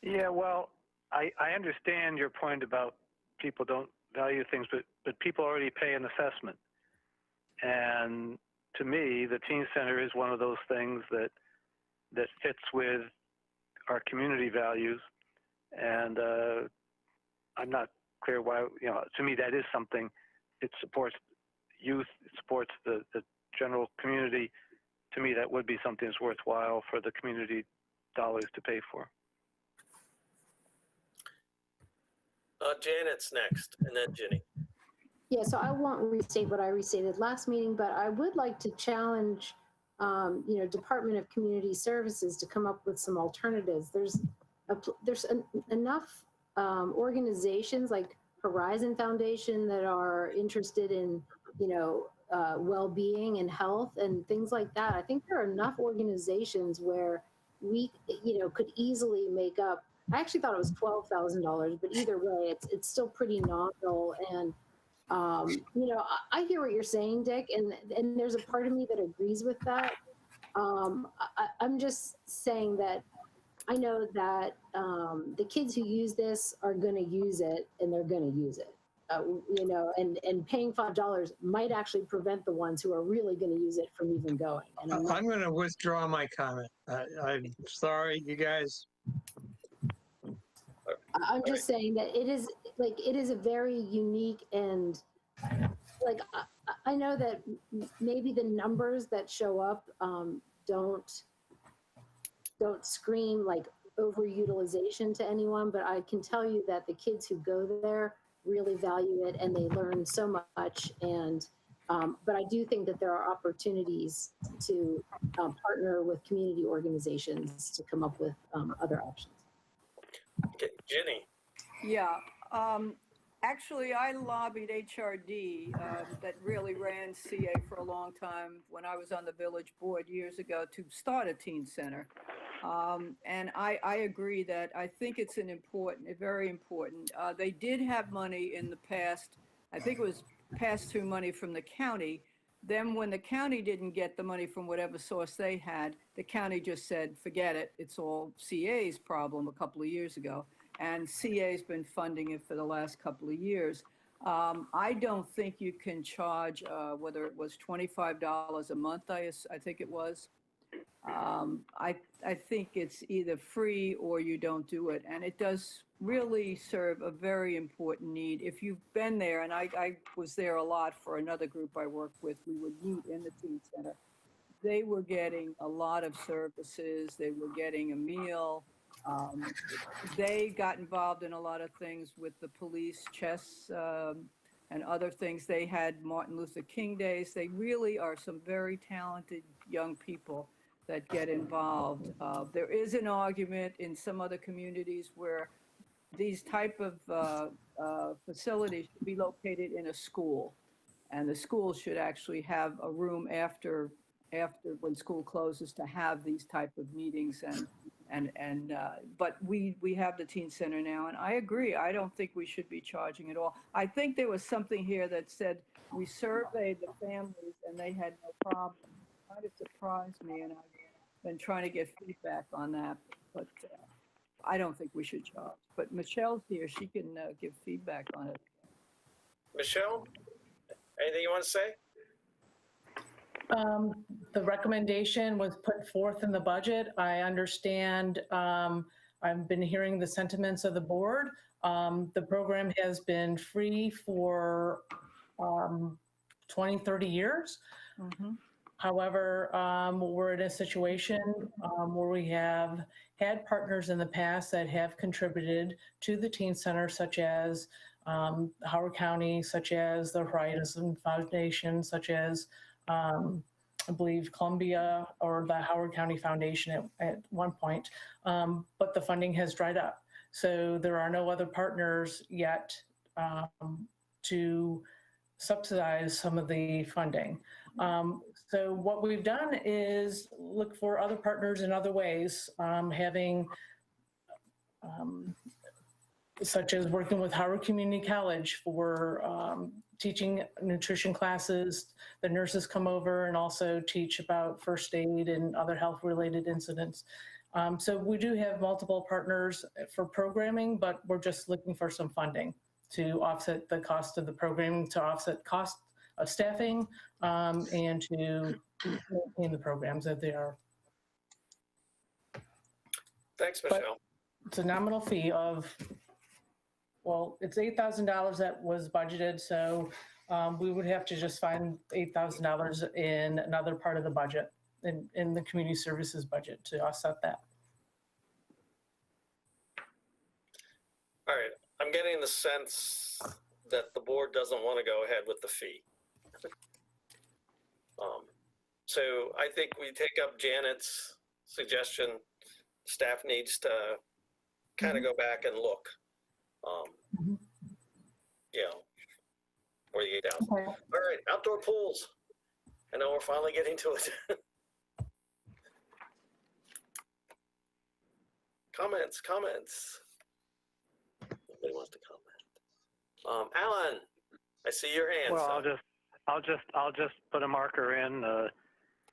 H: Yeah, well, I understand your point about people don't value things, but people already pay an assessment. And to me, the teen center is one of those things that fits with our community values. And I'm not clear why, to me, that is something. It supports youth, it supports the general community. To me, that would be something that's worthwhile for the community dollars to pay for.
A: Janet's next, and then Ginny.
P: Yeah, so I won't restate what I restated last meeting, but I would like to challenge, Department of Community Services to come up with some alternatives. There's enough organizations like Horizon Foundation that are interested in, well-being and health and things like that. I think there are enough organizations where we, could easily make up. I actually thought it was $12,000, but either way, it's still pretty nominal. And I hear what you're saying, Dick, and there's a part of me that agrees with that. I'm just saying that I know that the kids who use this are going to use it, and they're going to use it. And paying $5 might actually prevent the ones who are really going to use it from even going. And
C: I'm going to withdraw my comment. I'm sorry, you guys.
P: I'm just saying that it is a very unique and I know that maybe the numbers that show up don't scream like overutilization to anyone, but I can tell you that the kids who go there really value it and they learn so much. And but I do think that there are opportunities to partner with community organizations to come up with other options.
A: Okay, Ginny.
B: Yeah. Actually, I lobbied HRD that really ran CA for a long time when I was on the village board years ago to start a teen center. And I agree that I think it's very important. They did have money in the past. I think it was pass-through money from the county Then when the county didn't get the money from whatever source they had, the county just said, forget it, it's all CA's problem a couple of years ago. And CA's been funding it for the last couple of years. I don't think you can charge, whether it was $25 a month, I think it was. I think it's either free or you don't do it. And it does really serve a very important need. If you've been there, and I was there a lot for another group I worked with, we would meet in the teen center. They were getting a lot of services. They were getting a meal. They got involved in a lot of things with the police, chess, and other things. They had Martin Luther King days. They really are some very talented young people that get involved. There is an argument in some other communities where these type of facilities should be located in a school, and the school should actually have a room after when school closes to have these type of meetings. But we have the teen center now, and I agree. I don't think we should be charging at all. I think there was something here that said we surveyed the families and they had no problem. It kind of surprised me, and I've been trying to get feedback on that, but I don't think we should charge. But Michelle's here; she can give feedback on it.
A: Michelle, anything you want to say?
U: The recommendation was put forth in the budget. I understand, I've been hearing the sentiments of the board. The program has been free for 20, 30 years.
B: Mm-hmm.
U: However, we're in a situation where we have had partners in the past that have contributed to the teen center, such as Howard County, such as the Horizon Foundation, such as I believe Columbia or the Howard County Foundation at one point, but the funding has dried up. So there are no other partners yet to subsidize some of the funding. So what we've done is look for other partners in other ways, such as working with Howard Community College for teaching nutrition classes. The nurses come over and also teach about first aid and other health-related incidents. So we do have multiple partners for programming, but we're just looking for some funding to offset the cost of the programming, to offset cost of staffing, and to maintain the programs that they are.
A: Thanks, Michelle.
U: It's a nominal fee of, well, it's $8,000 that was budgeted, so we would have to just find $8,000 in another part of the budget, in the community services budget, to offset that.
A: All right, I'm getting the sense that the board doesn't want to go ahead with the fee. So I think we take up Janet's suggestion. Staff needs to kind of go back and look. You know, for the 8,000.
U: Okay.
A: All right, outdoor pools. I know we're finally getting to it. Comments. Nobody wants to comment. Alan, I see your hand.
H: Well, I'll just put a marker in.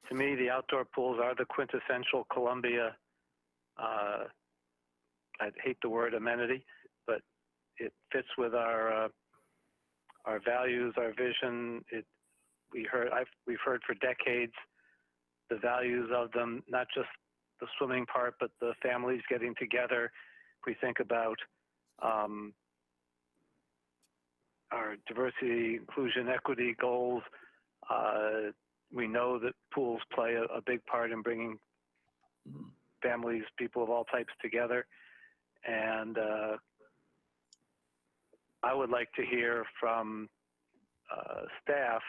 H: To me, the outdoor pools are the quintessential Columbia. I hate the word amenity, but it fits with our values, our vision. We've heard for decades the values of them, not just the swimming part, but the families getting together. If we think about our diversity, inclusion, equity goals, we know that pools play a big part in bringing families, people of all types together. And I would like to hear from staff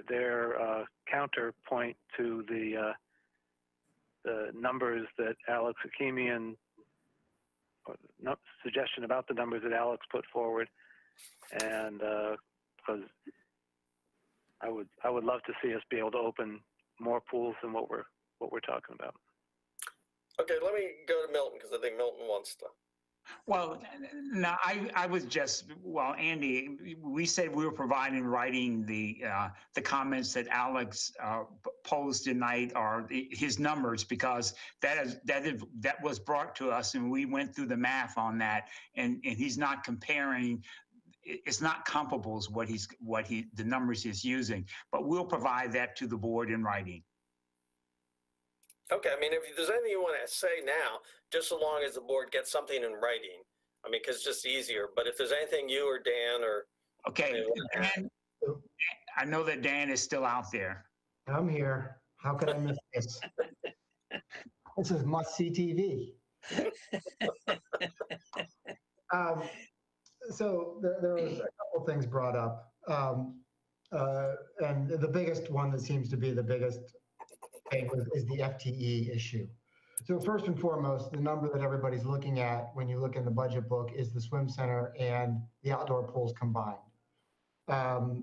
H: their counterpoint to the numbers that Alex Hakimian, or no, suggestion about the numbers that Alex put forward, and because I would love to see us be able to open more pools than what we're talking about.
A: Okay, let me go to Milton because I think Milton wants to.
I: Well, no, I was just, well, Andy, we said we were providing writing the comments that Alex posed tonight, or his numbers, because that was brought to us and we went through the math on that, and he's not comparing. It's not comparable as the numbers he's using, but we'll provide that to the board in writing.
A: Okay, I mean, if there's anything you want to say now, just so long as the board gets something in writing, I mean, because it's just easier. But if there's anything you or Dan or
I: okay, Dan, I know that Dan is still out there.
T: I'm here. How could I miss this? This is must-see TV. So there was a couple things brought up, and the biggest one that seems to be the biggest thing is the FTE issue. So first and foremost, the number that everybody's looking at when you look in the budget book is the swim center and the outdoor pools combined.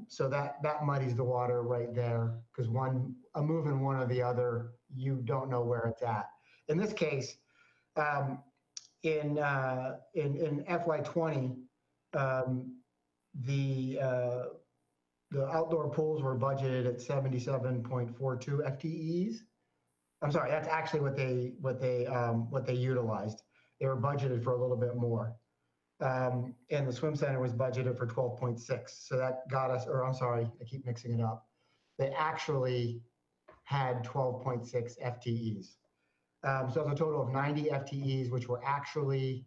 T: So that muddies the water right there, because a move in one or the other, you don't know where it's at. In this case, in FY20, the outdoor pools were budgeted at 77.42 FTEs. I'm sorry, that's actually what they utilized. They were budgeted for a little bit more. And the swim center was budgeted for 12.6. So that got us, or I'm sorry, I keep mixing it up. They actually had 12.6 FTEs. So it's a total of 90 FTEs, which were actually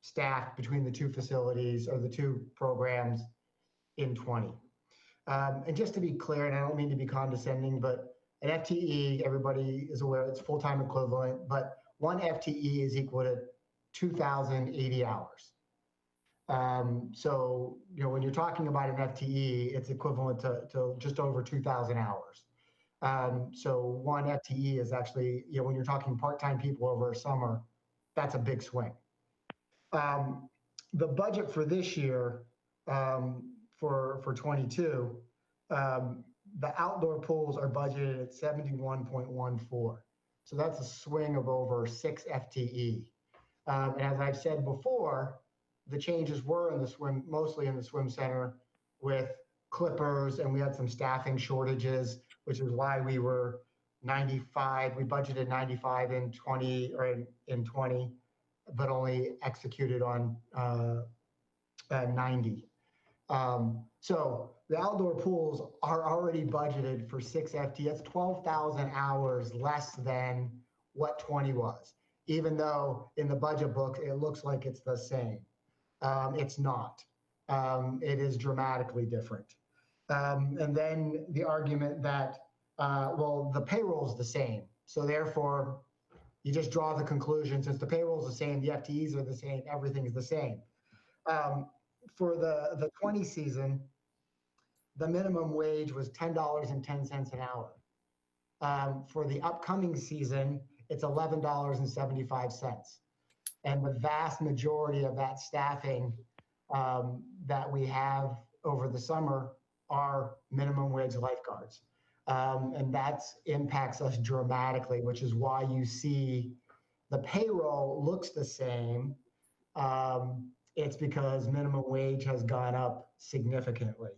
T: staffed between the two facilities or the two programs in 20. And just to be clear, and I don't mean to be condescending, but an FTE, everybody is aware, it's full-time equivalent, but one FTE is equal to 2,080 hours. So, when you're talking about an FTE, it's equivalent to just over 2,000 hours. So one FTE is actually, when you're talking part-time people over a summer, that's a big swing. The budget for this year, for 22, the outdoor pools are budgeted at 71.14. So that's a swing of over 6 FTE. And as I've said before, the changes were mostly in the swim center with clippers, and we had some staffing shortages, which is why we were 95. We budgeted 95 in 20, but only executed on 90. So the outdoor pools are already budgeted for 6 FTE. That's 12,000 hours less than what 20 was, even though in the budget book, it looks like it's the same. It's not. It is dramatically different. And then the argument that, well, the payroll's the same. So therefore, you just draw the conclusion, since the payroll's the same, the FTEs are the same, everything's the same. For the 20 season, the minimum wage was $10.10 an hour. For the upcoming season, it's $11.75. And the vast majority of that staffing that we have over the summer are minimum wage lifeguards. And that impacts us dramatically, which is why you see the payroll looks the same. It's because minimum wage has gone up significantly.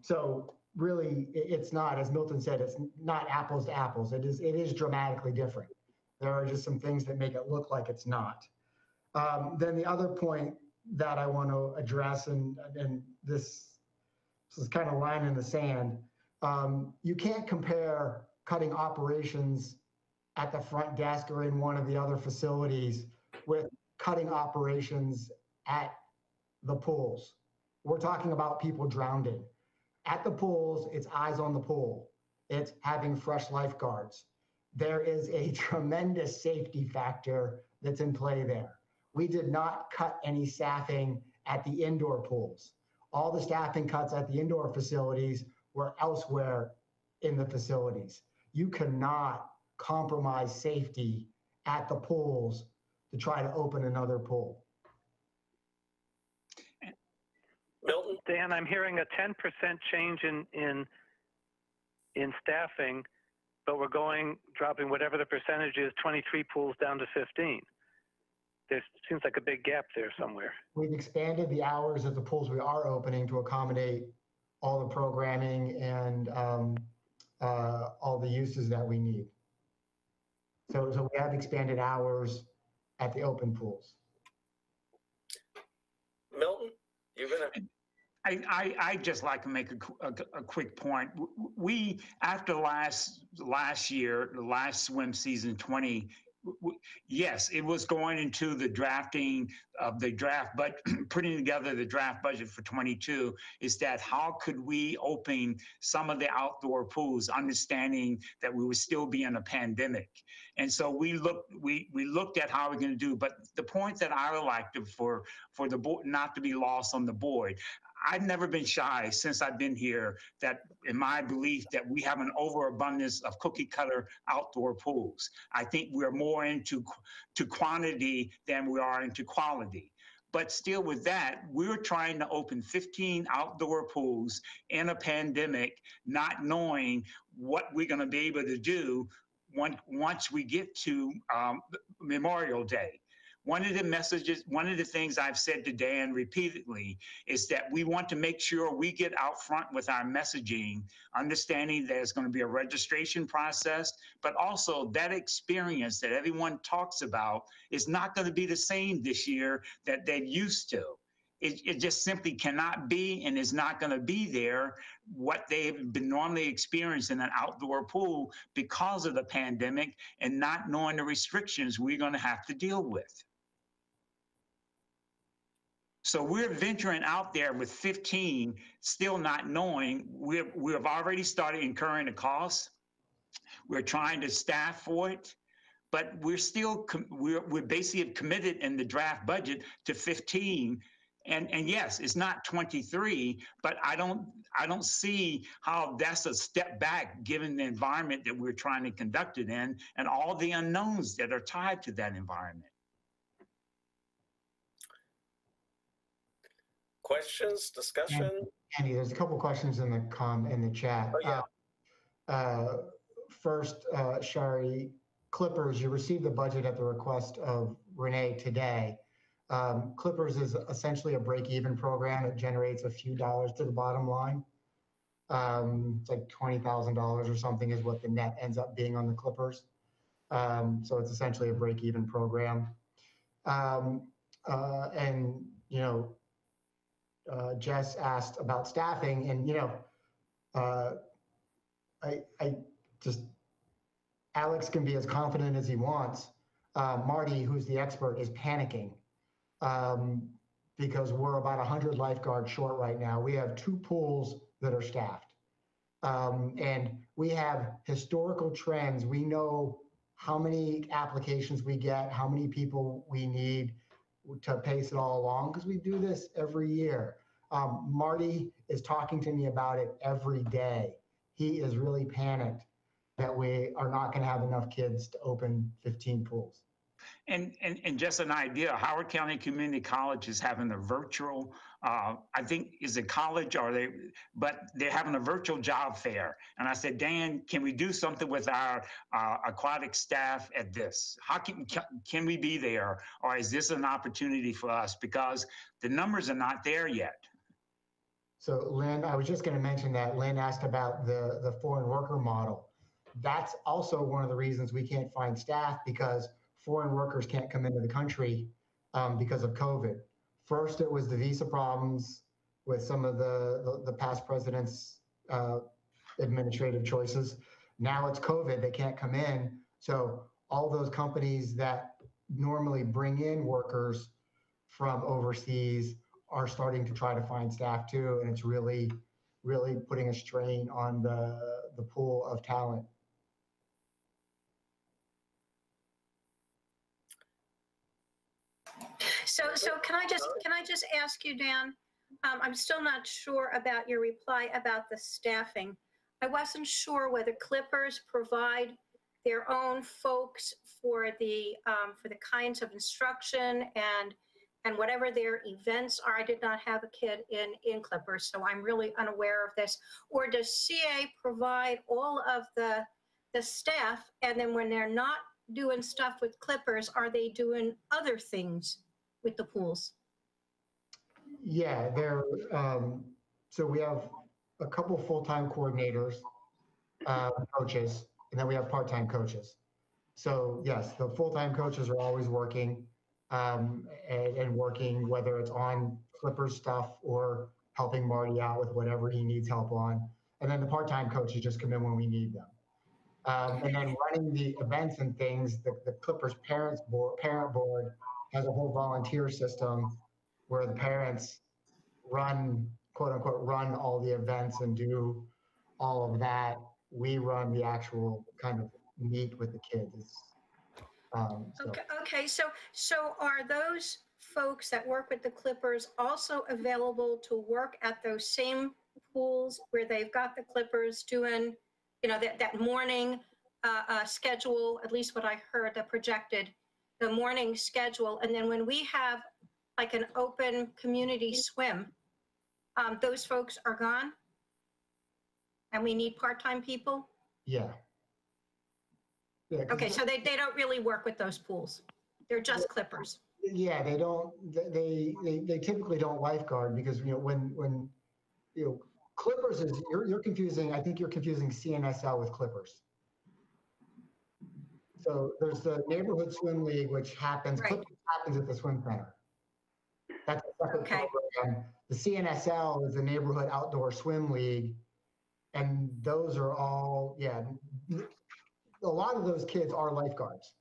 T: So really, it's not, as Milton said, it's not apples to apples. It is dramatically different. There are just some things that make it look like it's not. Then the other point that I want to address, and this is kind of line in the sand, you can't compare cutting operations at the front desk or in one of the other facilities with cutting operations at the pools. We're talking about people drowning. At the pools, it's eyes on the pool. It's having fresh lifeguards. There is a tremendous safety factor that's in play there. We did not cut any staffing at the indoor pools. All the staffing cuts at the indoor facilities were elsewhere in the facilities. You cannot compromise safety at the pools to try to open another pool.
A: Milton?
H: Dan, I'm hearing a 10% change in staffing, but we're dropping whatever the percentage is, 23 pools down to 15. there seems like a big gap there somewhere.
T: We've expanded the hours at the pools we are opening to accommodate all the programming and all the uses that we need. So we have expanded hours at the open pools.
A: Milton, you're gonna.
I: I just like to make a quick point. We, after last year, the last swim season 20, yes, it was going into the drafting of the draft, but putting together the draft budget for 22 is that how could we open some of the outdoor pools, understanding that we would still be in a pandemic. And so we looked at how we're going to do, but the point that I would like to, for the board not to be lost on the board, I've never been shy since I've been here that in my belief that we have an overabundance of cookie cutter outdoor pools. I think we're more into quantity than we are into quality. But still with that, we're trying to open 15 outdoor pools in a pandemic, not knowing what we're going to be able to do once we get to Memorial Day. One of the things I've said to Dan repeatedly is that we want to make sure we get out front with our messaging, understanding there's going to be a registration process, but also that experience that everyone talks about is not going to be the same this year that they're used to. It just simply cannot be and is not going to be there what they've been normally experiencing in an outdoor pool because of the pandemic and not knowing the restrictions we're going to have to deal with. So we're venturing out there with 15, still not knowing. We have already started incurring the costs. We're trying to staff for it, but we're still, we're basically committed in the draft budget to 15. And yes, it's not 23, but I don't see how that's a step back given the environment that we're trying to conduct it in and all the unknowns that are tied to that environment.
A: Questions, discussion?
T: Andy, there's a couple questions in the chat.
A: Oh, yeah.
T: First, Shari, Clippers, you received the budget at the request of Renee today. Clippers is essentially a break-even program. It generates a few dollars to the bottom line. It's like $20,000 or something is what the net ends up being on the Clippers. So it's essentially a break-even program. And, you know, Jess asked about staffing, and Alex can be as confident as he wants. Marty, who's the expert, is panicking because we're about 100 lifeguards short right now. We have 2 pools that are staffed, and we have historical trends. We know how many applications we get, how many people we need to pace it all along, because we do this every year. Marty is talking to me about it every day. He is really panicked that we are not going to have enough kids to open 15 pools.
I: And just an idea, Howard County Community College is having a virtual, I think is a college but they're having a virtual job fair. And I said, Dan, can we do something with our aquatic staff at this? How can we be there? Or is this an opportunity for us? Because the numbers are not there yet.
T: So Lynn, I was just going to mention that Lynn asked about the foreign worker model. That's also one of the reasons we can't find staff, because foreign workers can't come into the country because of COVID. First, it was the visa problems with some of the past presidents' administrative choices. Now it's COVID, they can't come in. So all those companies that normally bring in workers from overseas are starting to try to find staff too. And it's really, really putting a strain on the pool of talent.
L: So can I just ask you, Dan? I'm still not sure about your reply about the staffing. I wasn't sure whether Clippers provide their own folks for the kinds of instruction and whatever their events are. I did not have a kid in Clippers, so I'm really unaware of this. Or does CA provide all of the staff, and then when they're not doing stuff with Clippers, are they doing other things with the pools?
T: Yeah, so we have a couple full-time coordinators, coaches, and then we have part-time coaches. So yes, the full-time coaches are always working and working, whether it's on Clippers stuff or helping Marty out with whatever he needs help on. And then the part-time coaches just come in when we need them. And then running the events and things, the Clippers parent board has a whole volunteer system where the parents run, quote unquote, run all the events and do all of that. We run the actual kind of meet with the kids.
L: Okay. So are those folks that work with the Clippers also available to work at those same pools where they've got the Clippers doing, that morning schedule, at least what I heard, the morning schedule. And then when we have like an open community swim, those folks are gone and we need part-time people?
T: Yeah.
L: Okay, so they don't really work with those pools. They're just Clippers.
T: Yeah, they don't. They typically don't lifeguard because when Clippers is you're confusing. I think you're confusing CNSL with Clippers. So there's the neighborhood swim league, which happens.
L: Right.
T: Clippers happens at the swim center. That's a separate program. The CNSL is the neighborhood outdoor swim league, and those are all a lot of those kids are lifeguards.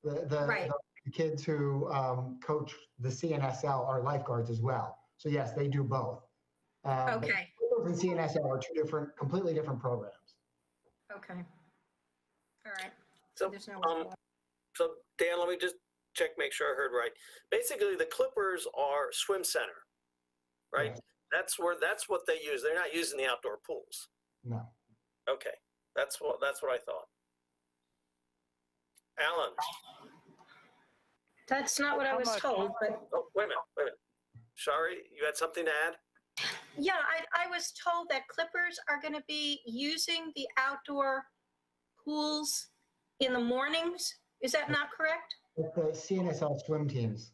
T: The kids who coach the CNSL are lifeguards as well. So yes, they do both.
L: Okay.
T: And CNSL are completely different programs.
L: Okay. All right.
A: So,
L: There's no
A: so Dan, let me just check, make sure I heard right. Basically, the Clippers are swim center, right? That's what they use. They're not using the outdoor pools.
T: No.
A: Okay, that's what I thought. Alan.
L: That's not what I was told, but.
A: Oh, wait a minute. Shari, you had something to add?
L: Yeah, I was told that Clippers are going to be using the outdoor pools in the mornings. Is that not correct?
T: With the CNSL swim teams.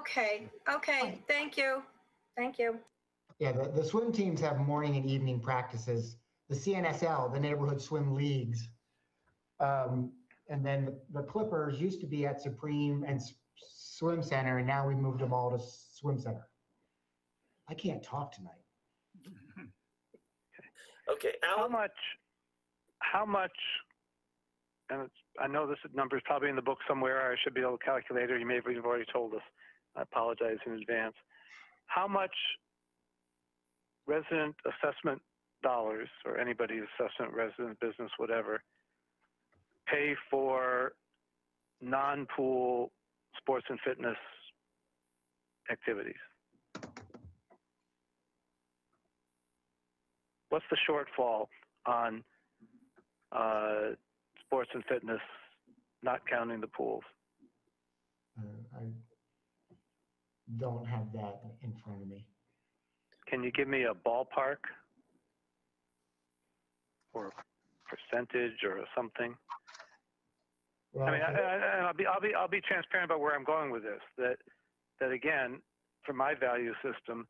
L: Okay. Thank you.
T: Yeah, the swim teams have morning and evening practices. The CNSL, the neighborhood swim leagues, and then the Clippers used to be at Supreme and Swim Center, and now we moved them all to Swim Center. I can't talk tonight.
A: Okay, Alan.
H: How much, and I know this number is probably in the book somewhere, I should be able to calculate it, or you may have even already told us. I apologize in advance. How much resident assessment dollars, or anybody's assessment, resident, business, whatever, pay for non-pool sports and fitness activities? What's the shortfall on sports and fitness, not counting the pools?
T: I don't have that in front of me.
H: Can you give me a ballpark or percentage or something?
T: Well,
H: I mean, I'll be transparent about where I'm going with this. That again, for my value system,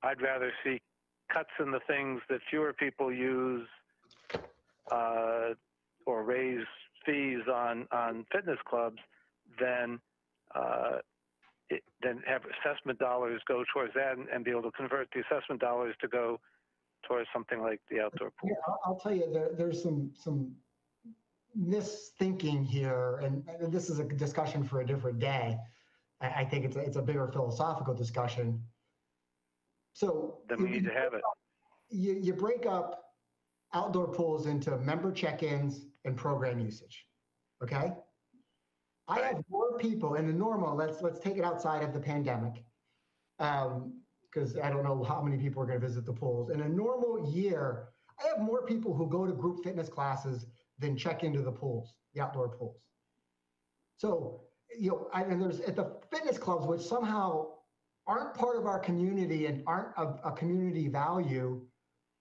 H: I'd rather see cuts in the things that fewer people use, or raise fees on fitness clubs than have assessment dollars go towards that and be able to convert the assessment dollars to go towards something like the outdoor pool.
T: Yeah, I'll tell you, there's some misthinking here, and this is a discussion for a different day. I think it's a bigger philosophical discussion. So
H: then we need to have it.
T: You break up outdoor pools into member check-ins and program usage. Okay. I have more people in the normal. Let's take it outside of the pandemic, because I don't know how many people are going to visit the pools. In a normal year, I have more people who go to group fitness classes than check into the pools, the outdoor pools. So and there's at the fitness clubs, which somehow aren't part of our community and aren't a community value,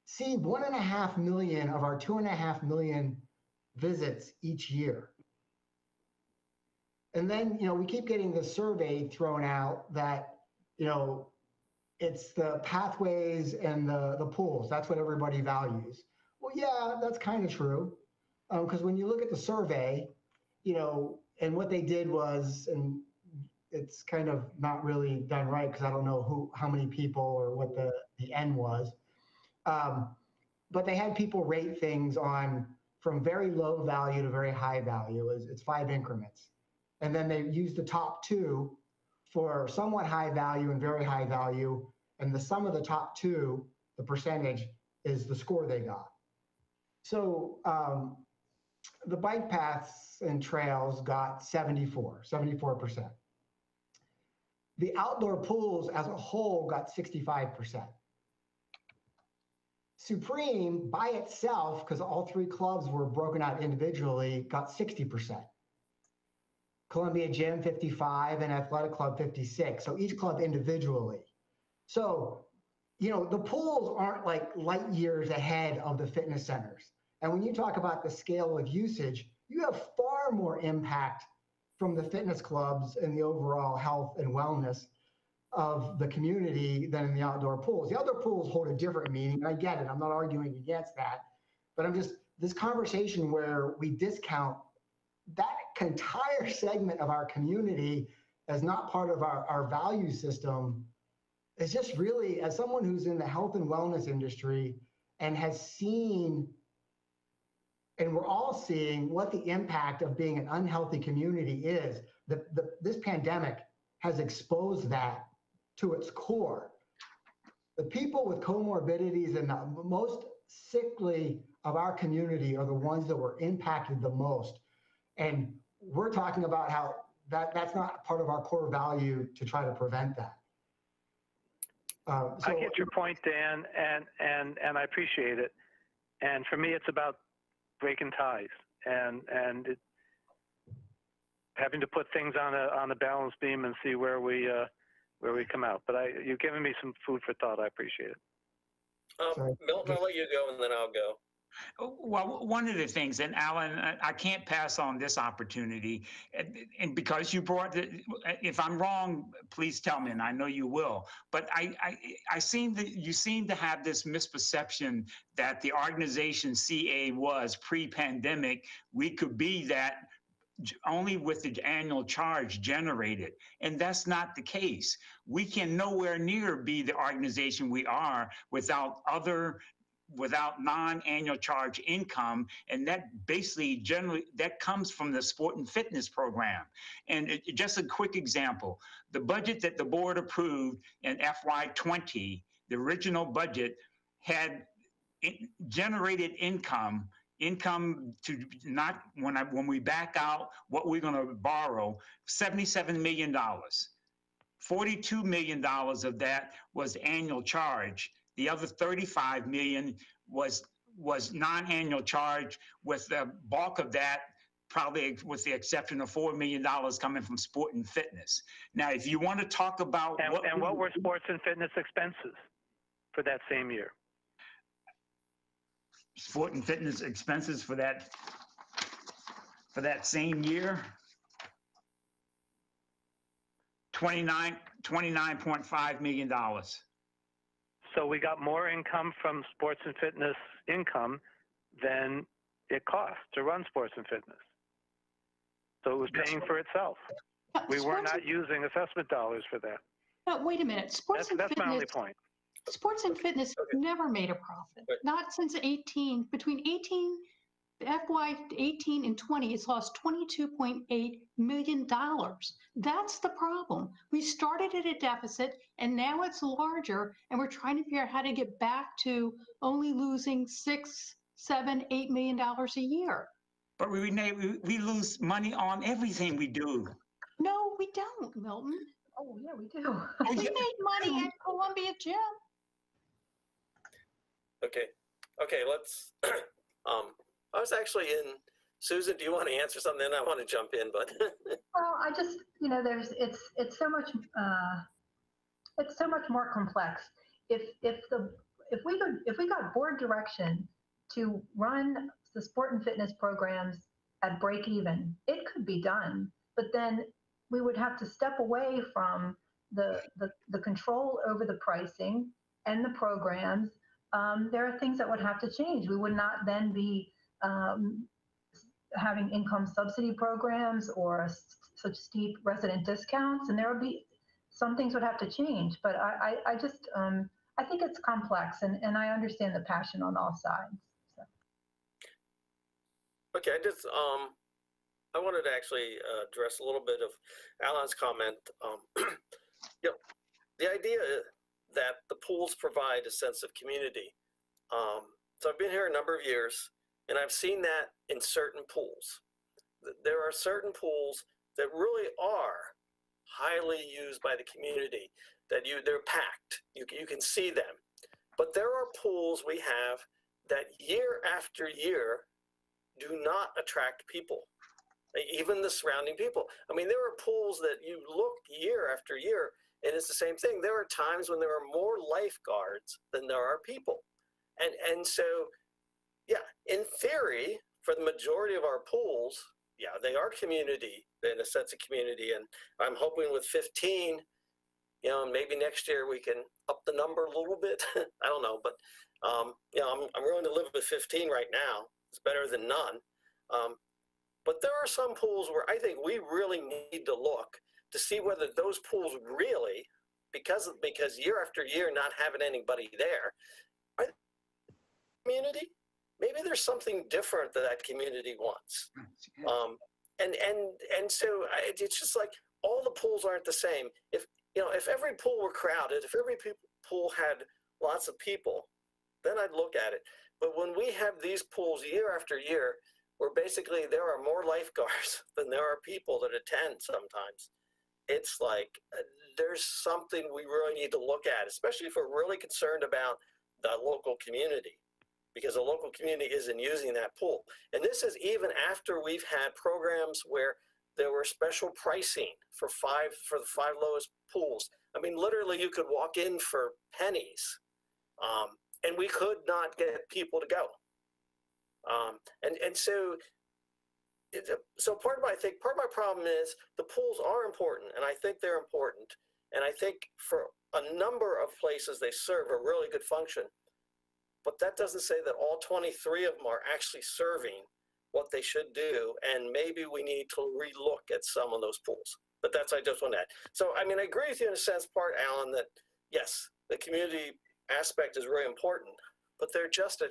T: see 1.5 million of our 2.5 million visits each year. And then, we keep getting the survey thrown out that, it's the pathways and the pools. That's what everybody values. Well, yeah, that's kind of true. Because when you look at the survey, and what they did was, and it's kind of not really done right because I don't know how many people or what the N was. But they had people rate things from very low value to very high value. It's 5 increments. And then they used the top 2 for somewhat high value and very high value. And the sum of the top 2, the percentage, is the score they got. So the bike paths and trails got 74%. The outdoor pools as a whole got 65%. Supreme by itself, because all 3 clubs were broken out individually, got 60%. Columbia Gym 55 and Athletic Club 56. So each club individually. So, the pools aren't like light years ahead of the fitness centers. And when you talk about the scale of usage, you have far more impact from the fitness clubs and the overall health and wellness of the community than in the outdoor pools. The outdoor pools hold a different meaning. I get it. I'm not arguing against that. But this conversation where we discount that entire segment of our community as not part of our value system is just really, as someone who's in the health and wellness industry and has seen, and we're all seeing what the impact of being an unhealthy community is, this pandemic has exposed that to its core. The people with comorbidities and the most sickly of our community are the ones that were impacted the most. And we're talking about how that's not part of our core value to try to prevent that.
H: I get your point, Dan, and I appreciate it. And for me, it's about breaking ties and having to put things on a balance beam and see where we come out. But you've given me some food for thought. I appreciate it.
A: Milton, I'll let you go, and then I'll go.
I: Well, one of the things, and Alan, I can't pass on this opportunity, and because you brought if I'm wrong, please tell me, and I know you will. But you seem to have this misperception that the organization CA was pre-pandemic. We could be that only with the annual charge generated, and that's not the case. We can nowhere near be the organization we are without non-annual charge income, and that basically generally that comes from the sport and fitness program. And just a quick example, the budget that the board approved in FY20, the original budget had generated income to not when we back out what we're going to borrow, $77 million. $42 million of that was annual charge. The other 35 million was non-annual charge, with the bulk of that probably with the exception of $4 million coming from sport and fitness. Now, if you want to talk about
H: what were sports and fitness expenses for that same year?
I: Sport and fitness expenses for that same year, $29.5 million.
H: So we got more income from sports and fitness income than it cost to run sports and fitness. So it was paying for itself. We were not using assessment dollars for that.
D: No, wait a minute.
H: That's my only point.
D: Sports and fitness never made a profit. Not since between FY 18 and 20, it's lost $22.8 million. That's the problem. We started at a deficit and now it's larger, and we're trying to figure out how to get back to only losing $6, $7, $8 million a year.
I: But we lose money on everything we do.
D: No, we don't, Milton.
R: Oh, yeah, we do.
D: We made money at Columbia Gym.
A: Okay, let's, I was actually in, Susan, do you want to answer something? I want to jump in, but.
R: Well, I just, it's so much more complex. If we got board direction to run the sport and fitness programs at break even. It could be done, but then we would have to step away from the control over the pricing and the programs. There are things that would have to change. We would not then be having income subsidy programs or such steep resident discounts, and there would be some things would have to change. But I just I think it's complex, and I understand the passion on all sides. So.
A: Okay, I wanted to actually address a little bit of Alan's comment. You know, the idea that the pools provide a sense of community. So I've been here a number of years, and I've seen that in certain pools. There are certain pools that really are highly used by the community, that they're packed. You can see them. But there are pools we have that year after year do not attract people, even the surrounding people. I mean, there are pools that you look year after year, and it's the same thing. There are times when there are more lifeguards than there are people. And so, yeah, in theory, for the majority of our pools, yeah, they are community, in a sense of community. And I'm hoping with 15, you know, maybe next year we can up the number a little bit. I don't know, but, you know, I'm willing to live with 15 right now. It's better than none. But there are some pools where I think we really need to look to see whether those pools really, because year after year not having anybody there, are they community? Maybe there's something different that community wants. And so it's just like all the pools aren't the same. If every pool were crowded, if every pool had lots of people, then I'd look at it. But when we have these pools year after year, where basically there are more lifeguards than there are people that attend sometimes, it's like there's something we really need to look at, especially if we're really concerned about the local community, because the local community isn't using that pool. And this is even after we've had programs where there were special pricing for the 5 lowest pools. I mean, literally you could walk in for pennies, and we could not get people to go. So part of my problem is the pools are important, and I think they're important. And I think for a number of places they serve a really good function. But that doesn't say that all 23 of them are actually serving what they should do. And maybe we need to relook at some of those pools. But I just want to add. So, I mean, I agree with you in a sense, Alan, that yes, the community aspect is really important. But there just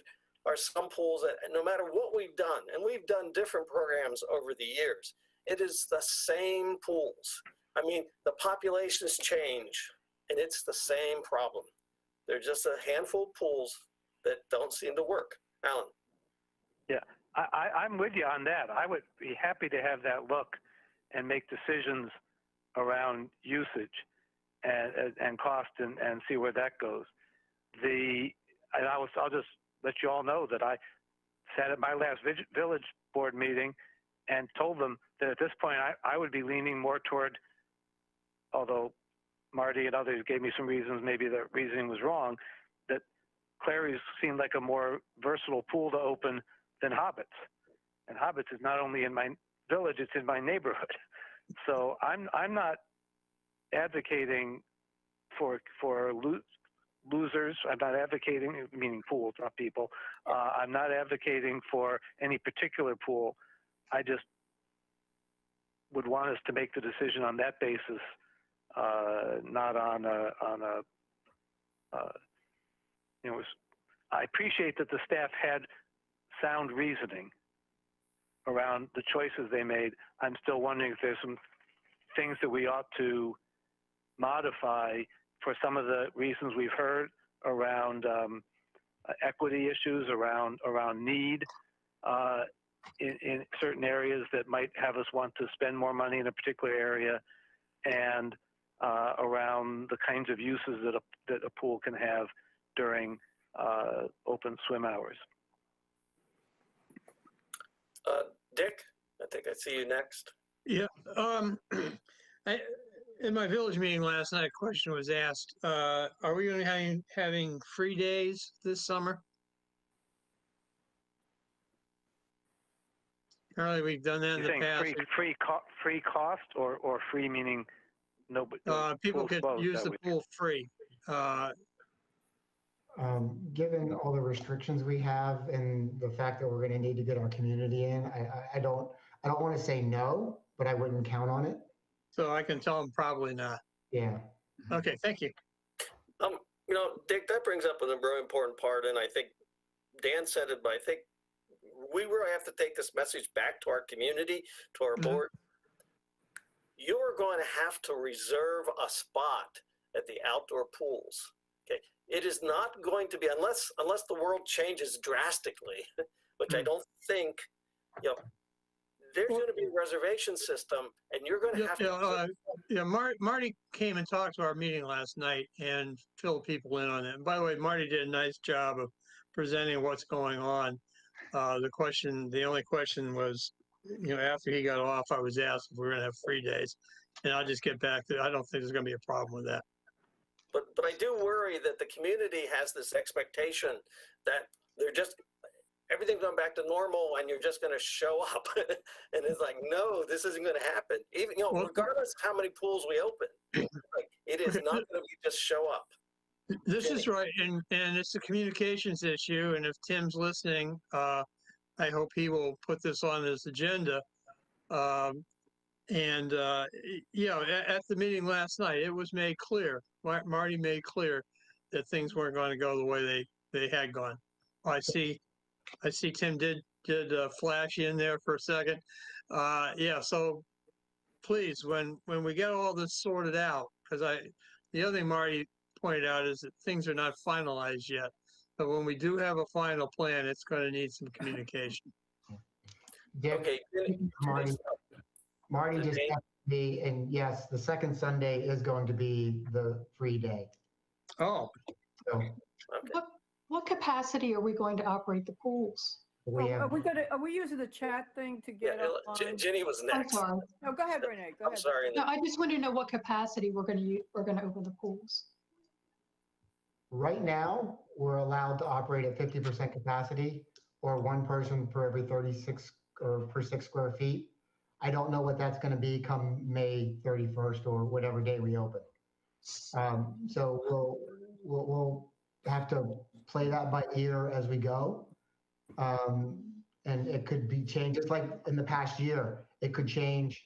A: are some pools that no matter what we've done, and we've done different programs over the years, it is the same pools. I mean, the populations change, and it's the same problem. They're just a handful of pools that don't seem to work. Alan?
H: Yeah, I'm with you on that. I would be happy to have that look and make decisions around usage and cost and see where that goes. I'll just let you all know that I sat at my last village board meeting and told them that at this point I would be leaning more toward, although Marty and others gave me some reasons, maybe the reasoning was wrong, that Clary's seemed like a more versatile pool to open than Hobbits. And Hobbits is not only in my village, it's in my neighborhood. So I'm not advocating for losers. I'm not advocating, meaning pools, not people. I'm not advocating for any particular pool. I just would want us to make the decision on that basis, not on a I appreciate that the staff had sound reasoning around the choices they made. I'm still wondering if there's some things that we ought to modify for some of the reasons we've heard around equity issues, around need in certain areas that might have us want to spend more money in a particular area, and around the kinds of uses that a pool can have during open swim hours.
A: Dick, I think I see you next.
C: Yeah. In my village meeting last night, a question was asked, are we going to be having free days this summer? Apparently, we've done that in
H: You're
C: the
H: saying
C: past.
H: free cost or free meaning nobody?
C: People
H: pool's
C: could
H: closed
C: use
H: that
C: the
H: week.
C: pool free.
T: Given all the restrictions we have and the fact that we're going to need to get our community in, I don't want to say no, but I wouldn't count on it.
C: So I can tell them probably not.
T: Yeah.
C: Okay, thank you.
A: You know, Dick, that brings up a very important part, and I think Dan said it, but I think we really have to take this message back to our community, to our board. You're going to have to reserve a spot at the outdoor pools. Okay, it is not going to be unless the world changes drastically, which I don't think. You know, there's going to be a reservation system, and you're going to have to.
C: Marty came and talked to our meeting last night and filled people in on it. And by the way, Marty did a nice job of presenting what's going on. The only question was, you know, after he got off, I was asked if we were going to have free days, and I'll just get back to. I don't think there's going to be a problem with that.
A: But I do worry that the community has this expectation that they're just everything's going back to normal and you're just going to show up. And it's like, no, this isn't going to happen. Even, you know, regardless of how many pools we open, like, it is not going to be just show up.
C: This is right, and it's a communications issue. And if Tim's listening, I hope he will put this on his agenda. You know, at the meeting last night, it was made clear. Marty made clear that things weren't going to go the way they had gone. I see Tim did flash in there for a second. Yeah, so please, when we get all this sorted out, because the other thing Marty pointed out is that things are not finalized yet. But when we do have a final plan, it's going to need some communication.
T: Dick, Marty just asked me, and yes, the second Sunday is going to be the free day.
C: Oh.
T: So
D: What capacity are we going to operate the pools?
B: Are we using the chat thing to get up on?
A: Jenny was next.
D: I'm sorry.
B: No, go ahead, Renee. Go ahead.
A: I'm sorry.
D: No, I just want to know what capacity we're going to open the pools.
T: Right now, we're allowed to operate at 50% capacity, or one person per every 36 or per 6 square feet. I don't know what that's going to be come May 31st or whatever day we open. So we'll have to play that by ear as we go. And it could be changed, just like in the past year. It could change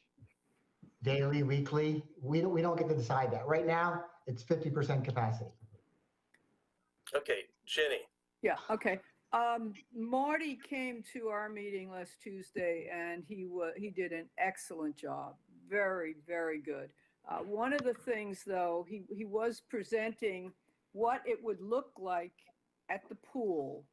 T: daily, weekly. We don't get to decide that. Right now, it's 50% capacity.
A: Okay, Jenny.
B: Yeah, okay. Marty came to our meeting last Tuesday and he did an excellent job. Very, very good. One of the things though, he was presenting what it would look like at the pool.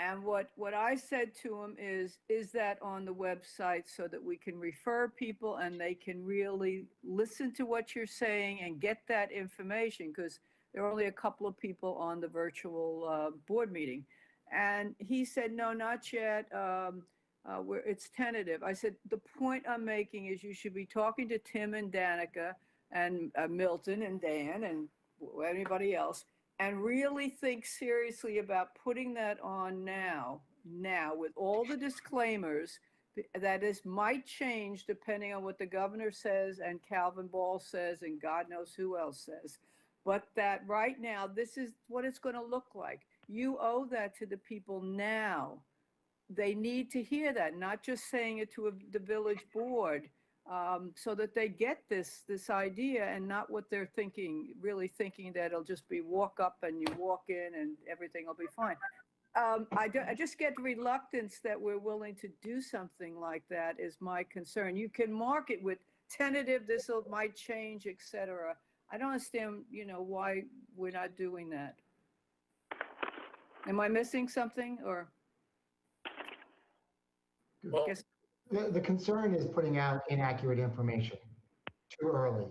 B: And what I said to him is that on the website so that we can refer people and they can really listen to what you're saying and get that information, because there are only a couple of people on the virtual board meeting. And he said, no, not yet. It's tentative. I said, the point I'm making is you should be talking to Tim and Danica and Milton and Dan and anybody else, and really think seriously about putting that on now with all the disclaimers that might change depending on what the governor says and Calvin Ball says and God knows who else says. But that right now, this is what it's going to look like. You owe that to the people now. They need to hear that, not just saying it to the village board, so that they get this idea and not what they're thinking, really thinking that it'll just be walk up and you walk in and everything will be fine. I just get reluctance that we're willing to do something like that is my concern. You can mark it with tentative, this might change, etc. I don't understand, why we're not doing that. Am I missing something or?
T: Well, the concern is putting out inaccurate information too early.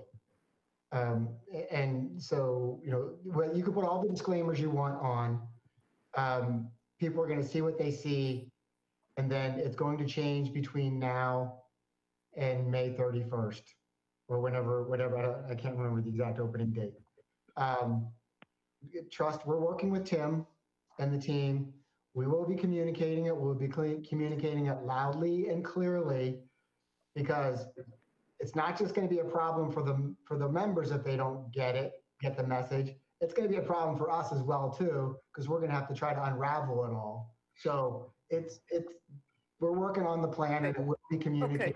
T: And so, well, you can put all the disclaimers you want on. People are going to see what they see, and then it's going to change between now and May 31st or whatever. I can't remember the exact opening date. Trust, we're working with Tim and the team. We will be communicating it. We'll be communicating it loudly and clearly, because it's not just going to be a problem for the members if they don't get the message. It's going to be a problem for us as well too, because we're going to have to try to unravel it all. So we're working on the plan, and we'll be communicating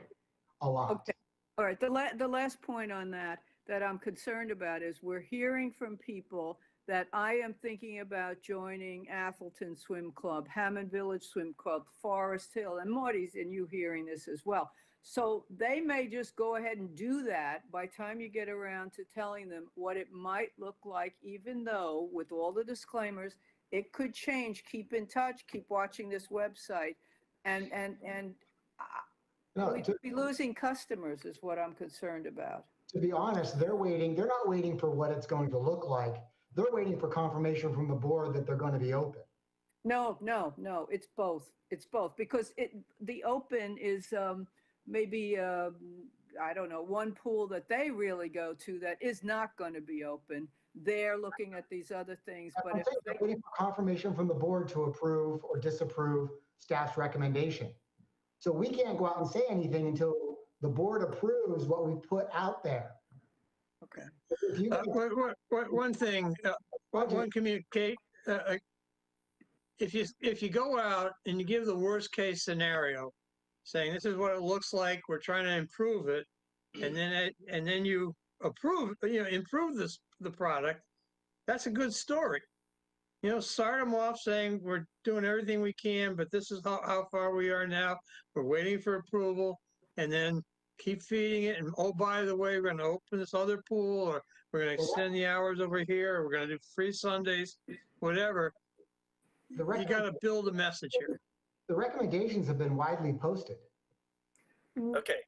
T: a lot.
B: Okay. All right. The last point on that I'm concerned about is we're hearing from people that I am thinking about joining Atherton Swim Club, Hammond Village Swim Club, Forest Hill, and Marty's, and you hearing this as well. So they may just go ahead and do that by the time you get around to telling them what it might look like, even though with all the disclaimers, it could change. Keep in touch, keep watching this website. And we could be losing customers is what I'm concerned about.
T: To be honest, they're not waiting for what it's going to look like. They're waiting for confirmation from the board that they're going to be open.
B: No, it's both. It's both, because the open is maybe, I don't know, one pool that they really go to that is not going to be open. They're looking at these other things, but if
T: they're waiting for confirmation from the board to approve or disapprove staff's recommendation. So we can't go out and say anything until the board approves what we put out there.
B: Okay.
C: One thing, one communicate. If you go out and you give the worst case scenario, saying this is what it looks like, we're trying to improve it, and then you improve the product, that's a good story. Start them off saying we're doing everything we can, but this is how far we are now. We're waiting for approval, and then keep feeding it. And oh, by the way, we're going to open this other pool, or we're going to extend the hours over here, or we're going to do free Sundays, whatever. You got to build a message here.
T: The recommendations have been widely posted.
A: Okay.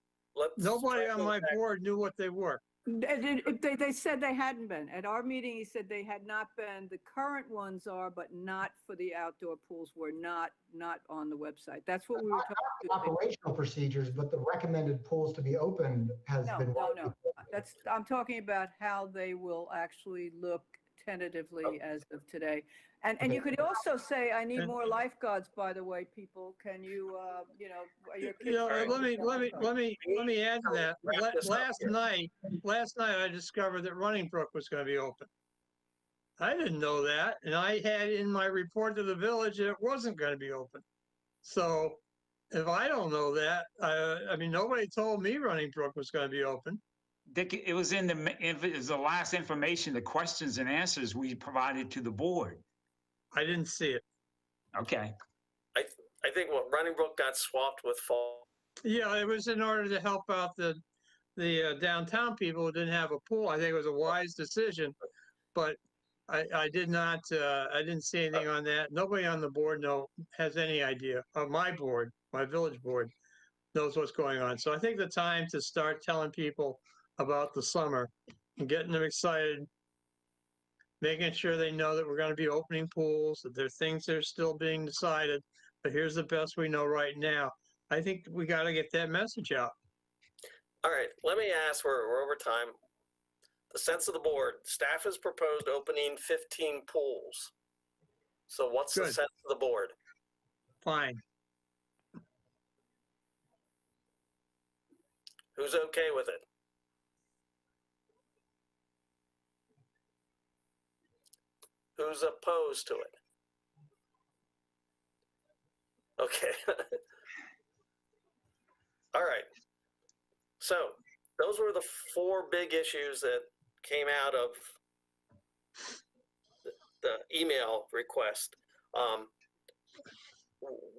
C: Nobody on my board knew what they were.
B: They said they hadn't been. At our meeting, he said they had not been. The current ones are, but not for the outdoor pools, were not on the website. That's what we were talking about.
T: Operational procedures, but the recommended pools to be opened has been widely posted.
B: I'm talking about how they will actually look tentatively as of today. And you could also say, I need more lifeguards, by the way, people. Can you, your kids
C: let me add to that. Last night I discovered that Running Brook was going to be open. I didn't know that, and I had in my report to the village that it wasn't going to be open. So if I don't know that, nobody told me Running Brook was going to be open.
I: Dick, it was the last information, the questions and answers we provided to the board.
C: I didn't see it.
I: Okay.
A: I think Running Brook got swapped with Fall.
C: Yeah, it was in order to help out the downtown people who didn't have a pool. I think it was a wise decision, but I didn't see anything on that. Nobody on the board has any idea. My board, my village board, knows what's going on. So I think the time to start telling people about the summer and getting them excited, making sure they know that we're going to be opening pools, that there are things that are still being decided, but here's the best we know right now. I think we got to get that message out.
A: All right, let me ask, we're over time. The sense of the board, staff has proposed opening 15 pools. So what's the sense of the board?
C: Fine.
A: Who's okay with it? Who's opposed to it? Okay. All right. So those were the 4 big issues that came out of the email request.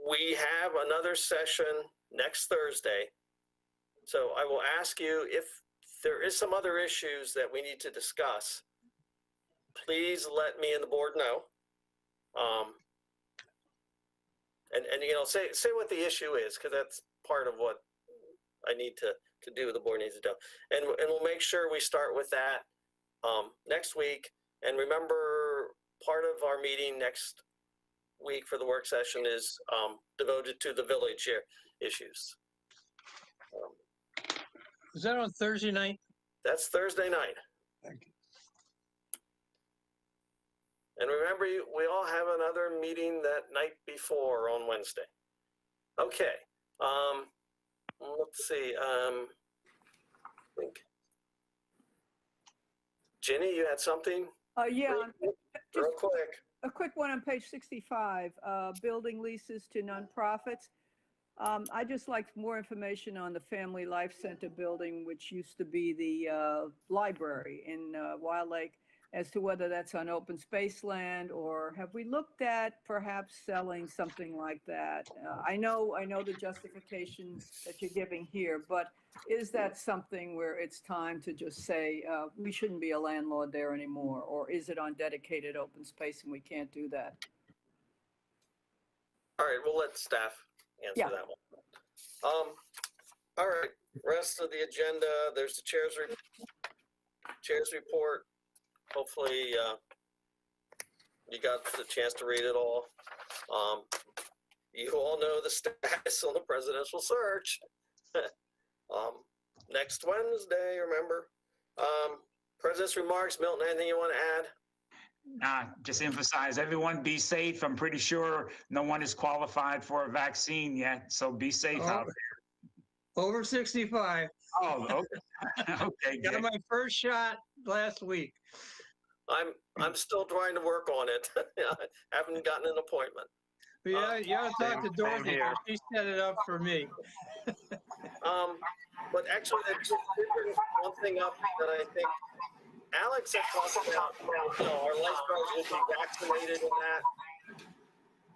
A: We have another session next Thursday. So I will ask you if there is some other issues that we need to discuss. Please let me and the board know. Say what the issue is, because that's part of what I need to do, the board needs to do. And we'll make sure we start with that next week. And remember, part of our meeting next week for the work session is devoted to the village issues.
C: Is that on Thursday night?
A: That's Thursday night. And remember, we all have another meeting that night before on Wednesday. Okay. Let's see. I think Ginny, you had something?
B: Yeah,
A: Real quick.
B: a quick one on page 65, building leases to nonprofits. I just like more information on the Family Life Center building, which used to be the library in Wild Lake, as to whether that's on open space land, or have we looked at perhaps selling something like that? I know the justification that you're giving here, but is that something where it's time to just say we shouldn't be a landlord there anymore, or is it on dedicated open space and we can't do that?
A: All right, we'll let staff answer that one. All right, rest of the agenda, there's the chair's report. Hopefully you got the chance to read it all. You all know the status on the presidential search. Next Wednesday, remember. President's remarks. Milton, anything you want to add?
I: Just emphasize, everyone be safe. I'm pretty sure no one is qualified for a vaccine yet, so be safe out there.
C: Over 65.
I: Oh, okay. Okay,
C: Got
I: good.
C: my first shot last week.
A: I'm still trying to work on it. I haven't gotten an appointment.
C: Yeah, you ought to talk to Dorothy. She set it up for me.
A: But actually, that just triggered one thing up that I think Alex had talked about. Our lifeguards will be vaccinated and that.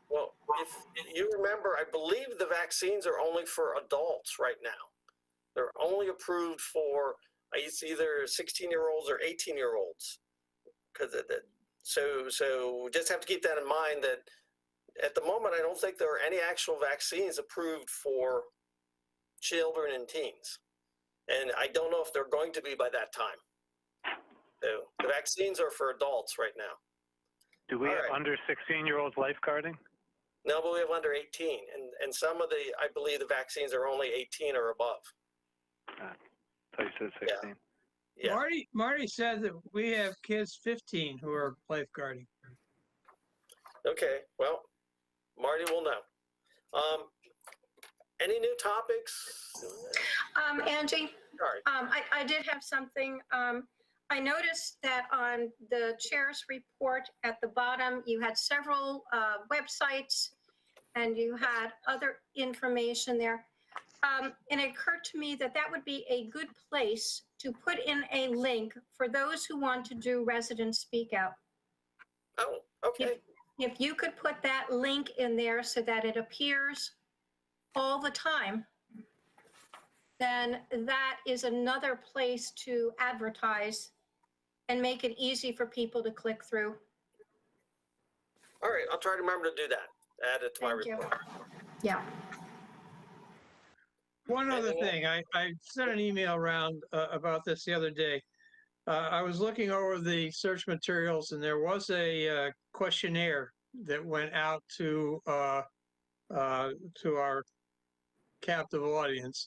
A: Well, if you remember, I believe the vaccines are only for adults right now. They're only approved for it's either 16-year-olds or 18-year-olds. So just have to keep that in mind, that at the moment, I don't think there are any actual vaccines approved for children and teens. And I don't know if they're going to be by that time. So the vaccines are for adults right now.
H: Do we have under 16-year-olds lifeguarding?
A: No, but we have under 18. And some of I believe the vaccines are only 18 or above.
H: So you said 16.
A: Yeah.
C: Marty said that we have kids 15 who are lifeguarding.
A: Okay, well, Marty will know. Any new topics?
L: Angie,
A: Sorry.
L: I did have something. I noticed that on the chair's report at the bottom, you had several websites and you had other information there. And it occurred to me that that would be a good place to put in a link for those who want to do resident speak out.
A: Oh, okay.
L: If you could put that link in there so that it appears all the time, then that is another place to advertise and make it easy for people to click through.
A: All right, I'll try to remember to do that. Add it to my report.
L: Yeah.
C: One other thing, I sent an email around about this the other day. I was looking over the search materials, and there was a questionnaire that went out to our captive audience,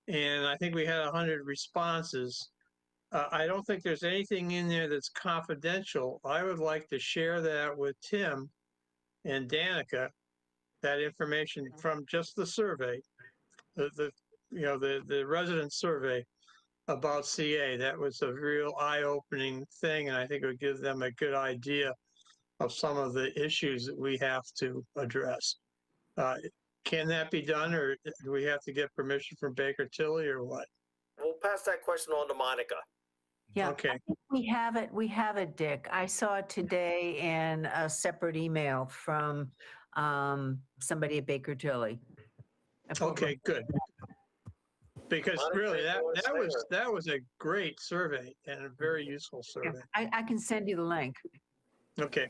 C: and I think we had 100 responses. I don't think there's anything in there that's confidential. I would like to share that with Tim and Danica, that information from just the survey, the resident survey about CA. That was a real eye-opening thing, and I think it would give them a good idea of some of the issues that we have to address. Can that be done, or do we have to get permission from Baker Tilly, or what?
A: We'll pass that question on to Monica.
S: Yeah,
C: Okay.
S: I think we have it, Dick. I saw it today in a separate email from somebody at Baker Tilly.
C: Okay, good. Because really, that was a great survey and a very useful survey.
S: I can send you the link.
C: Okay.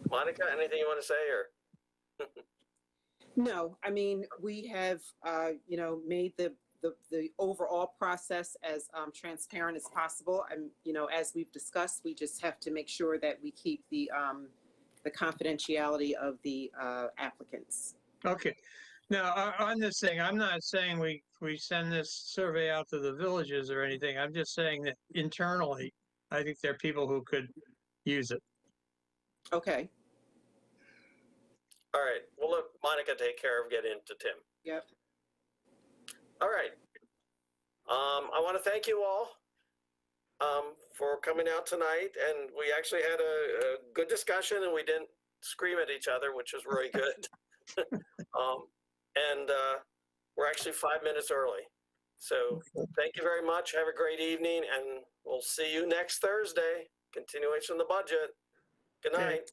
A: Monica, anything you want to say, or?
E: No, I mean, we have, made the overall process as transparent as possible. And, as we've discussed, we just have to make sure that we keep the confidentiality of the applicants.
C: Okay. Now, on this thing, I'm not saying we send this survey out to the villages or anything. I'm just saying that internally, I think there are people who could use it.
E: Okay.
A: All right, we'll let Monica take care of getting to Tim.
E: Yep.
A: All right. I want to thank you all for coming out tonight, and we actually had a good discussion, and we didn't scream at each other, which was really good. And we're actually 5 minutes early. So thank you very much. Have a great evening, and we'll see you next Thursday. Continuation of the budget. Good night.